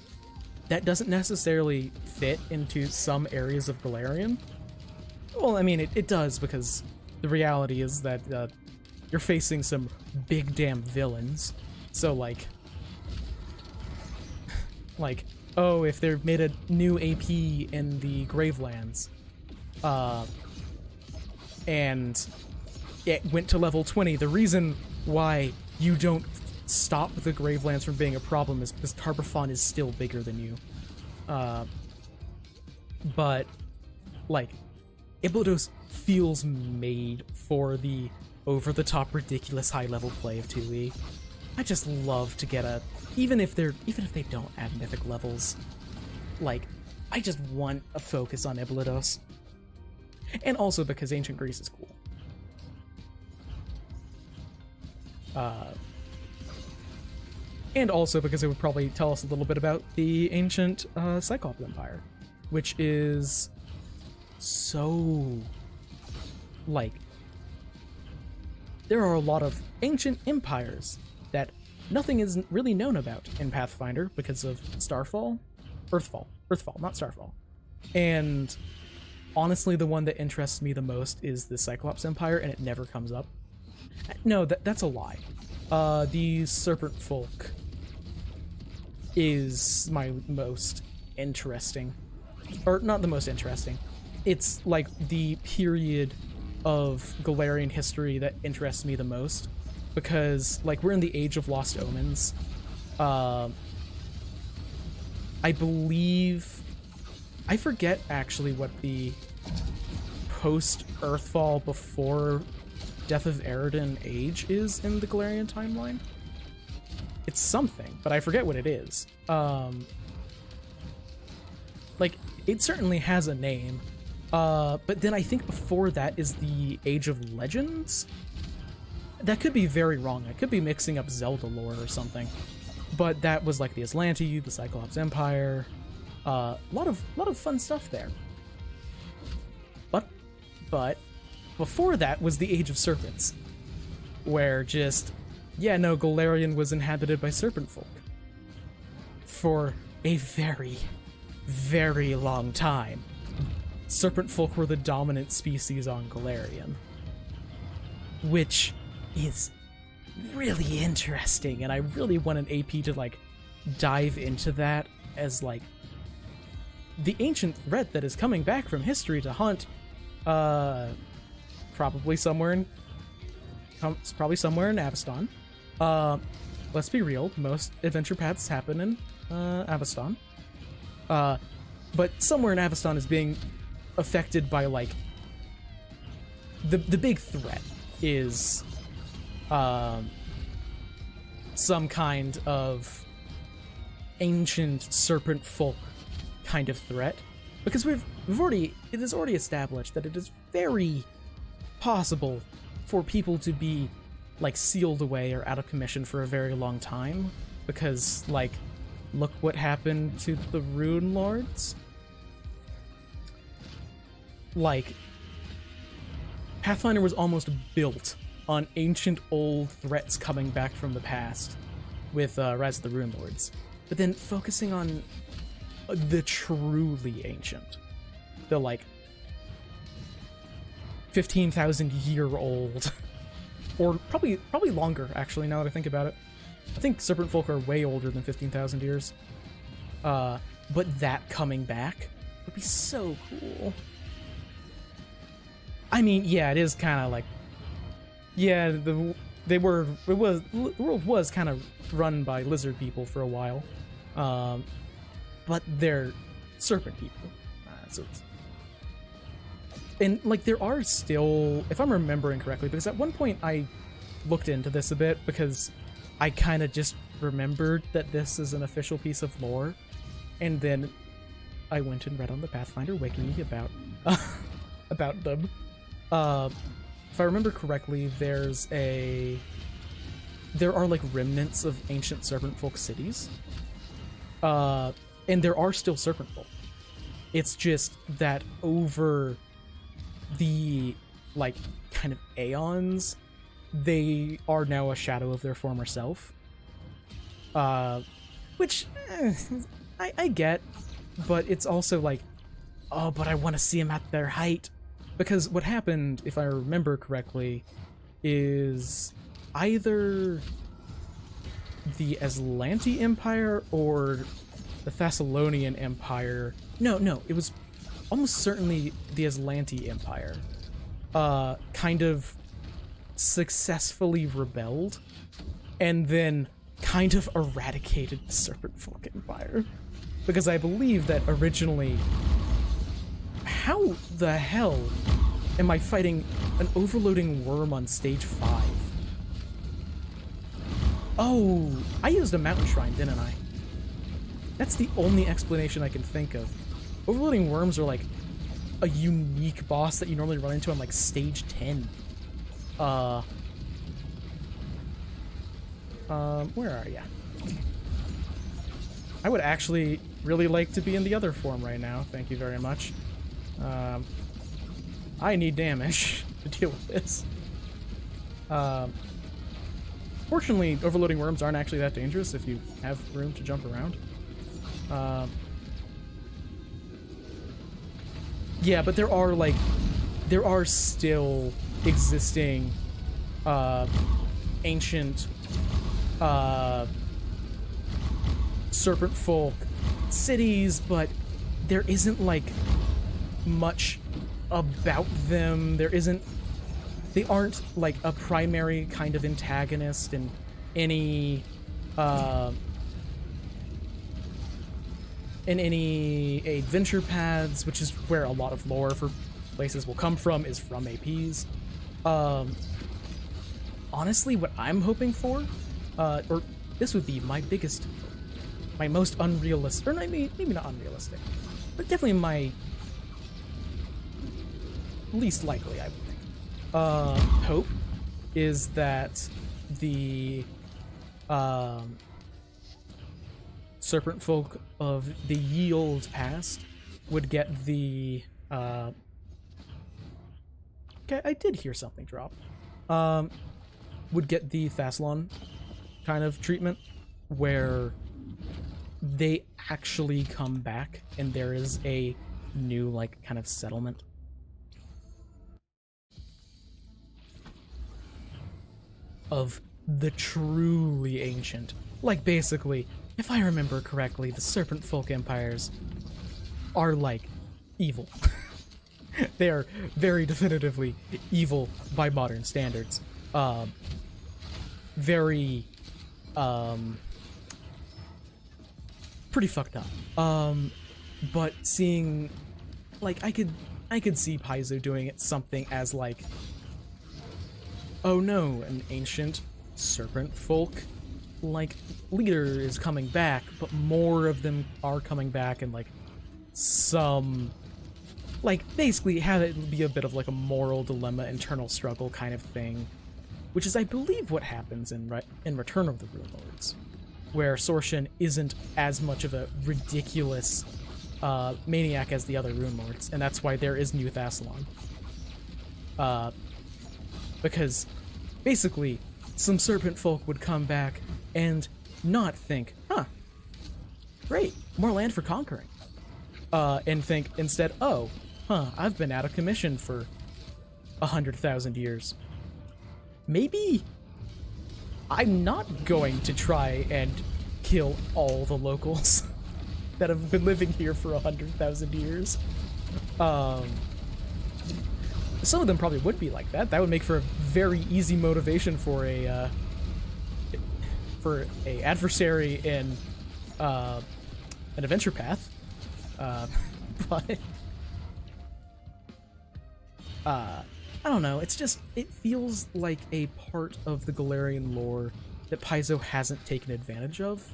S1: that doesn't necessarily fit into some areas of Golarion. Well, I mean, it does, because the reality is that you're facing some big damn villains. So like, oh, if they made a new AP in the Gravelands, and it went to level 20, the reason why you don't stop the Gravelands from being a problem is because Tarbathon is still bigger than you. But, like, Iblidos feels made for the over-the-top ridiculous high-level play of 2e. I just love to get a... Even if they don't add mythic levels, like, I just want a focus on Iblidos. And also because Ancient Greece is cool. And also because it would probably tell us a little bit about the ancient Cyclops Empire, which is so, like, there are a lot of ancient empires that nothing is really known about in Pathfinder because of Earthfall, not Starfall. And honestly, the one that interests me the most is the Cyclops Empire, and it never comes up. No, that's a lie. The Serpent Folk is my most interesting. Or, not the most interesting. It's, like, the period of Golarion history that interests me the most. Because, like, we're in the Age of Lost Omens. I believe... I forget, actually, what the post-Earthfall, before Death of Eridan age is in the Golarion timeline. It's something, but I forget what it is. Like, it certainly has a name. But then I think before that is the Age of Legends? That could be very wrong. I could be mixing up Zelda lore or something. But that was like the Aslanti, the Cyclops Empire. A lot of fun stuff there. But before that was the Age of Serpents, where just, yeah, no, Golarion was inhabited by serpent folk for a very, very long time. Serpent folk were the dominant species on Golarion, which is really interesting, and I really want an AP to, like, dive into that as, like, the ancient threat that is coming back from history to haunt, probably somewhere in Aveston. Let's be real, most adventure paths happen in Aveston. But somewhere in Aveston is being affected by, like, the big threat is some kind of ancient serpent folk kind of threat, because it is already established that it is very possible for people to be, like, sealed away or out of commission for a very long time, because, like, look what happened to the Rune Lords. Like, Pathfinder was almost built on ancient old threats coming back from the past with Rise of the Rune Lords, but then focusing on the truly ancient, the, like, 15,000 year old, or probably longer, actually, now that I think about it, I think serpent folk are way older than 15,000 years. But that coming back would be so cool. I mean, yeah, it is kind of like, yeah, the world was kind of run by lizard people for a while, but they're serpent people. And like there are still, if I'm remembering correctly, because at one point I looked into this a bit because I kind of just remembered that this is an official piece of lore, and then I went and read on the Pathfinder wiki about about them. If I remember correctly, there are like remnants of ancient serpent folk cities, and there are still serpent folk. It's just that over the like kind of aeons, they are now a shadow of their former self, which I get, but it's also like, oh, but I want to see them at their height. Because what happened, if I remember correctly, is either the Aslanti Empire or the Thessalonian Empire. No, it was almost certainly the Aslanti Empire. Kind of successfully rebelled, and then kind of eradicated the Serpent Folk Empire. Because I believe that originally... How the hell am I fighting an overloading worm on stage 5? Oh, I used a mountain shrine, didn't I? That's the only explanation I can think of. Overloading worms are like a unique boss that you normally run into on like stage 10. Where are ya? I would actually really like to be in the other form right now. Thank you very much. I need damage to deal with this. Fortunately, overloading worms aren't actually that dangerous if you have room to jump around. Yeah, but there are still existing ancient serpent folk cities, but there isn't like much about them. They aren't like a primary kind of antagonist in any adventure paths, which is where a lot of lore for places will come from, is from APs. Honestly, what I'm hoping for, or this would be my most unrealistic, or maybe not unrealistic, but definitely my least likely, I would think, hope is that the serpent folk of the ye old past would get the okay, I did hear something drop. Would get the Thassalon kind of treatment where they actually come back and there is a new like kind of settlement. Of the truly ancient. Like basically, if I remember correctly, the serpent folk empires are like evil. They are very definitively evil by modern standards. Very pretty fucked up. But seeing like I could see Paizo doing it something as like, oh no, an ancient serpent folk like leader is coming back, but more of them are coming back, and like some like basically have it be a bit of like a moral dilemma, internal struggle kind of thing, which is I believe what happens in Return of the Rune Lords, where Sorshan isn't as much of a ridiculous maniac as the other Rune Lords, and that's why there is New Thassalon. Because basically some serpent folk would come back and not think, huh, great, more land for conquering, and think instead, oh, huh, I've been out of commission for 100,000 years. Maybe I'm not going to try and kill all the locals that have been living here for 100,000 years. Some of them probably would be like that. That would make for a very easy motivation for a adversary in an adventure path. But I don't know. It's just, it feels like a part of the Galarian lore that Paizo hasn't taken advantage of.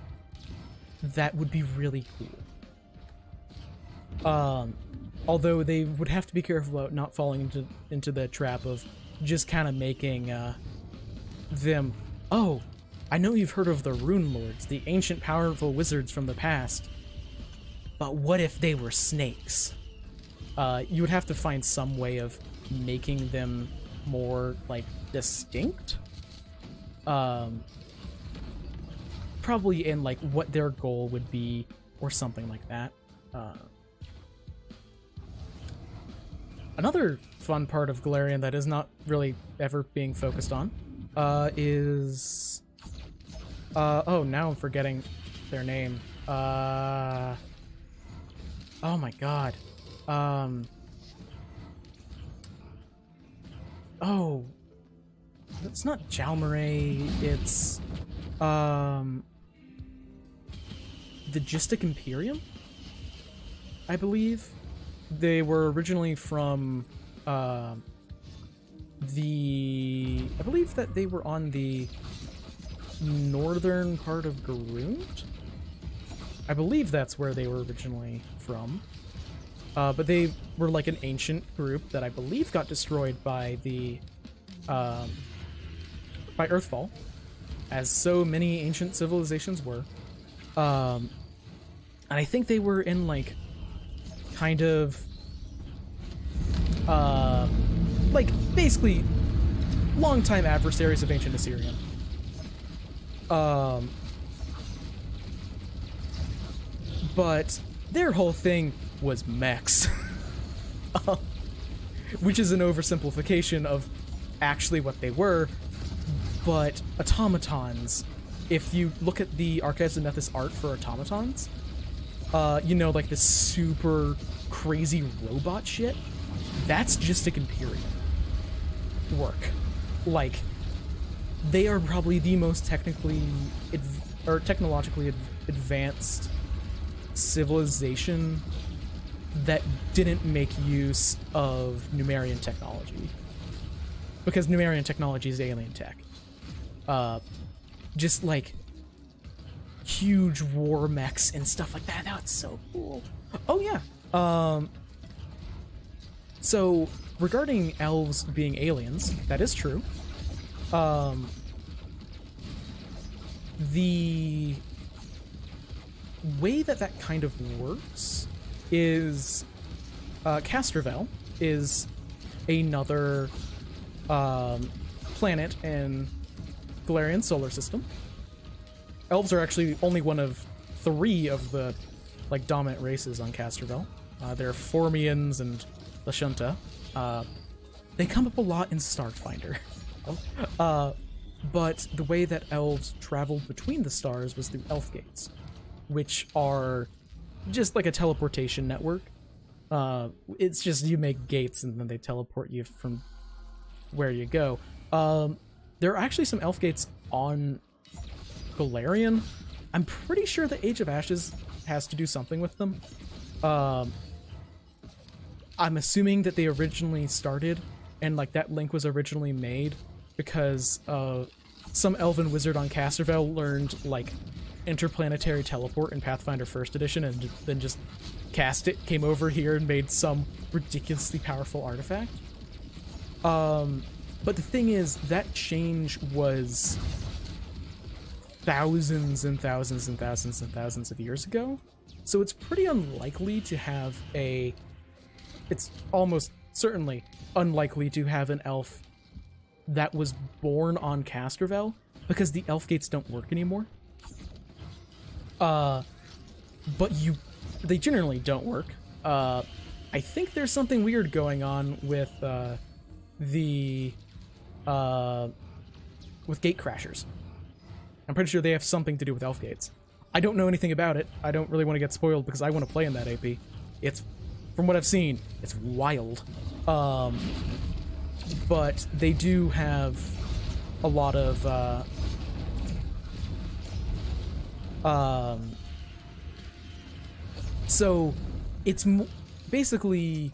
S1: That would be really cool. Although they would have to be careful about not falling into the trap of just kind of making them, oh, I know you've heard of the Rune Lords, the ancient powerful wizards from the past, but what if they were snakes? You would have to find some way of making them more, like, distinct. Probably in, like, what their goal would be, or something like that. Another fun part of Galarian that is not really ever being focused on is... oh, now I'm forgetting their name. Oh my god. Oh. It's not Jalmaray, it's... the Gistic Imperium? I believe. They were originally from, I believe that they were on the northern part of Garund? I believe that's where they were originally from. But they were like an ancient group that I believe got destroyed by the, by Earthfall, as so many ancient civilizations were. And I think they were in, like, kind of, like, basically longtime adversaries of ancient Assyrian. But their whole thing was mechs. Which is an oversimplification of actually what they were, but automatons. If you look at the Archives of Nethys art for automatons, you know, like this super crazy robot shit, that's Gistic Imperium work. Like, they are probably the most technologically advanced civilization that didn't make use of Numerian technology. Because Numerian technology is alien tech. Just like huge war mechs and stuff like that. That's so cool. Oh yeah. So regarding elves being aliens, that is true. The way that kind of works is Castrovel is another planet in Galarian solar system. Elves are actually only one of 3 of the, like, dominant races on Castrovel. There are Formians and Lashunta. They come up a lot in Starfinder. But the way that elves traveled between the stars was through elf gates, which are just like a teleportation network. It's just you make gates and then they teleport you from where you go. There are actually some elf gates on Galarian. I'm pretty sure the Age of Ashes has to do something with them. I'm assuming that they originally started and, like, that link was originally made because some elven wizard on Castrovel learned, like, interplanetary teleport in Pathfinder 1st edition and then just cast it, came over here and made some ridiculously powerful artifact. But the thing is, that change was thousands and thousands and thousands and thousands of years ago. So it's pretty unlikely to have it's almost certainly unlikely to have an elf that was born on Castrovel, because the elf gates don't work anymore. But they generally don't work. I think there's something weird going on with with gate crashers. I'm pretty sure they have something to do with elf gates. I don't know anything about it. I don't really want to get spoiled because I want to play in that AP. It's, from what I've seen, it's wild. But they do have a lot of so it's basically,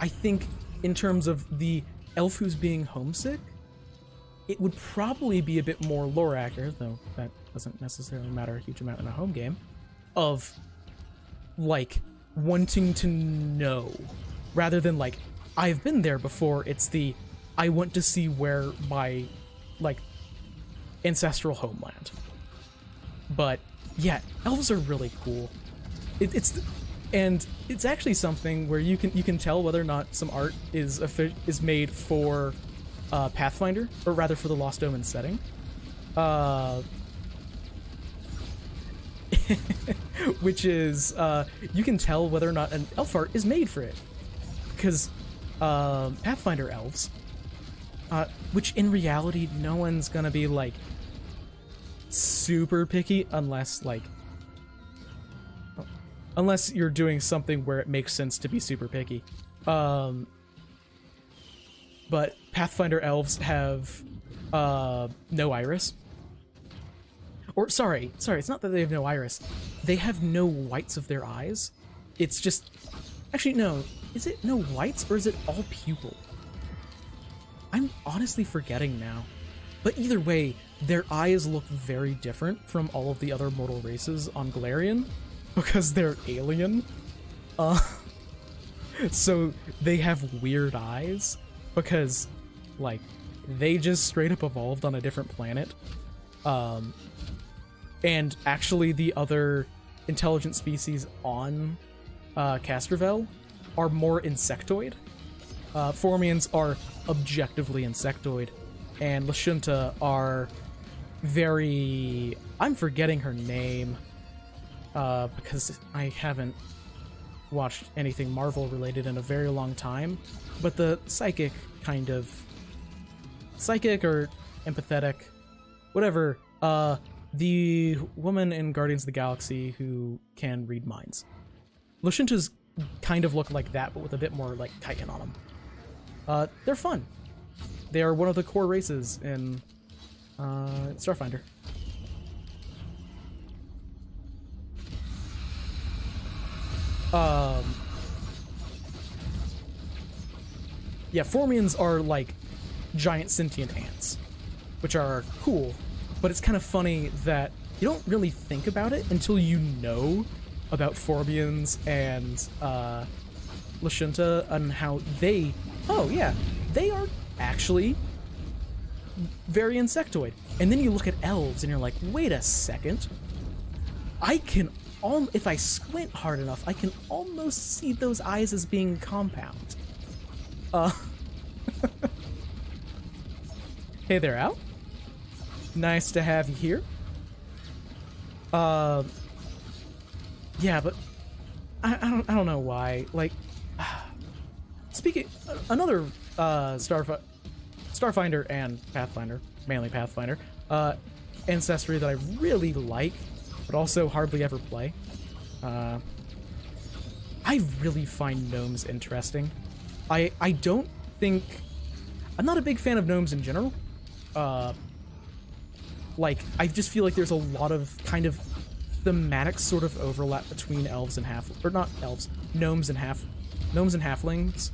S1: I think, in terms of the elf who's being homesick, it would probably be a bit more lore accurate, though that doesn't necessarily matter a huge amount in a home game, of like wanting to know rather than like I've been there before. It's the I want to see where my like ancestral homeland. But yeah, elves are really cool. And it's actually something where you can tell whether or not some art is made for Pathfinder, or rather for the Lost Omen setting. Which is you can tell whether or not an elf art is made for it, because Pathfinder elves, which in reality no one's gonna be like super picky unless you're doing something where it makes sense to be super picky. But Pathfinder elves have no iris. Or sorry, it's not that they have no iris. They have no whites of their eyes. It's just, actually no, is it no whites or is it all pupil? I'm honestly forgetting now. But either way, their eyes look very different from all of the other mortal races on Galarian, because they're alien. So they have weird eyes, because, like, they just straight up evolved on a different planet. And actually the other intelligent species on Castrovel are more insectoid. Formians are objectively insectoid, and Lashunta are very... I'm forgetting her name, because I haven't watched anything Marvel related in a very long time, but the psychic kind of... Psychic or empathetic, whatever, the woman in Guardians of the Galaxy who can read minds. Lashunta's kind of look like that, but with a bit more, like, chitin on them. They're fun. They are one of the core races in Starfinder. Yeah, Formians are like giant sentient ants, which are cool, but it's kind of funny that you don't really think about it until you know about Formians and Lashunta and how they... Oh yeah, they are actually very insectoid. And then you look at elves and you're like, wait a second. I can, if I squint hard enough, I can almost see those eyes as being compound. Hey there, Al. Nice to have you here. Yeah, but I don't know why. Like, speaking, another Starfinder and Pathfinder, mainly Pathfinder, ancestry that I really like, but also hardly ever play. I really find gnomes interesting. I don't think... I'm not a big fan of gnomes in general. Like, I just feel like there's a lot of kind of thematic sort of overlap between elves and gnomes and halflings.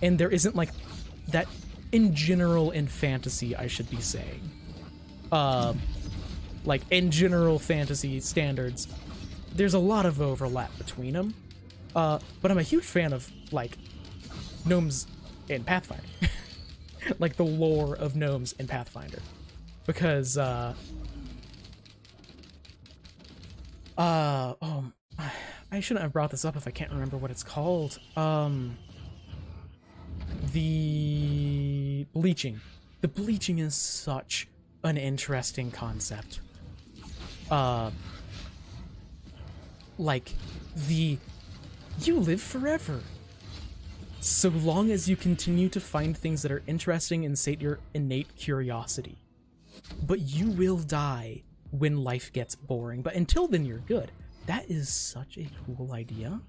S1: And there isn't like that in general in fantasy, I should be saying. Like in general fantasy standards, there's a lot of overlap between them. But I'm a huge fan of like gnomes in Pathfinder. Like the lore of gnomes in Pathfinder. Because oh, I shouldn't have brought this up if I can't remember what it's called. The bleaching. The bleaching is such an interesting concept. Like, you live forever. So long as you continue to find things that are interesting and sate your innate curiosity. but you will die when life gets boring. But until then, you're good. That is such a cool idea.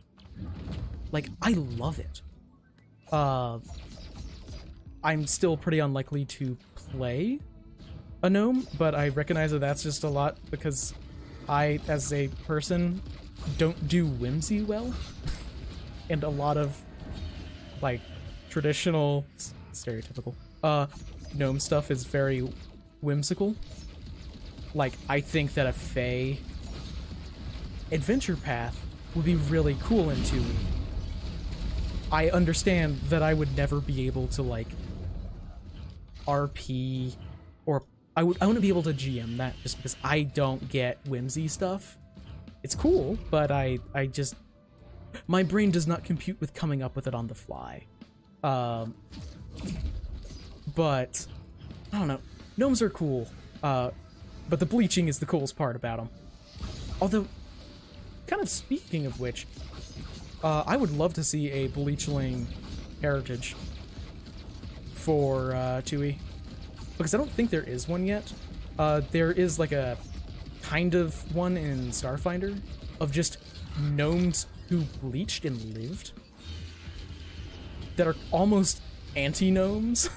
S1: Like, I love it. I'm still pretty unlikely to play a gnome, but I recognize that that's just a lot because I, as a person, don't do whimsy well. And a lot of, like, traditional, stereotypical, gnome stuff is very whimsical. Like, I think that a Fae adventure path would be really cool in 2E. I understand that I would never be able to, like, RP, or I wouldn't be able to GM that just because I don't get whimsy stuff. It's cool, but I just, my brain does not compute with coming up with it on the fly. But I don't know. Gnomes are cool, but the bleaching is the coolest part about them. Although, kind of speaking of which, I would love to see a bleachling heritage for 2E, because I don't think there is one yet. There is like a kind of one in Starfinder of just gnomes who bleached and lived that are almost anti-gnomes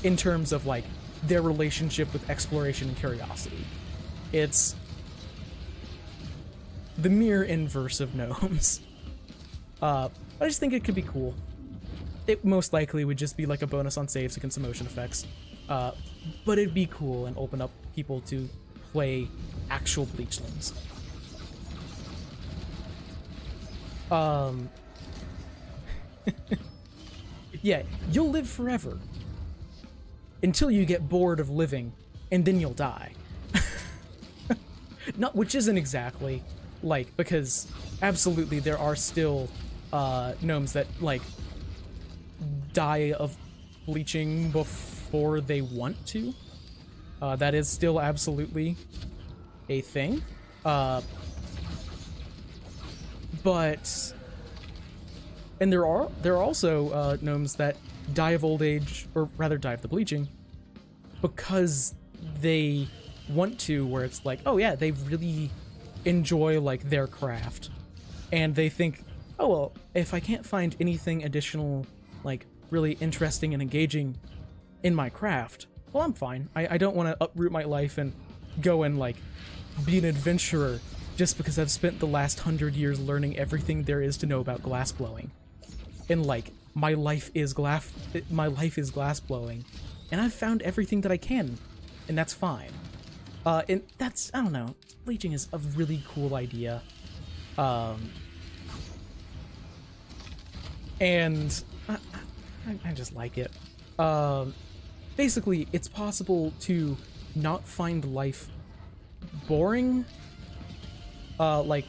S1: in terms of like their relationship with exploration and curiosity. It's the mere inverse of gnomes. I just think it could be cool. It most likely would just be like a bonus on saves against some motion effects. But it'd be cool and open up people to play actual bleachlings. Yeah, you'll live forever. Until you get bored of living, and then you'll die. Not, which isn't exactly, like, because absolutely there are still gnomes that, like, die of bleaching before they want to. That is still absolutely a thing. But, and there are also gnomes that die of old age, or rather die of the bleaching, because they want to, where it's like, oh yeah, they really enjoy like their craft, and they think, oh well, if I can't find anything additional like really interesting and engaging in my craft, well, I'm fine. I don't want to uproot my life and go and like be an adventurer just because I've spent the last 100 years learning everything there is to know about glass blowing, and like my life is glass blowing, and I've found everything that I can, and that's fine. And that's, I don't know, bleaching is a really cool idea. And I just like it. Basically, it's possible to not find life boring, like,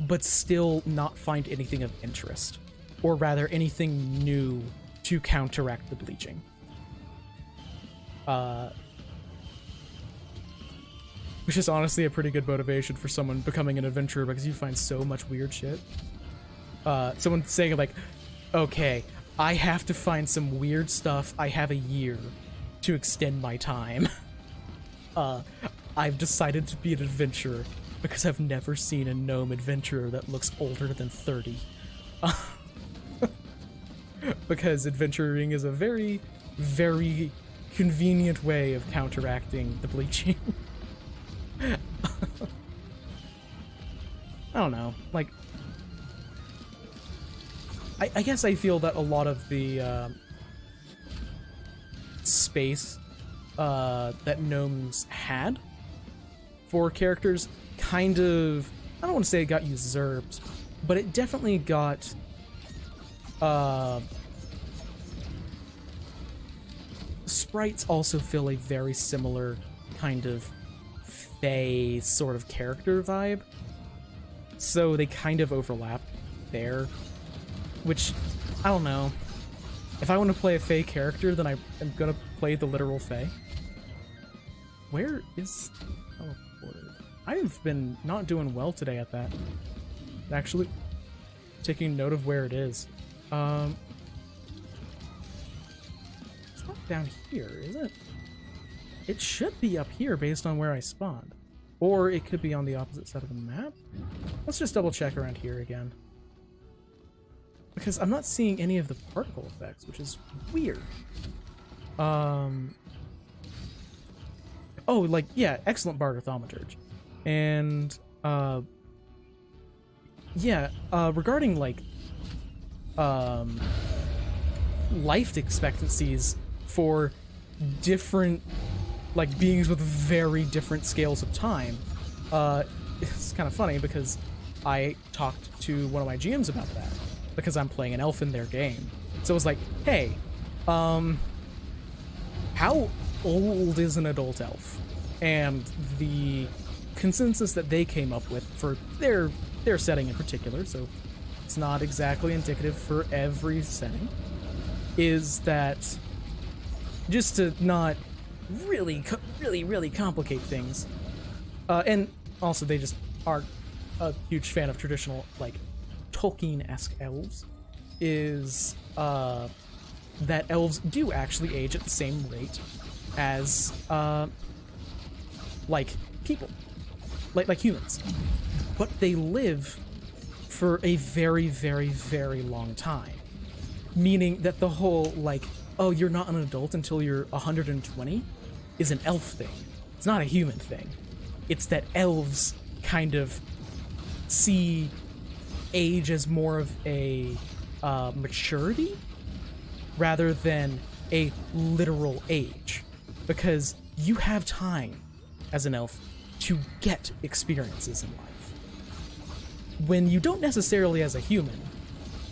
S1: but still not find anything of interest, or rather anything new to counteract the bleaching. Which is honestly a pretty good motivation for someone becoming an adventurer, because you find so much weird shit. Someone saying like, okay, I have to find some weird stuff. I have a year to extend my time. I've decided to be an adventurer because I've never seen a gnome adventurer that looks older than 30. Because adventuring is a very, very convenient way of counteracting the bleaching. I don't know, like, I guess I feel that a lot of the space that gnomes had for characters kind of, I don't want to say it got usurped, but it definitely got sprites also feel a very similar kind of Fae sort of character vibe, so they kind of overlap there, which, I don't know. If I want to play a Fae character, then I'm gonna play the literal Fae. Where is teleporter? I've been not doing well today at that. Actually, taking note of where it is. It's not down here, is it? It should be up here based on where I spawned. Or it could be on the opposite side of the map. Let's just double check around here again. Because I'm not seeing any of the particle effects, which is weird. Oh, like, yeah, excellent barter thaumaturge. And, yeah, regarding, like, life expectancies for different, like, beings with very different scales of time, it's kind of funny because I talked to one of my GMs about that, because I'm playing an elf in their game. So it was like, hey, how old is an adult elf? And the consensus that they came up with for their setting in particular, so it's not exactly indicative for every setting, is that, just to not really complicate things, and also they just aren't a huge fan of traditional, like, Tolkien-esque elves, is that elves do actually age at the same rate as like people, like humans, but they live for a very, very, very long time, meaning that the whole, like, oh, you're not an adult until you're 120 is an elf thing. It's not a human thing. It's that elves kind of see age as more of a maturity rather than a literal age, because you have time as an elf to get experiences in life when you don't necessarily as a human.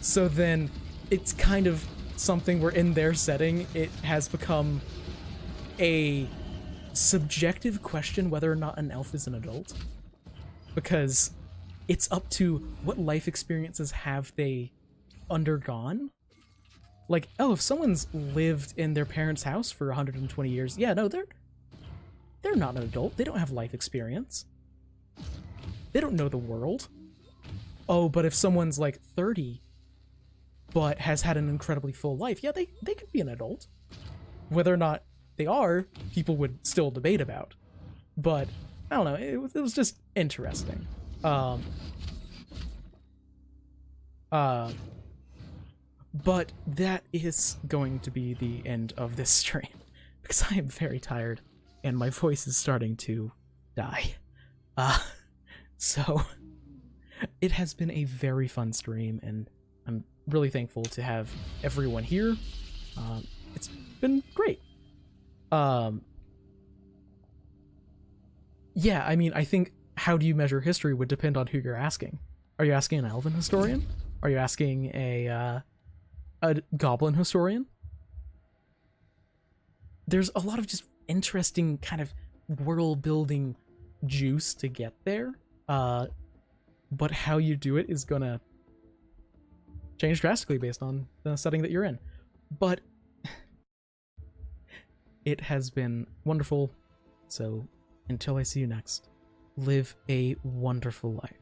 S1: So then it's kind of something where in their setting it has become a subjective question whether or not an elf is an adult, because it's up to what life experiences have they undergone. Like, oh, if someone's lived in their parents' house for 120 years, yeah, no, they're not an adult. They don't have life experience. They don't know the world. Oh, but if someone's like 30 but has had an incredibly full life, yeah, they could be an adult. Whether or not they are, people would still debate about. But I don't know, it was just interesting. But that is going to be the end of this stream, because I am very tired and my voice is starting to die. So it has been a very fun stream, and I'm really thankful to have everyone here. It's been great. Yeah, I mean, I think how do you measure history would depend on who you're asking. Are you asking an elven historian? Are you asking a goblin historian? There's a lot of just interesting kind of world building juice to get there, but how you do it is gonna change drastically based on the setting that you're in. But it has been wonderful, so until I see you next, live a wonderful life.